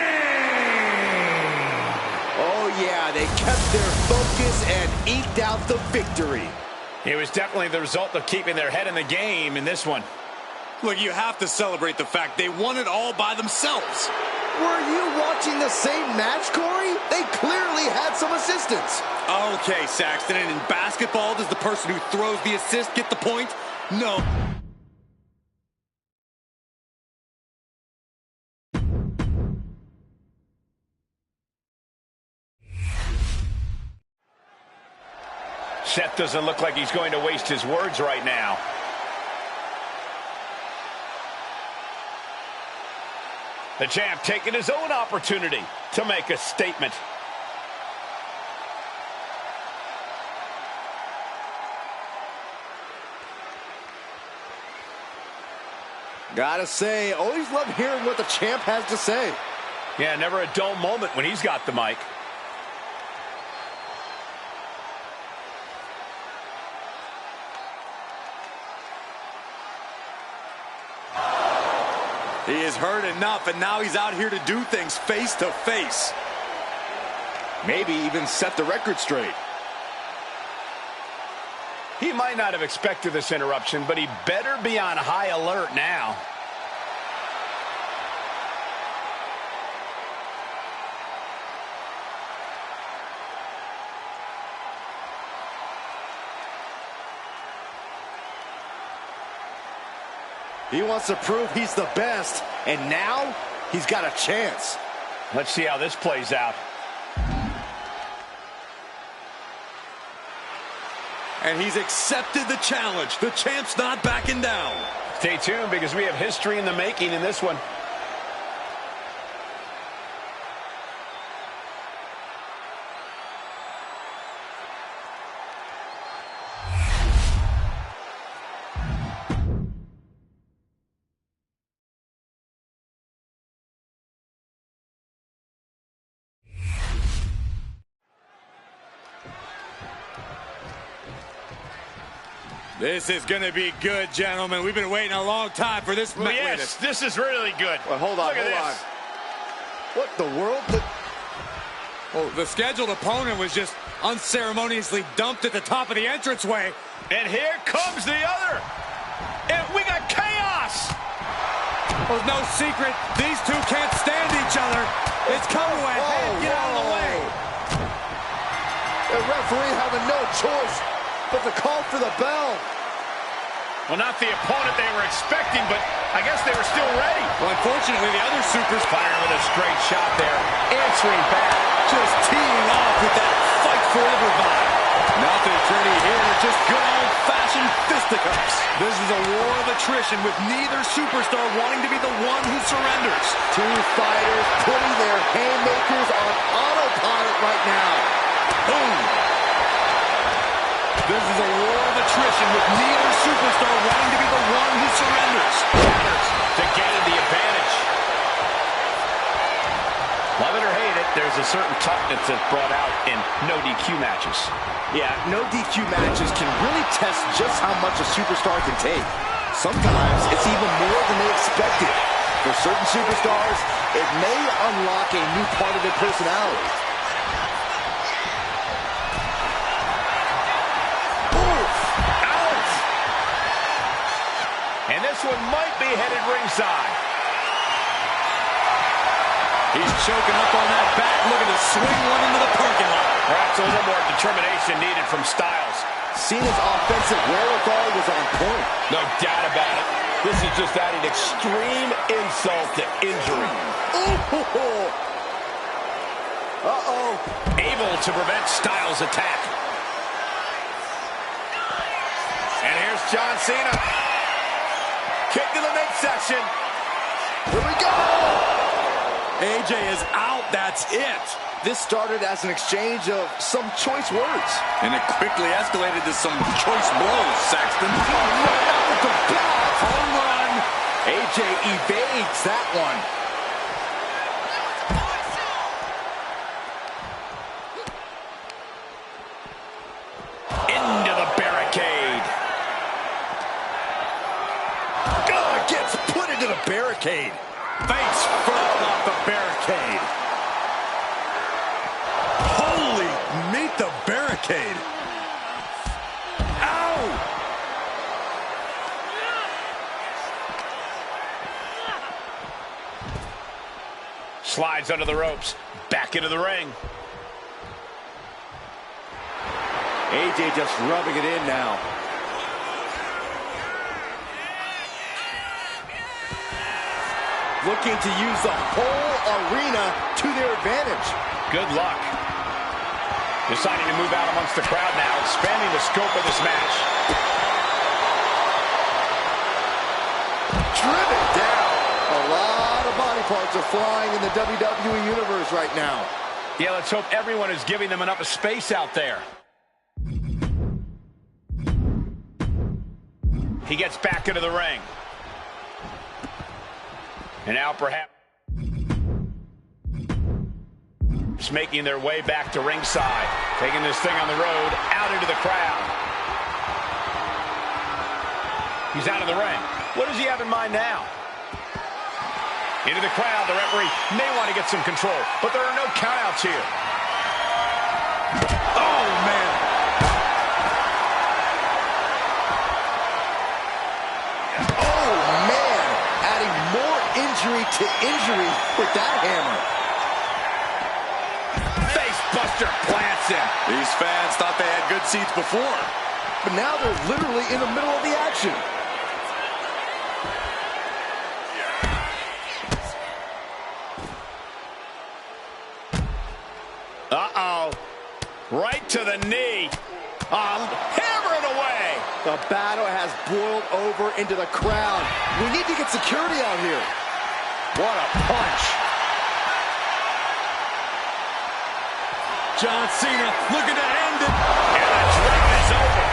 Speaker 4: Oh yeah, they kept their focus and eked out the victory.
Speaker 1: It was definitely the result of keeping their head in the game in this one.
Speaker 2: Look, you have to celebrate the fact they won it all by themselves.
Speaker 4: Were you watching the same match, Corey? They clearly had some assistance.
Speaker 2: Okay, Saxton, and in basketball, does the person who throws the assist get the point? No.
Speaker 1: Seth doesn't look like he's going to waste his words right now. The champ taking his own opportunity to make a statement.
Speaker 4: Gotta say, always love hearing what the champ has to say.
Speaker 1: Yeah, never a dull moment when he's got the mic.
Speaker 6: He has heard enough, and now he's out here to do things face to face.
Speaker 4: Maybe even set the record straight.
Speaker 1: He might not have expected this interruption, but he better be on high alert now.
Speaker 4: He wants to prove he's the best, and now he's got a chance.
Speaker 1: Let's see how this plays out.
Speaker 6: And he's accepted the challenge. The champ's not backing down.
Speaker 1: Stay tuned because we have history in the making in this one.
Speaker 6: This is going to be good, gentlemen. We've been waiting a long time for this.
Speaker 1: Yes, this is really good.
Speaker 4: Well, hold on, hold on. What the world?
Speaker 6: Well, the scheduled opponent was just unceremoniously dumped at the top of the entranceway.
Speaker 1: And here comes the other. And we got chaos.
Speaker 6: Well, no secret, these two can't stand each other. It's coming ahead. Get out of the way.
Speaker 4: The referee having no choice but to call for the bell.
Speaker 1: Well, not the opponent they were expecting, but I guess they were still ready.
Speaker 6: Well, unfortunately, the other supers
Speaker 1: Firing with a straight shot there. Answering back.
Speaker 6: just teeing off with that fight forever vibe. Nothing pretty here, just good old-fashioned fisticuffs. This is a war of attrition with neither superstar wanting to be the one who surrenders.
Speaker 4: Two fighters putting their haymakers on autopilot right now.
Speaker 6: Boom. This is a war of attrition with neither superstar wanting to be the one who surrenders.
Speaker 1: To gain the advantage. Love it or hate it, there's a certain toughness that's brought out in no DQ matches.
Speaker 4: Yeah, no DQ matches can really test just how much a superstar can take. Sometimes it's even more than they expected. For certain superstars, it may unlock a new part of their personality.
Speaker 1: And this one might be headed ringside.
Speaker 6: He's choking up on that back, looking to swing one into the parking lot.
Speaker 1: Perhaps a little more determination needed from Styles.
Speaker 4: Cena's offensive wherewithal was on point.
Speaker 1: No doubt about it. This is just adding extreme insult to injury.
Speaker 4: Uh-oh.
Speaker 1: Able to prevent Styles' attack. And here's John Cena. Kick to the midsection.
Speaker 4: Here we go.
Speaker 6: AJ is out, that's it.
Speaker 4: This started as an exchange of some choice words.
Speaker 6: And it quickly escalated to some choice blows, Saxton.
Speaker 4: Oh, no, not with the back.
Speaker 6: Home run.
Speaker 4: AJ evades that one.
Speaker 1: Into the barricade.
Speaker 4: God, gets put into the barricade.
Speaker 6: Face first off the barricade. Holy, meet the barricade. Ow!
Speaker 1: Slides under the ropes. Back into the ring.
Speaker 4: AJ just rubbing it in now. Looking to use the whole arena to their advantage.
Speaker 1: Good luck. Deciding to move out amongst the crowd now, expanding the scope of this match.
Speaker 4: Driven down. A lot of body parts are flying in the WWE Universe right now.
Speaker 1: Yeah, let's hope everyone is giving them enough space out there. He gets back into the ring. And now perhaps making their way back to ringside. Taking this thing on the road, out into the crowd. He's out of the ring. What does he have in mind now? Into the crowd, the referee may want to get some control, but there are no countouts here.
Speaker 6: Oh, man.
Speaker 4: Oh, man. Adding more injury to injury with that hammer.
Speaker 2: Face buster plants him. These fans thought they had good seats before.
Speaker 4: But now they're literally in the middle of the action.
Speaker 1: Uh-oh. Right to the knee. Hammer it away.
Speaker 4: The battle has boiled over into the crowd. We need to get security out here.
Speaker 2: What a punch. John Cena looking to end it.
Speaker 1: And the draw is over.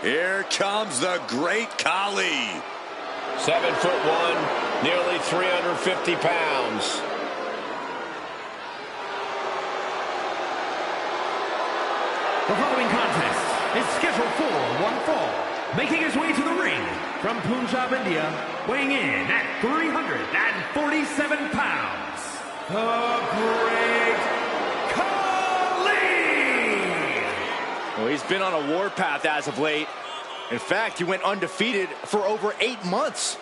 Speaker 2: Here comes the great Khali.
Speaker 1: 7'1", nearly 350 pounds.
Speaker 3: The following contest is scheduled for one fall. Making his way to the ring from Punjab, India, weighing in at 347 pounds, the Great Khali!
Speaker 4: Well, he's been on a warpath as of late. In fact, he went undefeated for over 8 months.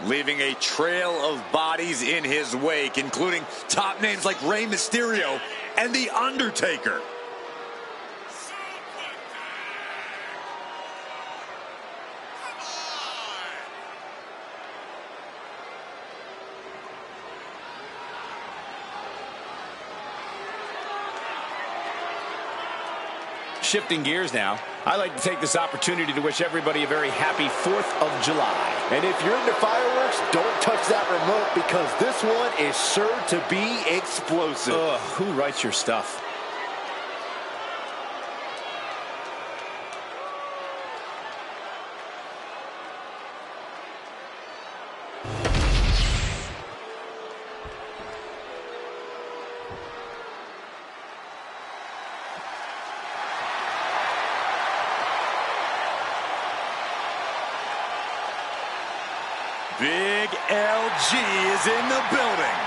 Speaker 2: Leaving a trail of bodies in his wake, including top names like Rey Mysterio and The Undertaker.
Speaker 1: Shifting gears now, I'd like to take this opportunity to wish everybody a very happy 4th of July.
Speaker 4: And if you're into fireworks, don't touch that remote because this one is sure to be explosive.
Speaker 1: Ugh, who writes your stuff?
Speaker 2: Big LG is in the building.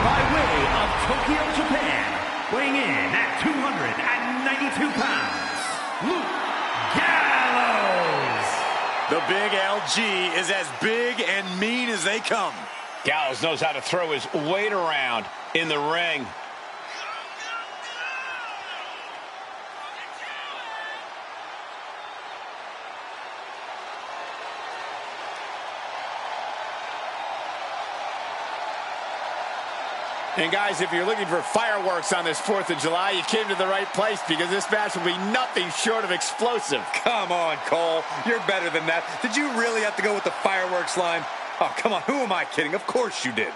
Speaker 3: by way of Tokyo, Japan, weighing in at 292 pounds, Luke Gallows.
Speaker 6: The big LG is as big and mean as they come.
Speaker 1: Gallows knows how to throw his weight around in the ring. And guys, if you're looking for fireworks on this 4th of July, you came to the right place, because this match will be nothing short of explosive.
Speaker 6: Come on, Cole. You're better than that. Did you really have to go with the fireworks line? Oh, come on. Who am I kidding? Of course you did.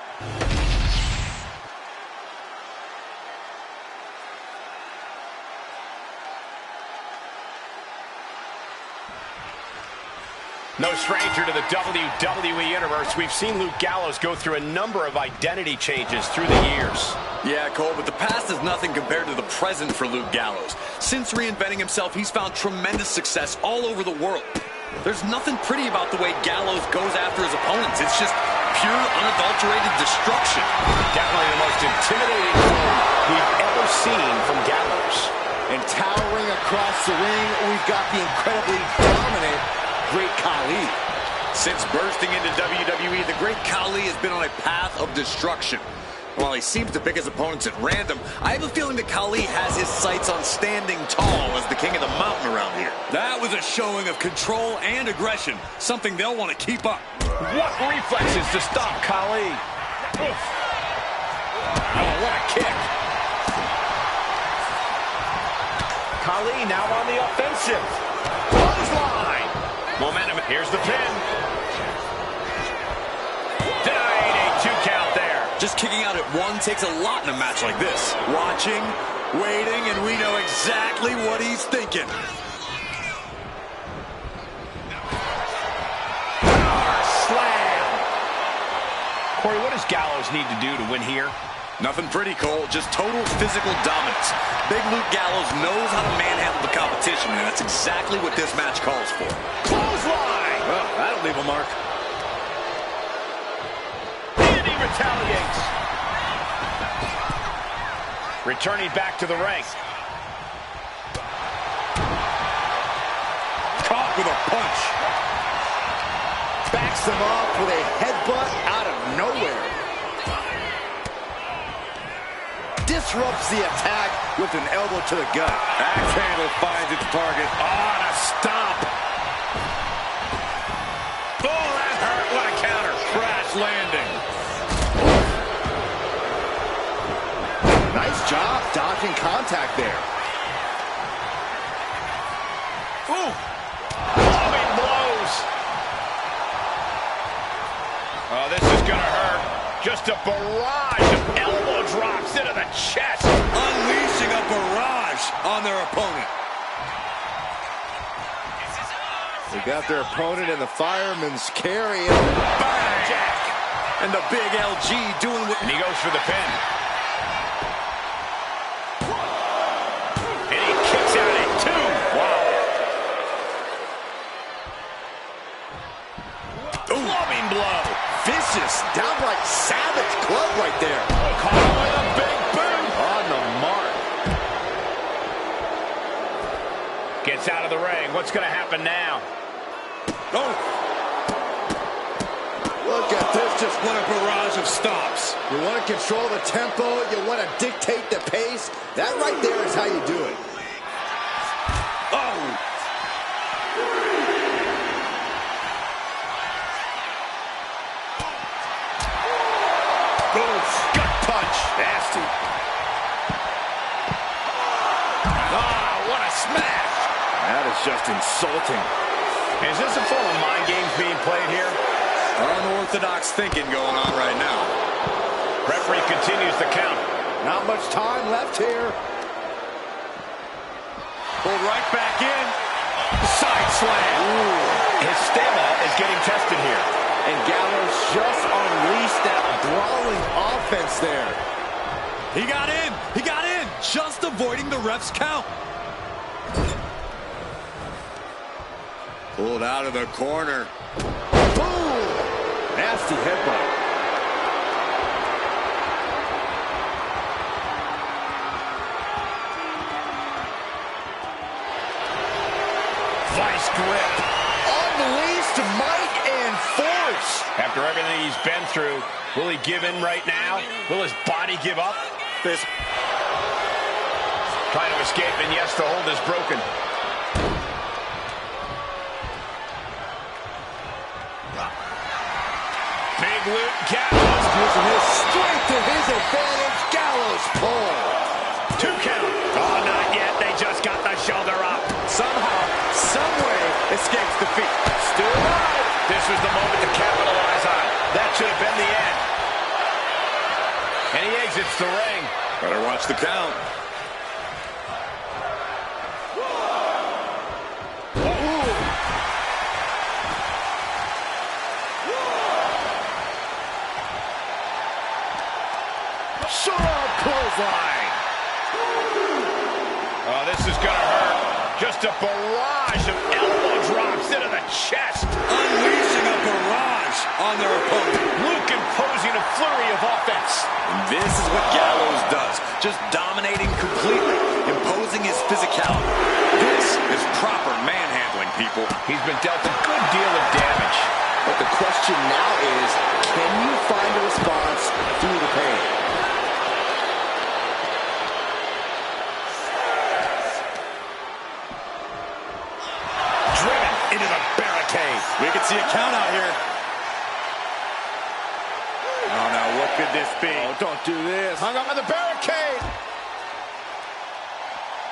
Speaker 1: No stranger to the WWE Universe, we've seen Luke Gallows go through a number of identity changes through the years.
Speaker 2: Yeah, Cole, but the past is nothing compared to the present for Luke Gallows. Since reinventing himself, he's found tremendous success all over the world. There's nothing pretty about the way Gallows goes after his opponents. It's just pure, unadulterated destruction.
Speaker 1: Definitely the most intimidating move we've ever seen from Gallows.
Speaker 4: And towering across the ring, we've got the incredibly dominant Great Khali.
Speaker 2: Since bursting into WWE, the Great Khali has been on a path of destruction. While he seems to pick his opponents at random, I have a feeling that Khali has his sights on standing tall as the king of the mountain around here.
Speaker 6: That was a showing of control and aggression, something they'll want to keep up.
Speaker 1: What reflexes to stop Khali. Oof. Oh, what a kick. Khali now on the offensive. Clothesline. Momentum. Here's the pin. Denied a 2 count there.
Speaker 2: Just kicking out at one takes a lot in a match like this.
Speaker 6: Watching, waiting, and we know exactly what he's thinking.
Speaker 1: Slam. Corey, what does Gallows need to do to win here?
Speaker 2: Nothing pretty, Cole. Just total physical dominance. Big Luke Gallows knows how to manhandle the competition, and that's exactly what this match calls for.
Speaker 1: Clothesline.
Speaker 6: Well, that'll leave a mark.
Speaker 1: And he retaliates. Returning back to the ring.
Speaker 6: Caught with a punch.
Speaker 4: Backs them off with a headbutt out of nowhere. Disrupts the attack with an elbow to the gut.
Speaker 6: Axe handle finds its target.
Speaker 1: On a stomp. Oh, that hurt. What a counter.
Speaker 6: Crash landing.
Speaker 4: Nice job dodging contact there.
Speaker 1: Ooh. Loving blows. Oh, this is going to hurt. Just a barrage of elbow drops into the chest.
Speaker 6: Unleashing a barrage on their opponent.
Speaker 4: They got their opponent in the fireman's carry.
Speaker 1: Bang! Jack.
Speaker 2: And the big LG doing what...
Speaker 1: And he goes for the pin. And he kicks out at 2. Wow. Loving blow.
Speaker 4: Vicious, downright savage club right there.
Speaker 1: Caught him with a big boot.
Speaker 4: On the mark.
Speaker 1: Gets out of the ring. What's going to happen now?
Speaker 6: Oh.
Speaker 4: Look at this.
Speaker 6: Just what a barrage of stops.
Speaker 4: You want to control the tempo. You want to dictate the pace. That right there is how you do it.
Speaker 6: Oh.
Speaker 1: Gut punch. Nasty. Ah, what a smash.
Speaker 4: That is just insulting.
Speaker 1: Is this a form of mind games being played here?
Speaker 2: Unorthodox thinking going on right now.
Speaker 1: Referee continues the count.
Speaker 4: Not much time left here.
Speaker 6: Pulled right back in.
Speaker 1: Side slam. Ooh. His stamina is getting tested here.
Speaker 4: And Gallows just unleashed that brawling offense there.
Speaker 6: He got in. He got in. Just avoiding the ref's count.
Speaker 2: Pulled out of the corner.
Speaker 4: Boom! Nasty headbutt.
Speaker 1: After everything he's been through, will he give in right now? Will his body give up?
Speaker 2: This
Speaker 1: Trying to escape, and yes, the hold is broken. Big Luke Gallows.
Speaker 4: Using his strength to his advantage. Gallows pull.
Speaker 1: 2 count. Oh, not yet. They just got the shoulder up.
Speaker 2: somehow, someway escapes defeat.
Speaker 1: Still alive. This was the moment to capitalize on. That should have been the end. And he exits the ring.
Speaker 2: Better watch the count.
Speaker 1: Clothesline. Oh, this is going to hurt. Just a barrage of elbow drops into the chest.
Speaker 2: Unleashing a barrage on their opponent.
Speaker 1: Luke imposing a flurry of offense.
Speaker 2: And this is what Gallows does. Just dominating completely. Imposing his physicality. This is proper manhandling, people.
Speaker 1: He's been dealt a good deal of damage.
Speaker 4: But the question now is, can you find a response through the pain?
Speaker 1: Into the barricade.
Speaker 2: We could see a count out here. Oh, no, what could this be?
Speaker 4: Oh, don't do this.
Speaker 1: Hung up on the barricade.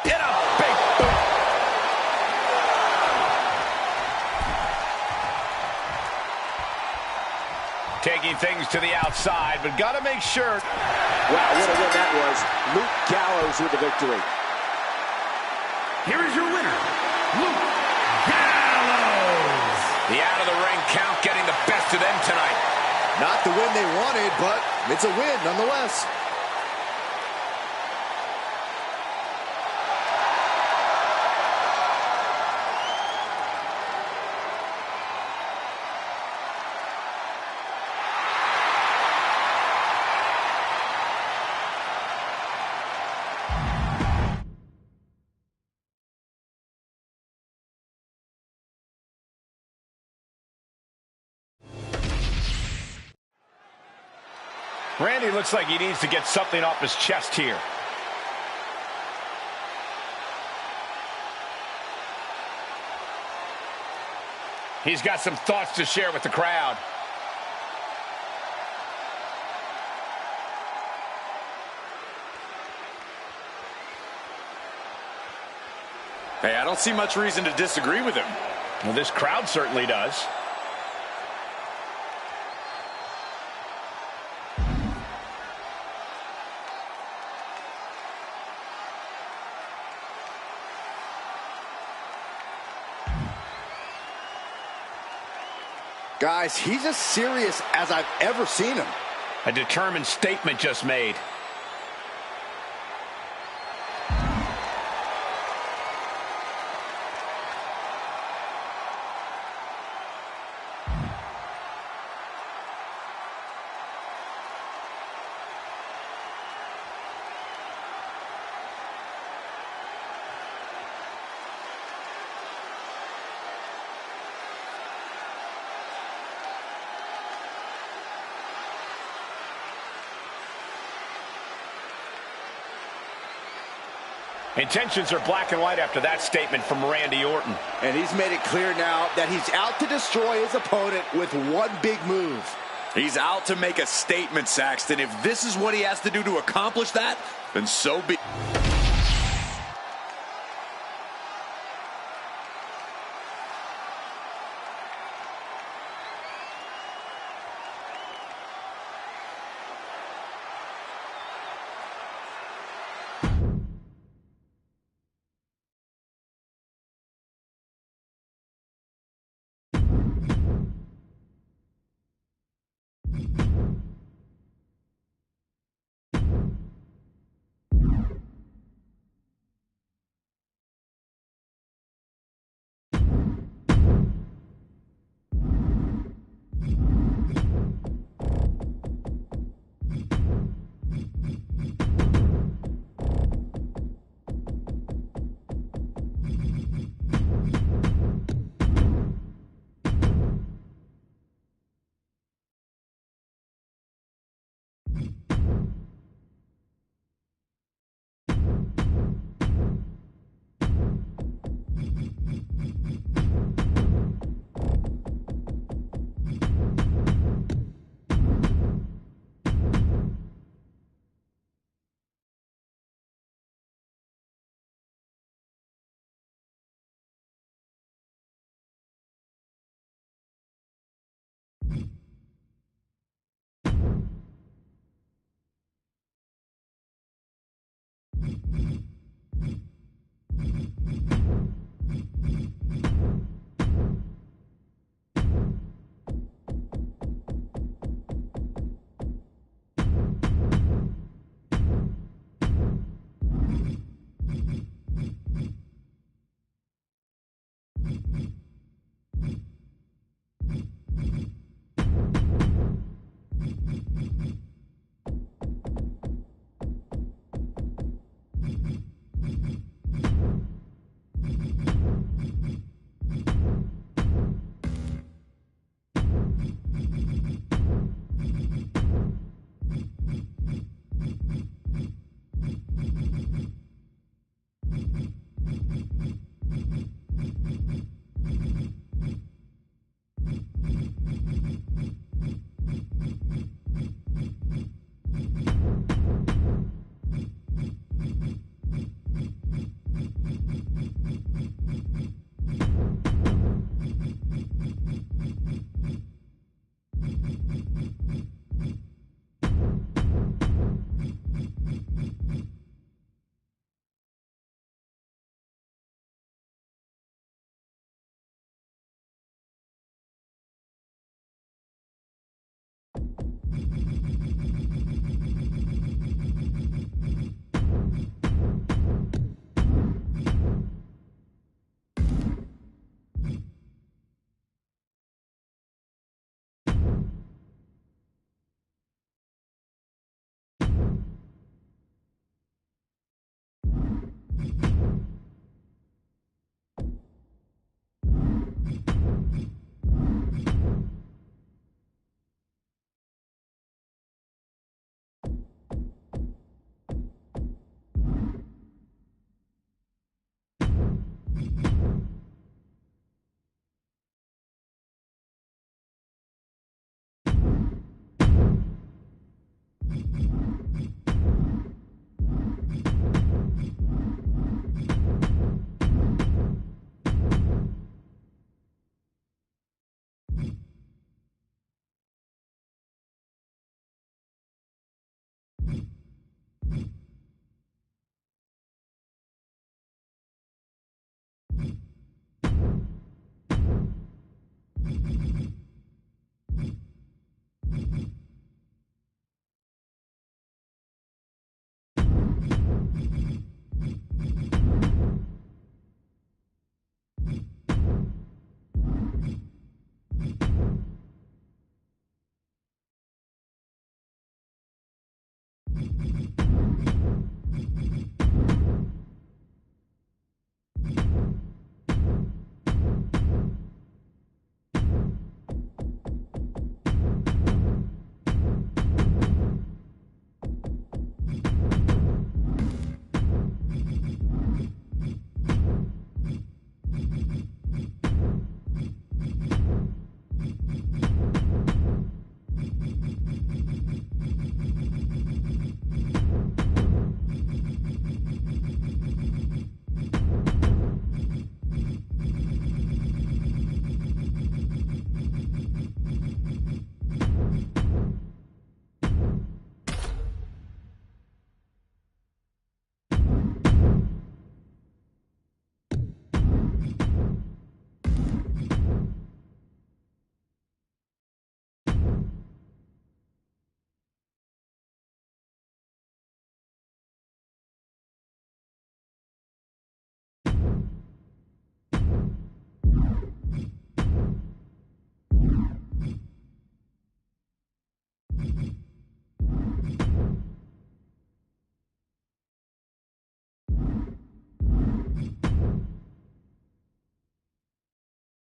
Speaker 1: In a big boot. Taking things to the outside, but got to make sure.
Speaker 4: Wow, what a win that was. Luke Gallows with the victory.
Speaker 3: Here is your winner, Luke Gallows.
Speaker 1: The out-of-the-ring count getting the best of them tonight.
Speaker 4: Not the win they wanted, but it's a win nonetheless.
Speaker 1: Randy looks like he needs to get something off his chest here. He's got some thoughts to share with the crowd.
Speaker 2: Hey, I don't see much reason to disagree with him.
Speaker 1: Well, this crowd certainly does.
Speaker 4: Guys, he's as serious as I've ever seen him.
Speaker 1: A determined statement just made. Intentions are black and white after that statement from Randy Orton.
Speaker 4: And he's made it clear now that he's out to destroy his opponent with one big move.
Speaker 2: He's out to make a statement, Saxton. If this is what he has to do to accomplish that, then so be it.